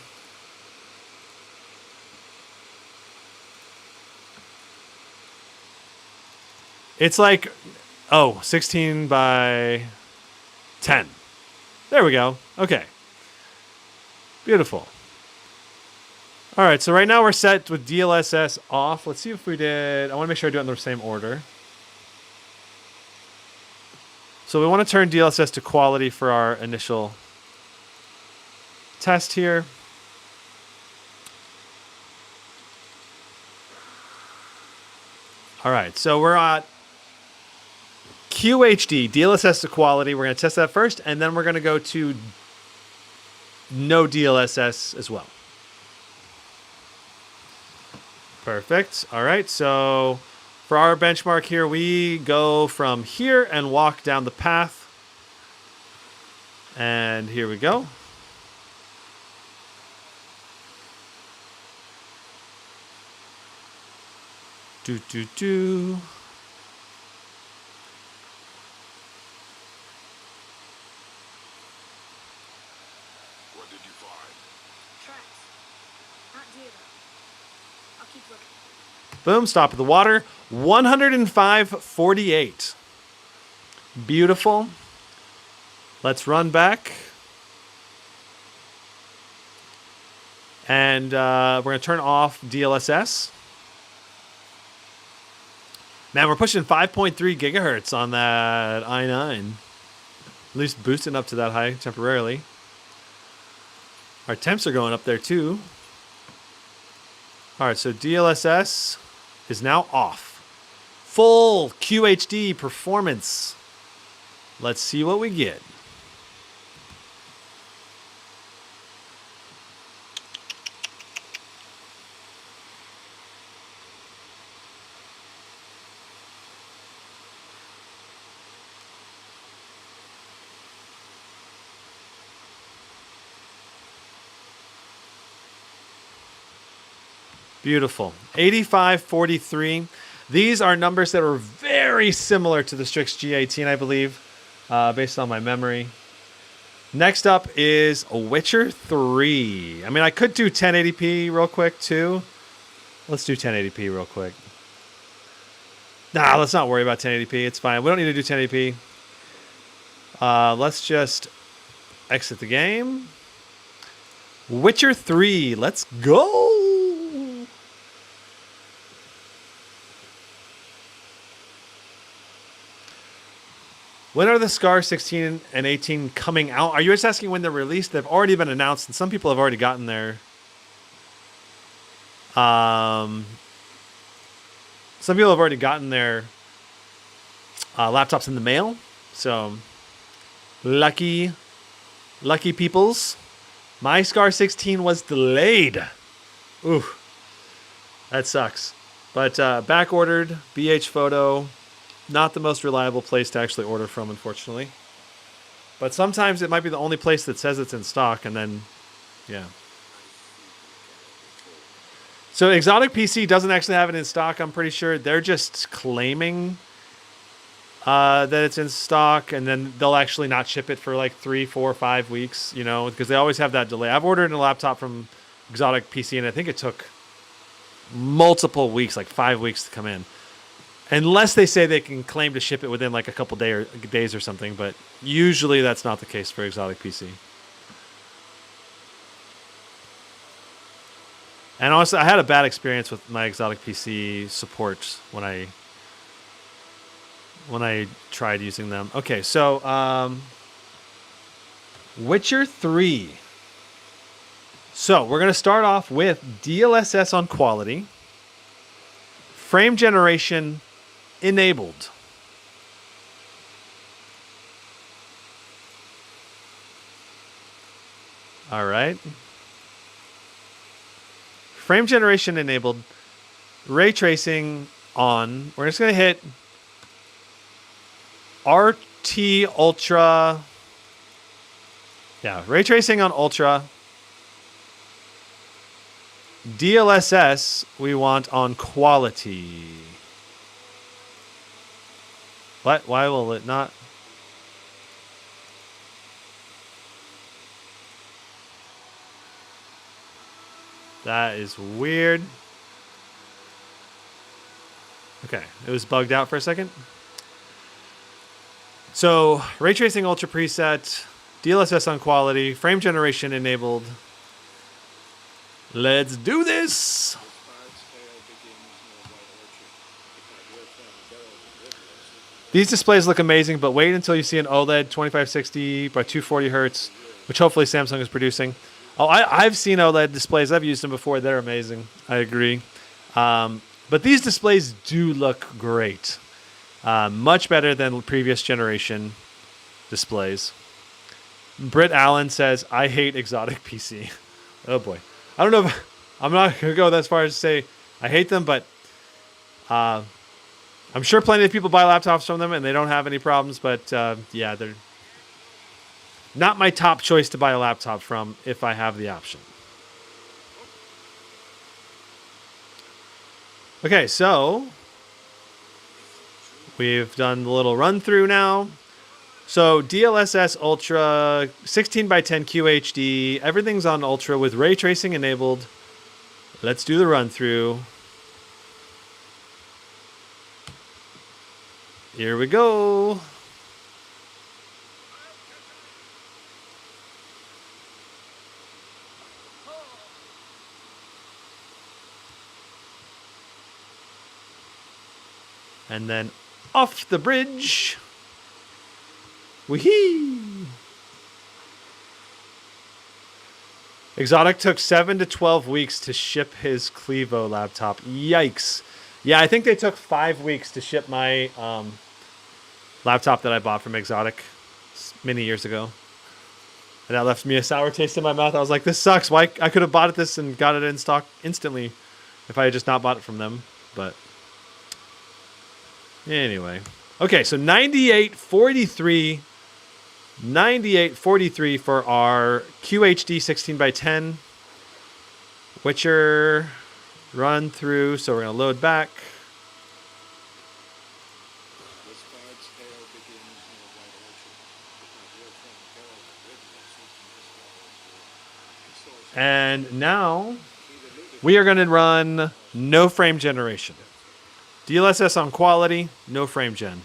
It's like, 16 by 10. There we go. Okay. Beautiful. All right, so right now we're set with DLSS off. Let's see if we did... I want to make sure I do it in the same order. So we want to turn DLSS to quality for our initial... test here. All right, so we're at QHD, DLSS to quality. We're going to test that first, and then we're going to go to no DLSS as well. Perfect. All right, so for our benchmark here, we go from here and walk down the path. And here we go. Do. What did you find? Tracks. Not zero. I'll keep looking. Boom, stop at the water. 105.48. Beautiful. Let's run back. And we're going to turn off DLSS. Man, we're pushing 5.3 gigahertz on that i9. At least boosting up to that high temporarily. Our temps are going up there too. All right, so DLSS is now off. Full QHD performance. Let's see what we get. Beautiful. 85.43. These are numbers that are very similar to the Strix G18, I believe, based on my memory. Next up is Witcher 3. I mean, I could do 1080p real quick, too. Let's do 1080p real quick. Nah, let's not worry about 1080p. It's fine. We don't need to do 1080p. Let's just exit the game. Witcher 3, let's go. When are the Scar 16 and 18 coming out? Are you just asking when they're released? They've already been announced, and some people have already gotten their some people have already gotten their laptops in the mail. So lucky peoples. My Scar 16 was delayed. Ooh, that sucks. But back ordered, BH Photo, not the most reliable place to actually order from, unfortunately. But sometimes it might be the only place that says it's in stock, and then, yeah. So Exotic PC doesn't actually have it in stock, I'm pretty sure. They're just claiming that it's in stock, and then they'll actually not ship it for like 3, 4, 5 weeks, you know, because they always have that delay. I've ordered a laptop from Exotic PC, and I think it took multiple weeks, like 5 weeks to come in. Unless they say they can claim to ship it within like a couple days or something, but usually that's not the case for Exotic PC. And honestly, I had a bad experience with my Exotic PC support when I tried using them. Okay, so Witcher 3. So we're going to start off with DLSS on quality. Frame generation enabled. All right. Frame generation enabled. Ray tracing on. We're just going to hit RT Ultra. Yeah, ray tracing on Ultra. DLSS we want on quality. What? Why will it not? That is weird. Okay, it was bugged out for a second. So, Ray Tracing Ultra preset, DLSS on quality, frame generation enabled. Let's do this! These displays look amazing, but wait until you see an OLED 2560 by 240 hertz, which hopefully Samsung is producing. Oh, I've seen OLED displays. I've used them before. They're amazing. I agree. But these displays do look great. Much better than previous generation displays. Britt Allen says, I hate Exotic PC. Oh boy. I don't know if I'm not going to go as far as to say I hate them, but I'm sure plenty of people buy laptops from them and they don't have any problems. But yeah, they're not my top choice to buy a laptop from if I have the option. Okay, so we've done the little run through now. So DLSS Ultra, 16x10 QHD, everything's on Ultra with ray tracing enabled. Let's do the run through. Here we go. And then off the bridge. Wee-hee! Exotic took 7 to 12 weeks to ship his Clevo laptop. Yikes. Yeah, I think they took 5 weeks to ship my laptop that I bought from Exotic many years ago. And that left me a sour taste in my mouth. I was like, this sucks. Why? I could have bought this and got it in stock instantly if I had just not bought it from them. But anyway. Okay, so 9843 for our QHD 16x10 Witcher run through. So we're going to load back. And now we are going to run no frame generation. DLSS on quality, no frame gen.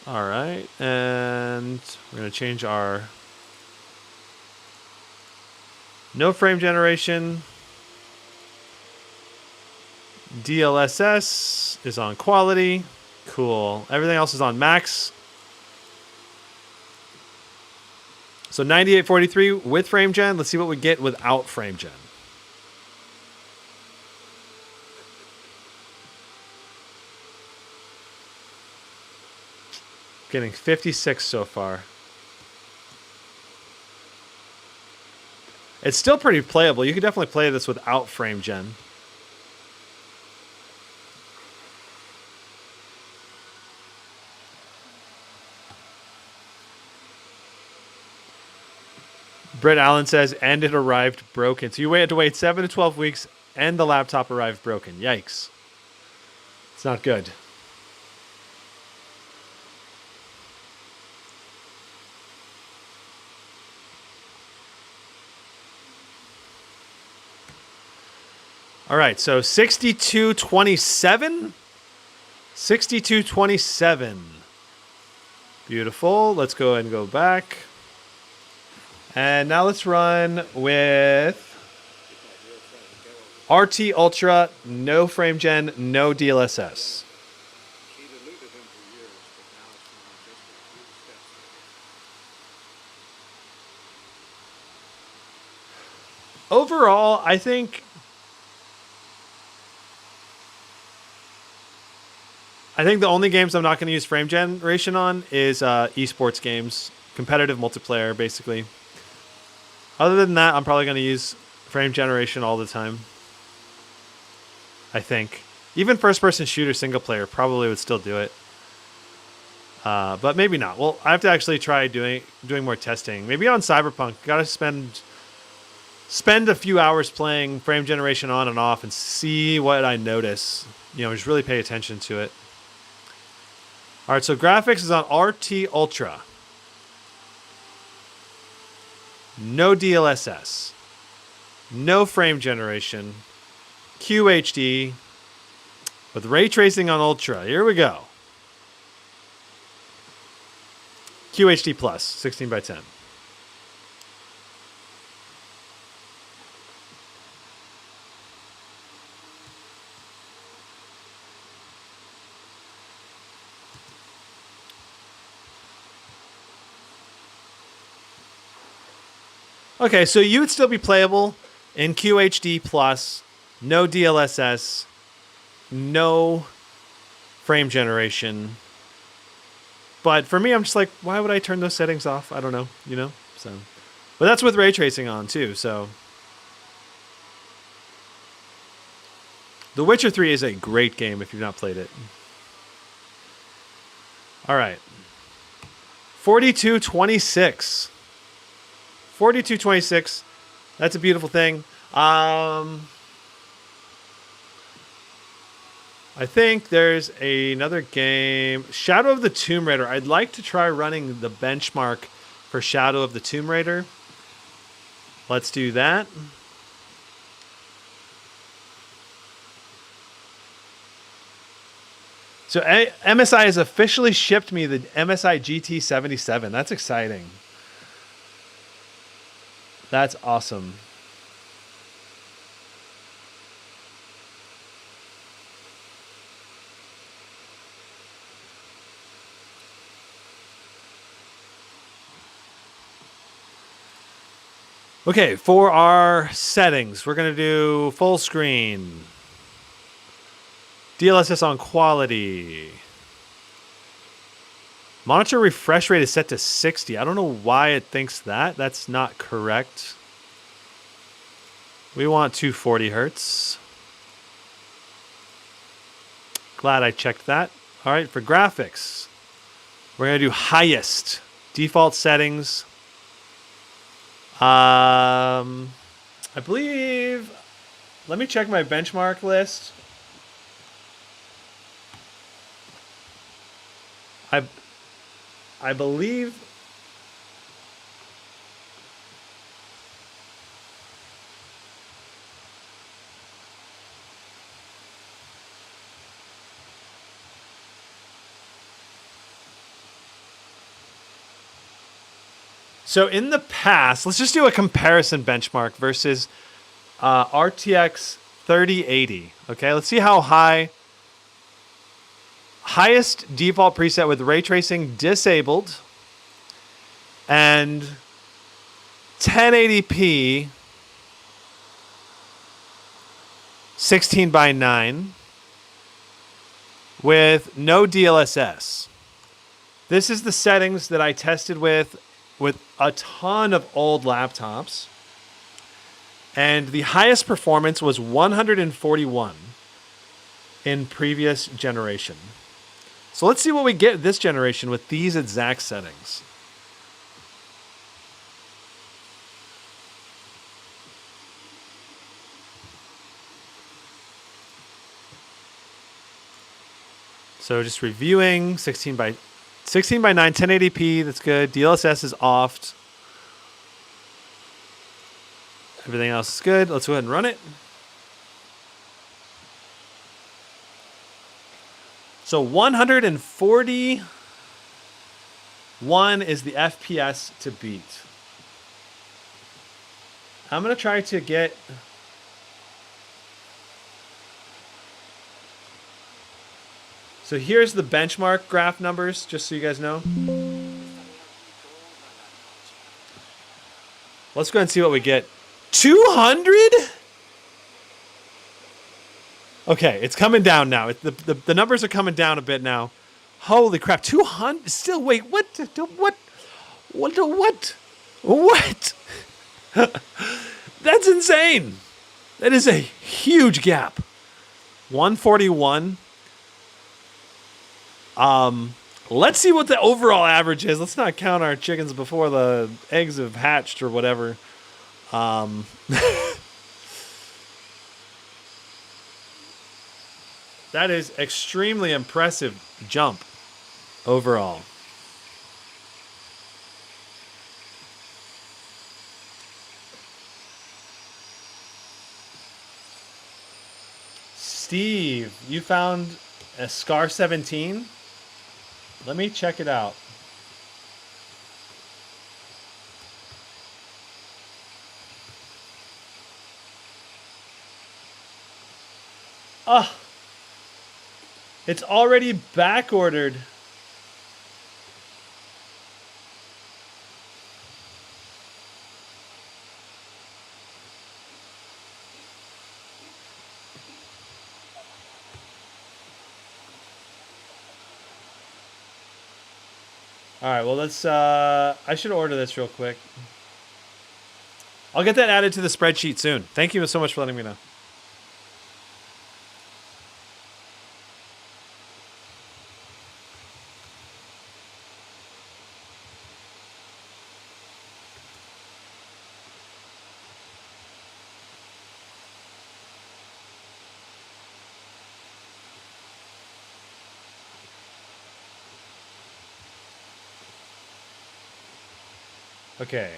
All right, and we're gonna change our no frame generation. DLSS is on quality. Cool. Everything else is on max. So 9843 with frame gen. Let's see what we get without frame gen. Getting 56 so far. It's still pretty playable. You could definitely play this without frame gen. Britt Allen says, and it arrived broken. So you had to wait 7 to 12 weeks, and the laptop arrived broken. Yikes. It's not good. All right, so 6227. 6227. Beautiful. Let's go ahead and go back. And now let's run with RT Ultra, no frame gen, no DLSS. Overall, I think the only games I'm not going to use frame generation on is esports games, competitive multiplayer, basically. Other than that, I'm probably going to use frame generation all the time. I think. Even first-person shooter single player probably would still do it. But maybe not. Well, I have to actually try doing more testing. Maybe on Cyberpunk, got to spend a few hours playing frame generation on and off and see what I notice. You know, just really pay attention to it. All right, so graphics is on RT Ultra. No DLSS. No frame generation. QHD. With ray tracing on Ultra. Here we go. QHD Plus, 16 by 10. Okay, so you would still be playable in QHD Plus, no DLSS, no frame generation. But for me, I'm just like, why would I turn those settings off? I don't know, you know? So, but that's with ray tracing on too, so. The Witcher 3 is a great game if you've not played it. All right. 4226. 4226. That's a beautiful thing. I think there's another game, Shadow of the Tomb Raider. I'd like to try running the benchmark for Shadow of the Tomb Raider. Let's do that. So MSI has officially shipped me the MSI GT77. That's exciting. That's awesome. Okay, for our settings, we're going to do full screen. DLSS on quality. Monitor refresh rate is set to 60. I don't know why it thinks that. That's not correct. We want 240 hertz. Glad I checked that. All right, for graphics, we're going to do highest. Default settings. I believe, let me check my benchmark list. I believe So in the past, let's just do a comparison benchmark versus RTX 3080. Okay, let's see how high. Highest default preset with ray tracing disabled and 1080p 16:9 with no DLSS. This is the settings that I tested with a ton of old laptops. And the highest performance was 141 in previous generation. So let's see what we get this generation with these exact settings. So just reviewing 16:9, 1080p. That's good. DLSS is off. Everything else is good. Let's go ahead and run it. So 141 is the FPS to beat. I'm going to try to get... So here's the benchmark graph numbers, just so you guys know. Let's go ahead and see what we get. 200? Okay, it's coming down now. The numbers are coming down a bit now. Holy crap, 200? Still, wait, what? What? That's insane. That is a huge gap. 141. Let's see what the overall average is. Let's not count our chickens before the eggs have hatched or whatever. That is extremely impressive jump overall. Steve, you found a Scar 17? Let me check it out. Ah, it's already back ordered. All right, well, let's, I should order this real quick. I'll get that added to the spreadsheet soon. Thank you so much for letting me know. Okay.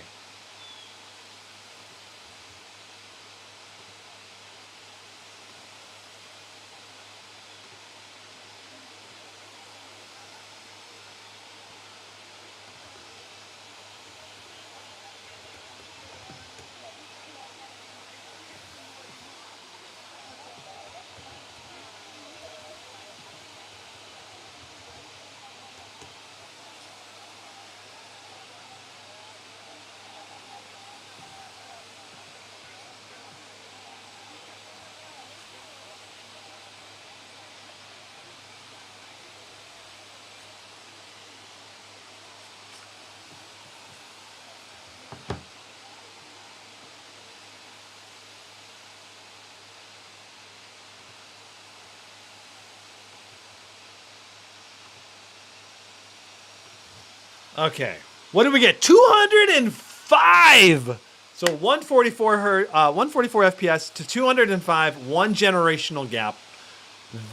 Okay. What did we get? 205. So 144 FPS to 205, one generational gap.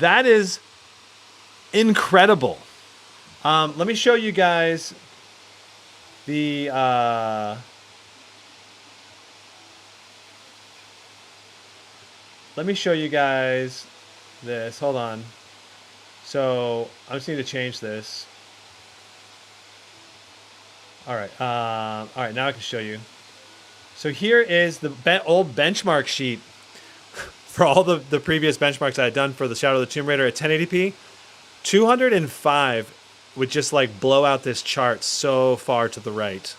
That is incredible. Let me show you guys the let me show you guys this. Hold on. So I just need to change this. All right. All right. Now I can show you. So here is the old benchmark sheet for all the previous benchmarks I had done for the Shadow of the Tomb Raider at 1080p. 205 would just like blow out this chart so far to the right.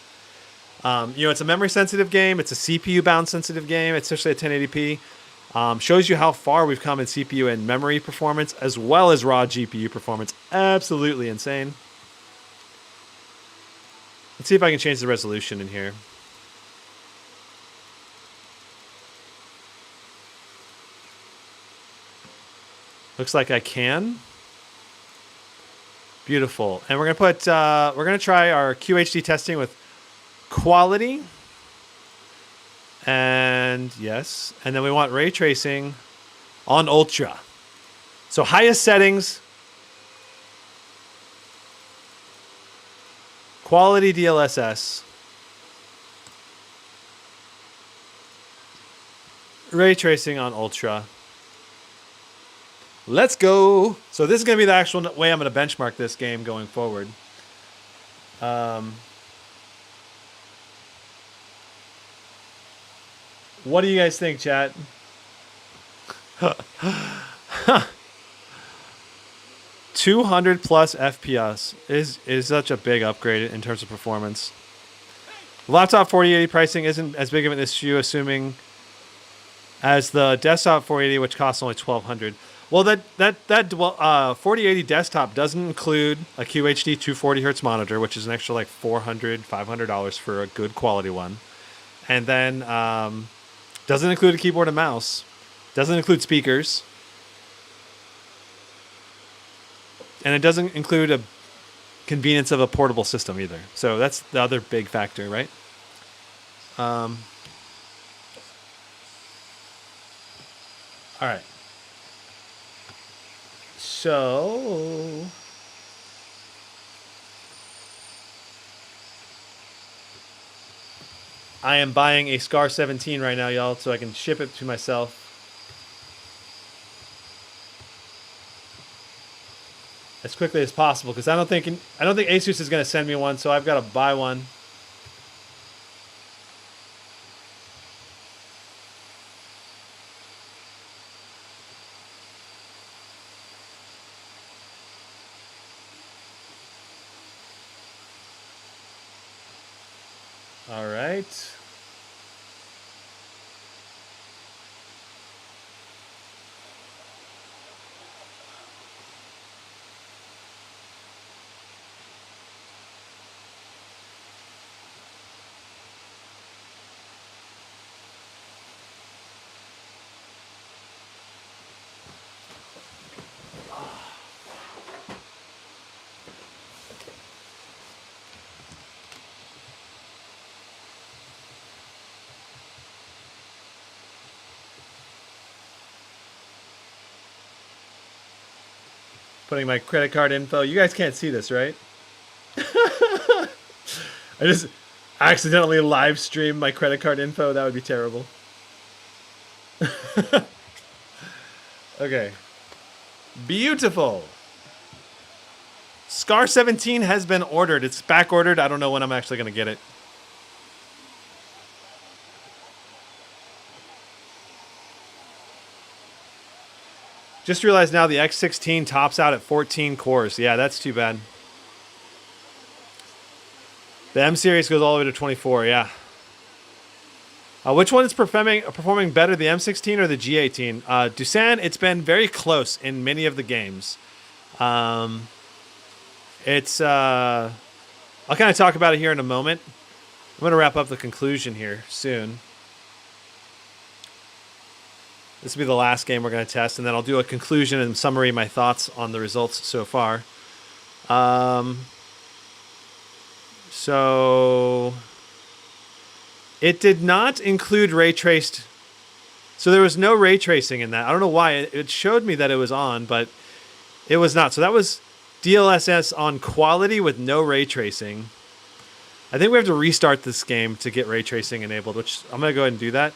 You know, it's a memory sensitive game. It's a CPU bound sensitive game, especially at 1080p. Shows you how far we've come in CPU and memory performance, as well as raw GPU performance. Absolutely insane. Let's see if I can change the resolution in here. Looks like I can. Beautiful. And we're gonna try our QHD testing with quality. And yes, and then we want ray tracing on ultra. So highest settings, quality DLSS, ray tracing on ultra. Let's go. So this is going to be the actual way I'm going to benchmark this game going forward. What do you guys think, chat? 200 plus FPS is such a big upgrade in terms of performance. Laptop 4080 pricing isn't as big of an issue, assuming as the desktop 4080, which costs only $1,200. Well, that 4080 desktop doesn't include a QHD 240 hertz monitor, which is an extra like $400-$500 for a good quality one, and then doesn't include a keyboard and mouse, doesn't include speakers, and it doesn't include a convenience of a portable system either. So that's the other big factor, right? All right. So I am buying a Scar 17 right now, y'all, so I can ship it to myself. As quickly as possible, because I don't think Asus is going to send me one, so I've got to buy one. All right. Putting my credit card info. You guys can't see this, right? I just accidentally live streamed my credit card info. That would be terrible. Okay. Beautiful. Scar 17 has been ordered. It's back ordered. I don't know when I'm actually going to get it. Just realized now the X16 tops out at 14 cores. Yeah, that's too bad. The M series goes all the way to 24, yeah. Which one is performing better, the M16 or the G18? Dusan, it's been very close in many of the games. I'll kind of talk about it here in a moment. I'm going to wrap up the conclusion here soon. This will be the last game we're going to test, and then I'll do a conclusion and summary my thoughts on the results so far. So it did not include ray traced. So there was no ray tracing in that. I don't know why. It showed me that it was on, but it was not. So that was DLSS on quality with no ray tracing. I think we have to restart this game to get ray tracing enabled, which I'm going to go ahead and do that.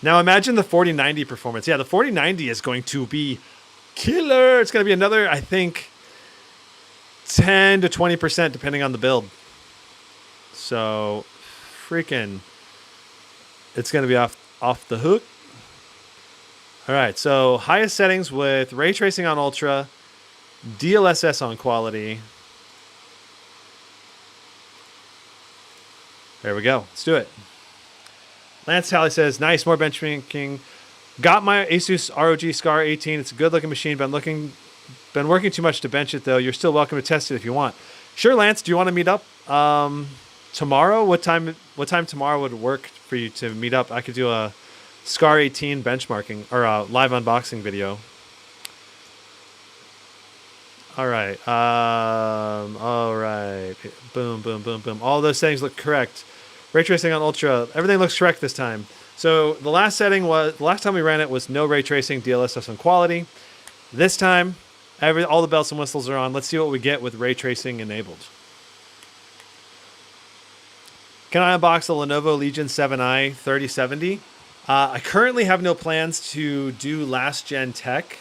Now imagine the 4090 performance. Yeah, the 4090 is going to be killer. It's going to be another, I think, 10 to 20% depending on the build. So, freaking, it's going to be off the hook. All right, so highest settings with ray tracing on ultra, DLSS on quality. There we go. Let's do it. Lance Talley says, nice, more benchmarking. Got my Asus ROG Scar 18. It's a good looking machine. Been working too much to bench it though. You're still welcome to test it if you want. Sure, Lance. Do you want to meet up tomorrow? What time tomorrow would work for you to meet up? I could do a Scar 18 benchmarking or a live unboxing video. All right. All right. Boom, boom, boom, boom. All those settings look correct. Ray tracing on ultra. Everything looks correct this time. So the last time we ran it was no ray tracing, DLSS on quality. This time, all the bells and whistles are on. Let's see what we get with ray tracing enabled. Can I unbox the Lenovo Legion 7i 3070? I currently have no plans to do last gen tech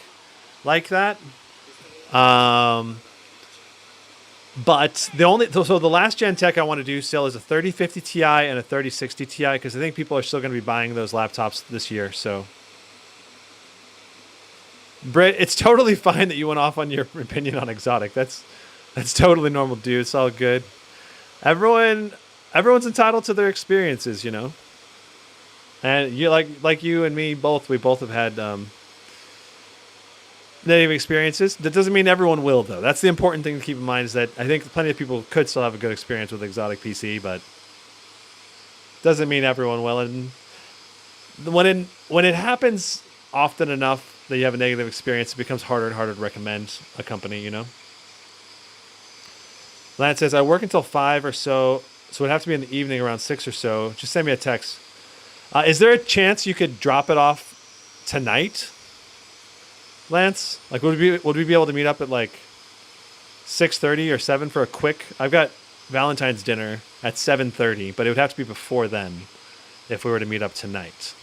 like that. But the last gen tech I want to do still is a 3050 Ti and a 3060 Ti because I think people are still going to be buying those laptops this year. So, Britt, it's totally fine that you went off on your opinion on exotic. That's totally normal, dude. It's all good. Everyone's entitled to their experiences, you know. And you like you and me both. We both have had negative experiences. That doesn't mean everyone will, though. That's the important thing to keep in mind is that I think plenty of people could still have a good experience with exotic PC, but doesn't mean everyone will. And when it happens often enough that you have a negative experience, it becomes harder and harder to recommend a company, you know? Lance says, I work until 5 or so it'd have to be in the evening around 6 or so. Just send me a text. Is there a chance you could drop it off tonight? Lance, like would we be able to meet up at like 6:30 or 7 for a quick? I've got Valentine's dinner at 7:30, but it would have to be before then if we were to meet up tonight.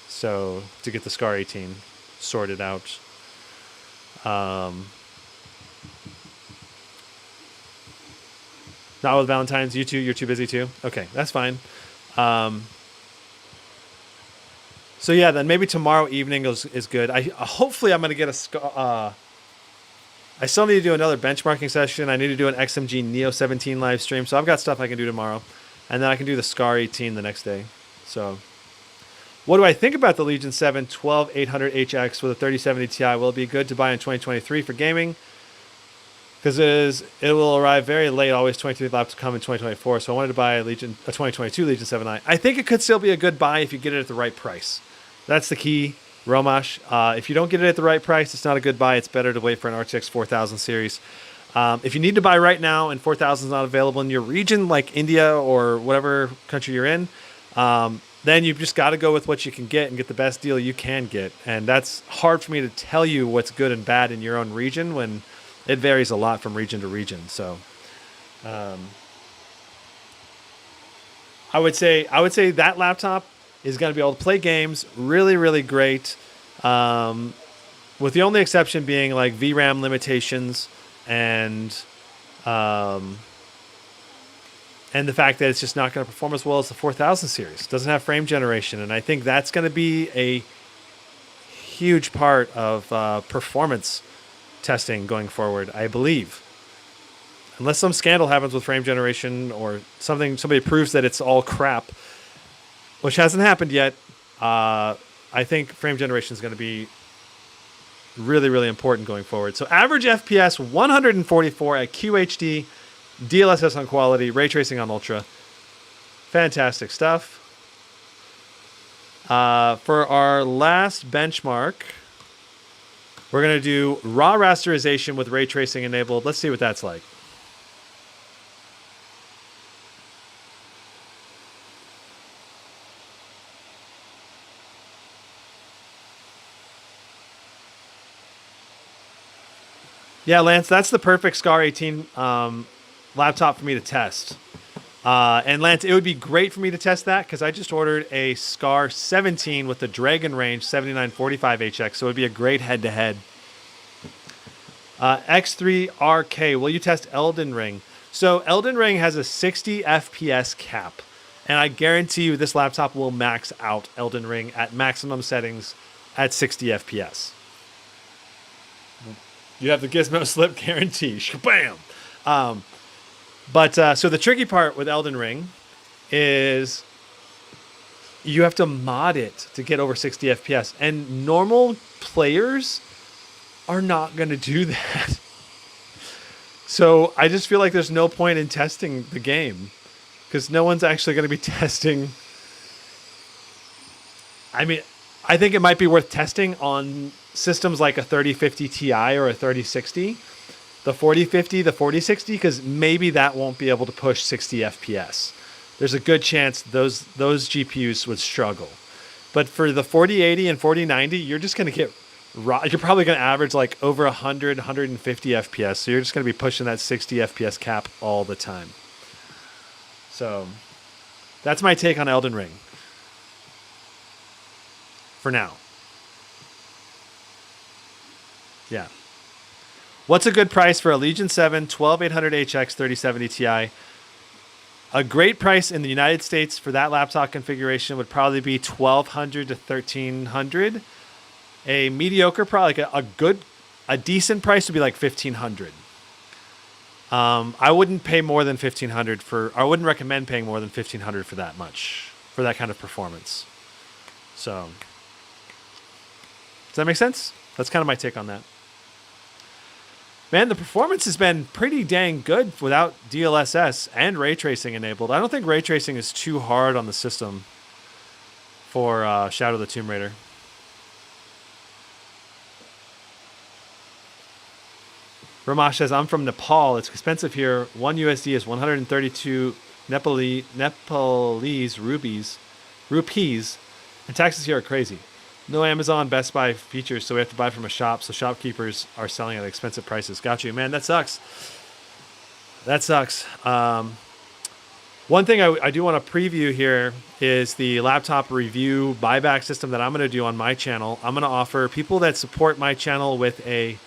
So to get the Scar 18 sorted out. Not with Valentine's. You two, you're too busy too. Okay, that's fine. So yeah, then maybe tomorrow evening is good. Hopefully I'm going to get I still need to do another benchmarking session. I need to do an XMG Neo 17 live stream. So I've got stuff I can do tomorrow. And then I can do the Scar 18 the next day. So what do I think about the Legion 7 12800HX with a 3070 Ti? Will it be good to buy in 2023 for gaming? Because it will arrive very late. Always 23 laptops come in 2024. So I wanted to buy a 2022 Legion 7i. I think it could still be a good buy if you get it at the right price. That's the key, Romash. If you don't get it at the right price, it's not a good buy. It's better to wait for an RTX 4000 series. If you need to buy right now and 4000 is not available in your region, like India or whatever country you're in, then you've just got to go with what you can get and get the best deal you can get. And that's hard for me to tell you what's good and bad in your own region when it varies a lot from region to region. So I would say that laptop is going to be able to play games really, really great. With the only exception being like VRAM limitations and the fact that it's just not going to perform as well as the 4000 series. It doesn't have frame generation. And I think that's going to be a huge part of performance testing going forward, I believe. Unless some scandal happens with frame generation or somebody proves that it's all crap, which hasn't happened yet, I think frame generation is going to be really, really important going forward. So average FPS 144 at QHD, DLSS on quality, ray tracing on ultra. Fantastic stuff. For our last benchmark, we're going to do raw rasterization with ray tracing enabled. Let's see what that's like. Yeah, Lance, that's the perfect Scar 18 laptop for me to test. And Lance, it would be great for me to test that because I just ordered a Scar 17 with the Dragon Range 7945HX, so it would be a great head-to-head X3RK, will you test Elden Ring? So Elden Ring has a 60 FPS cap, and I guarantee you this laptop will max out Elden Ring at maximum settings at 60 FPS. You have the Gizmo Slip guarantee. Shabam! So the tricky part with Elden Ring is you have to mod it to get over 60 FPS, and normal players are not going to do that. So I just feel like there's no point in testing the game because no one's actually going to be testing. I mean, I think it might be worth testing on systems like a 3050 Ti or a 3060, the 4050, the 4060, because maybe that won't be able to push 60 FPS. There's a good chance those GPUs would struggle. But for the 4080 and 4090, you're just going to get you're probably going to average like over 100, 150 FPS. So you're just going to be pushing that 60 FPS cap all the time. So that's my take on Elden Ring. For now. Yeah. What's a good price for a Legion 7 12800HX 3070 Ti? A great price in the United States for that laptop configuration would probably be $1,200 to $1,300. A mediocre, probably like a decent price would be like $1,500. I wouldn't pay more than $1,500 I wouldn't recommend paying more than $1,500 for that much, for that kind of performance. So, does that make sense? That's kind of my take on that. Man, the performance has been pretty dang good without DLSS and ray tracing enabled. I don't think ray tracing is too hard on the system for Shadow of the Tomb Raider. Ramash says, I'm from Nepal. It's expensive here. 1 USD is 132 Nepalese rupees, and taxes here are crazy. No Amazon, Best Buy features, so we have to buy from a shop. So shopkeepers are selling at expensive prices. Got you, man. That sucks. That sucks. One thing I do want to preview here is the laptop review buyback system that I'm going to do on my channel. I'm going to offer people that support my channel with a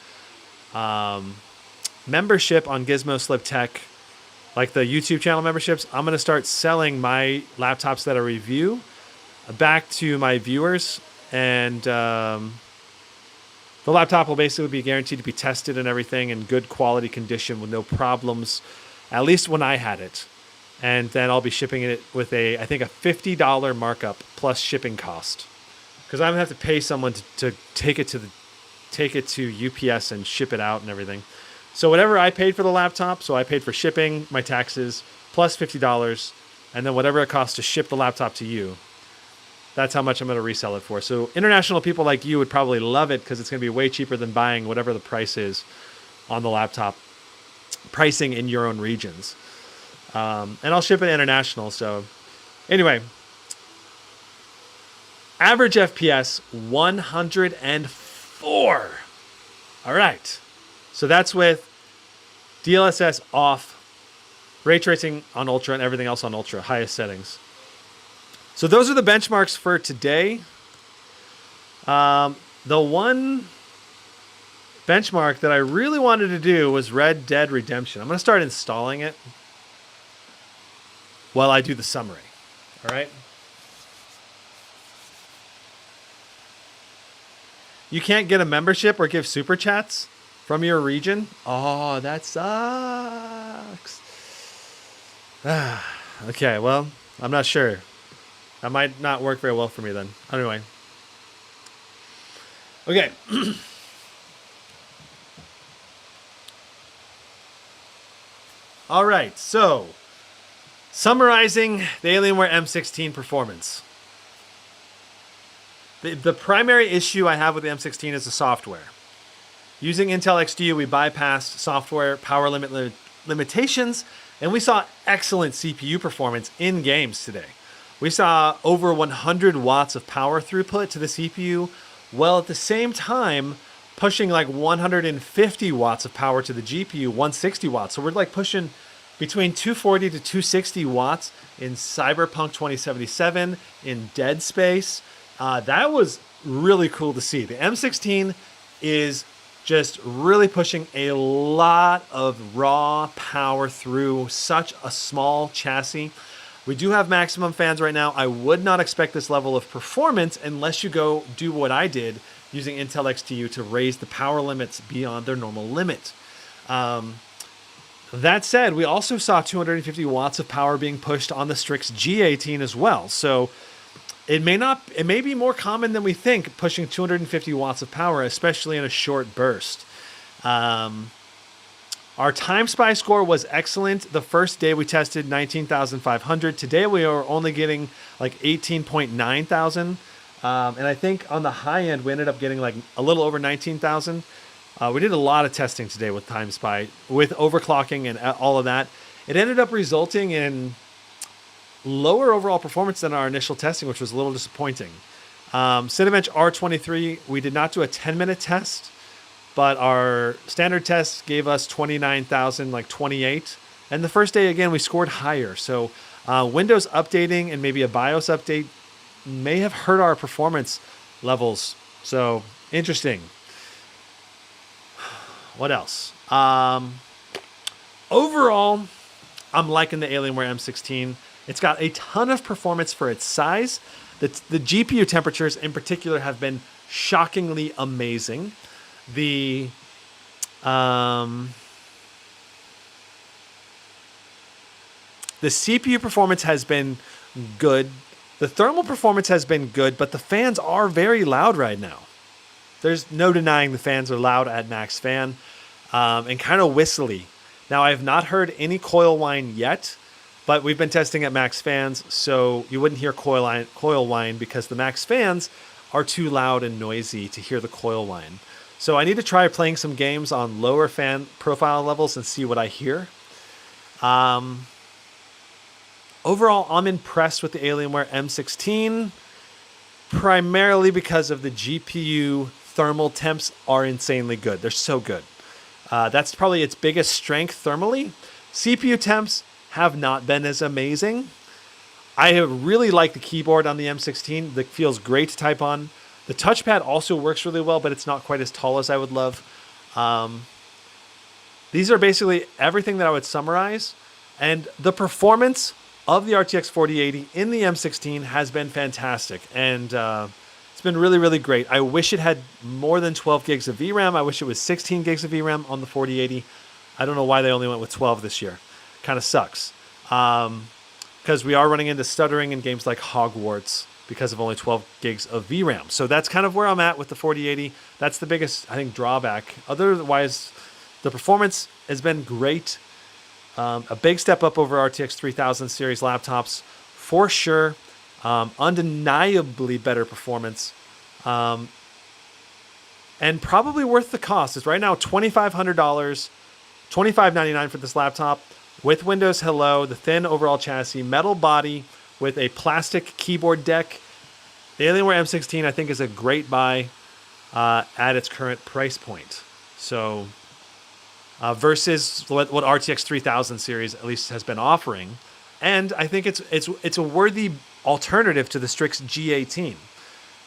membership on Gizmo Slip Tech, like the YouTube channel memberships. I'm going to start selling my laptops that I review back to my viewers, and the laptop will basically be guaranteed to be tested and everything in good quality condition with no problems, at least when I had it. And then I'll be shipping it with I think a $50 markup plus shipping cost, because I'm going to have to pay someone to take it to UPS and ship it out and everything. So whatever I paid for the laptop, so I paid for shipping, my taxes, plus $50, and then whatever it costs to ship the laptop to you, that's how much I'm going to resell it for. So international people like you would probably love it because it's going to be way cheaper than buying whatever the price is on the laptop, pricing in your own regions. And I'll ship it international. So anyway, average FPS 104. All right. So that's with DLSS off, ray tracing on Ultra, and everything else on Ultra, highest settings. So those are the benchmarks for today. The one benchmark that I really wanted to do was Red Dead Redemption. I'm going to start installing it while I do the summary. All right. You can't get a membership or give super chats from your region? Oh, that sucks. Okay, well, I'm not sure. That might not work very well for me then. Anyway. Okay. All right, so summarizing the Alienware M16 performance. The primary issue I have with the M16 is the software. Using Intel XGU, we bypassed software power limitations, and we saw excellent CPU performance in games today. We saw over 100 watts of power throughput to the CPU, while at the same time pushing like 150 watts of power to the GPU, 160 watts. So we're like pushing between 240 to 260 watts in Cyberpunk 2077, in Dead Space. That was really cool to see. The M16 is just really pushing a lot of raw power through such a small chassis. We do have maximum fans right now. I would not expect this level of performance unless you go do what I did using Intel XTU to raise the power limits beyond their normal limit. That said, we also saw 250 watts of power being pushed on the Strix G18 as well. So it may be more common than we think, pushing 250 watts of power, especially in a short burst. Our Timespy score was excellent. The first day we tested 19,500. Today we are only getting like 18.9 thousand. And I think on the high end, we ended up getting like a little over 19,000. We did a lot of testing today with Timespy, with overclocking and all of that. It ended up resulting in lower overall performance than our initial testing, which was a little disappointing. Cinebench R23, we did not do a 10-minute test, but our standard test gave us 29,000, like 28. And the first day, again, we scored higher. So Windows updating and maybe a BIOS update may have hurt our performance levels. So interesting. What else? Overall, I'm liking the Alienware M16. It's got a ton of performance for its size. The GPU temperatures in particular have been shockingly amazing. The CPU performance has been good. The thermal performance has been good, but the fans are very loud right now. There's no denying the fans are loud at max fan and kind of whistly. Now, I have not heard any coil whine yet, but we've been testing at max fans, so you wouldn't hear coil whine because the max fans are too loud and noisy to hear the coil whine. So I need to try playing some games on lower fan profile levels and see what I hear. Overall, I'm impressed with the Alienware M16, primarily because of the GPU thermal temps are insanely good. They're so good. That's probably its biggest strength thermally. CPU temps have not been as amazing. I really like the keyboard on the M16. That feels great to type on. The touchpad also works really well, but it's not quite as tall as I would love. These are basically everything that I would summarize. And the performance of the RTX 4080 in the M16 has been fantastic. And it's been really, really great. I wish it had more than 12 gigs of VRAM. I wish it was 16 gigs of VRAM on the 4080. I don't know why they only went with 12 this year. Kind of sucks. Because we are running into stuttering in games like Hogwarts because of only 12 gigs of VRAM. So that's kind of where I'm at with the 4080. That's the biggest, I think, drawback. Otherwise, the performance has been great. A big step up over RTX 3000 series laptops, for sure. Undeniably better performance. And probably worth the cost. It's right now $2,500, $2,599 for this laptop with Windows Hello, the thin overall chassis, metal body with a plastic keyboard deck. The Alienware M16, I think, is a great buy at its current price point. So versus what RTX 3000 series at least has been offering. And I think it's a worthy alternative to the Strix G18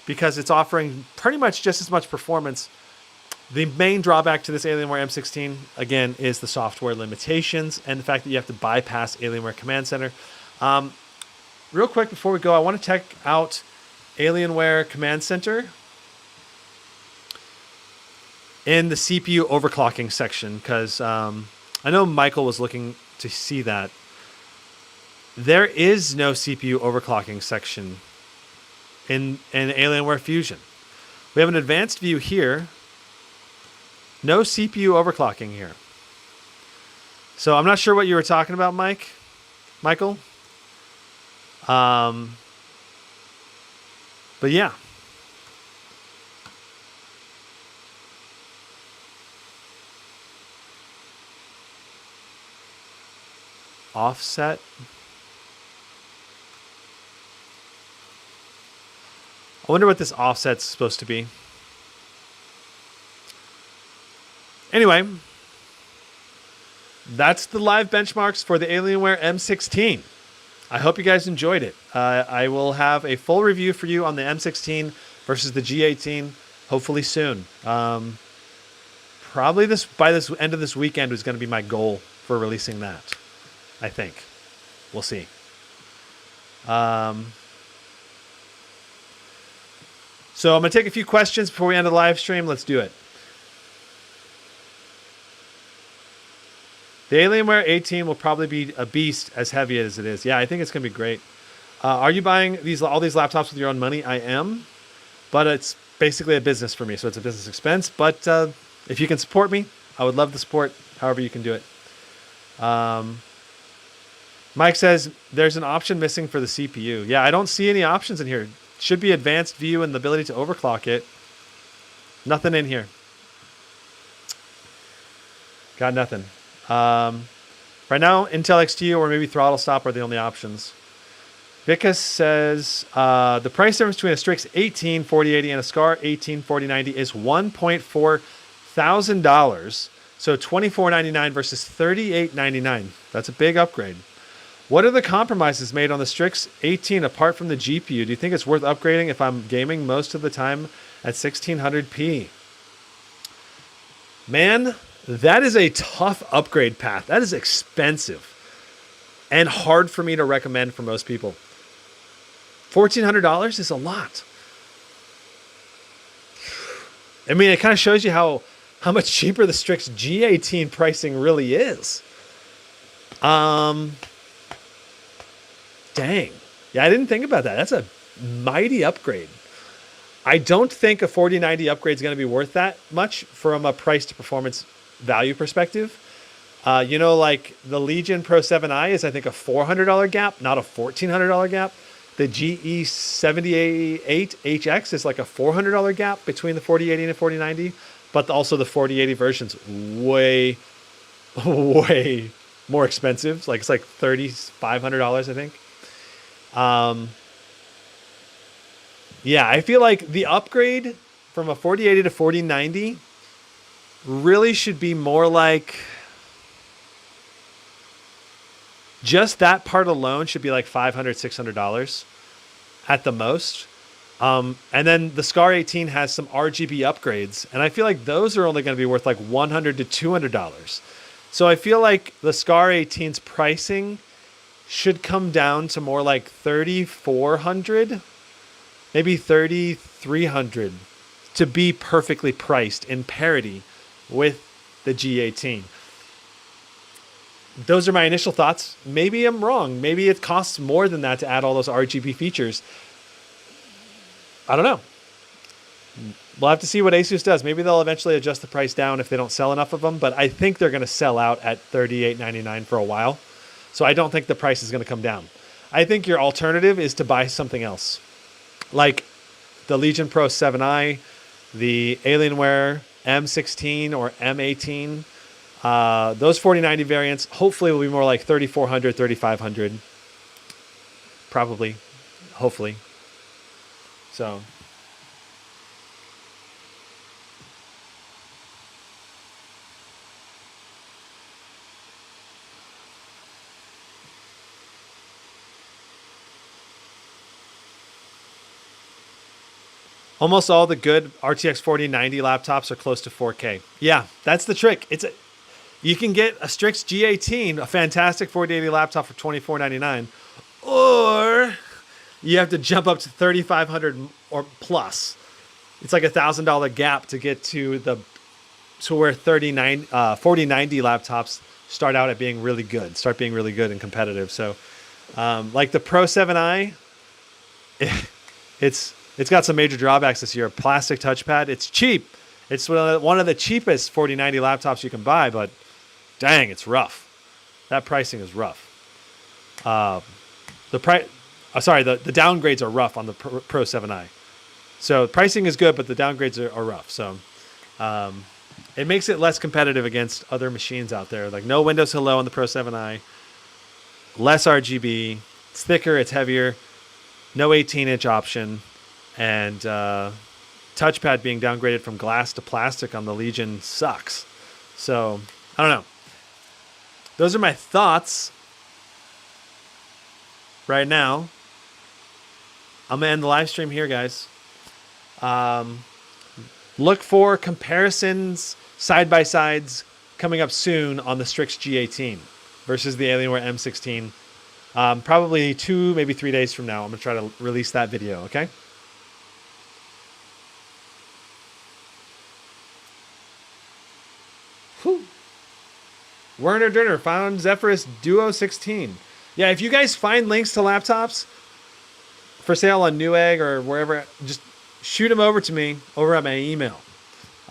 because it's offering pretty much just as much performance. The main drawback to this Alienware M16, again, is the software limitations and the fact that you have to bypass Alienware Command Center. Real quick before we go, I want to check out Alienware Command Center in the CPU overclocking section because I know Michael was looking to see that. There is no CPU overclocking section in Alienware Fusion. We have an advanced view here. No CPU overclocking here. So I'm not sure what you were talking about, Michael. But yeah. Offset. I wonder what this offset's supposed to be. Anyway, that's the live benchmarks for the Alienware M16. I hope you guys enjoyed it. I will have a full review for you on the M16 versus the G18, hopefully soon. probably by this end of this weekend is going to be my goal for releasing that. I think. We'll see. So I'm going to take a few questions before we end the live stream. Let's do it. The Alienware 18 will probably be a beast as heavy as it is. Yeah, I think it's going to be great. Are you buying all these laptops with your own money? I am. But it's basically a business for me, so it's a business expense. But if you can support me, I would love the support however you can do it. Mike says there's an option missing for the CPU. Yeah, I don't see any options in here. Should be advanced view and the ability to overclock it. Nothing in here. Got nothing. Right now, Intel XT or maybe throttle stop are the only options. Vicus says the price difference between a Strix 18 4080 and a SCAR 18 4090 is $1.4 thousand. So $24.99 versus $38.99. That's a big upgrade. What are the compromises made on the Strix 18 apart from the GPU? Do you think it's worth upgrading if I'm gaming most of the time at 1600p? Man, that is a tough upgrade path. That is expensive and hard for me to recommend for most people. $1,400 is a lot. I mean, it kind of shows you how much cheaper the Strix G18 pricing really is. Dang. Yeah, I didn't think about that. That's a mighty upgrade. I don't think a 4090 upgrade is going to be worth that much from a price to performance value perspective. You know, like the Legion Pro 7i is, I think, a $400 gap, not a $1,400 gap. The GE78HX is like a $400 gap between the 4080 and the 4090, but also the 4080 version's way, way more expensive. It's like $3,500, I think. Yeah, I feel like the upgrade from a 4080 to 4090 really should be more like, just that part alone should be like $500, $600 at the most. And then the SCAR 18 has some RGB upgrades, and I feel like those are only going to be worth like $100 to $200. So I feel like the SCAR 18's pricing should come down to more like $3,400, maybe $3,300 to be perfectly priced in parity with the G18. Those are my initial thoughts. Maybe I'm wrong. Maybe it costs more than that to add all those RGB features. I don't know. We'll have to see what Asus does. Maybe they'll eventually adjust the price down if they don't sell enough of them, but I think they're going to sell out at $38.99 for a while. So I don't think the price is going to come down. I think your alternative is to buy something else, like the Legion Pro 7i, the Alienware M16 or M18. Those 4090 variants hopefully will be more like $3,400, $3,500. Probably. Hopefully. So. Almost all the good RTX 4090 laptops are close to 4K. Yeah, that's the trick. You can get a Strix G18, a fantastic 4080 laptop for $24.99, or you have to jump up to $3,500 or plus. It's like $1,000 gap to get to where 4090 laptops start out at being really good, and competitive. So, like the Pro 7i, it's got some major drawbacks this year. Plastic touchpad. It's cheap. It's one of the cheapest 4090 laptops you can buy, but dang, it's rough. That pricing is rough. The downgrades are rough on the Pro 7i. So pricing is good, but the downgrades are rough. So it makes it less competitive against other machines out there. Like no Windows Hello on the Pro 7i, less RGB, it's thicker, it's heavier, no 18-inch option, and touchpad being downgraded from glass to plastic on the Legion sucks. So I don't know. Those are my thoughts right now. I'm going to end the live stream here, guys. Look for comparisons side-by-sides coming up soon on the Strix G18 versus the Alienware M16. Probably 2, maybe 3 days from now, I'm going to try to release that video, okay? Whew. Werner Durner found Zephyrus Duo 16. Yeah, if you guys find links to laptops for sale on Newegg or wherever, just shoot them over to me over at my email.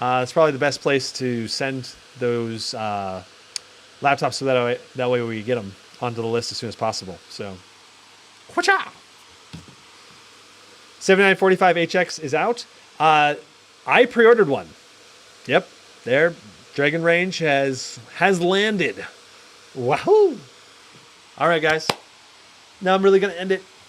It's probably the best place to send those laptops so that way we get them onto the list as soon as possible. So, whatcha? 7945HX is out. I pre-ordered one. Yep, there. Dragon Range has landed. Wahoo! All right, guys. Now I'm really going to end it.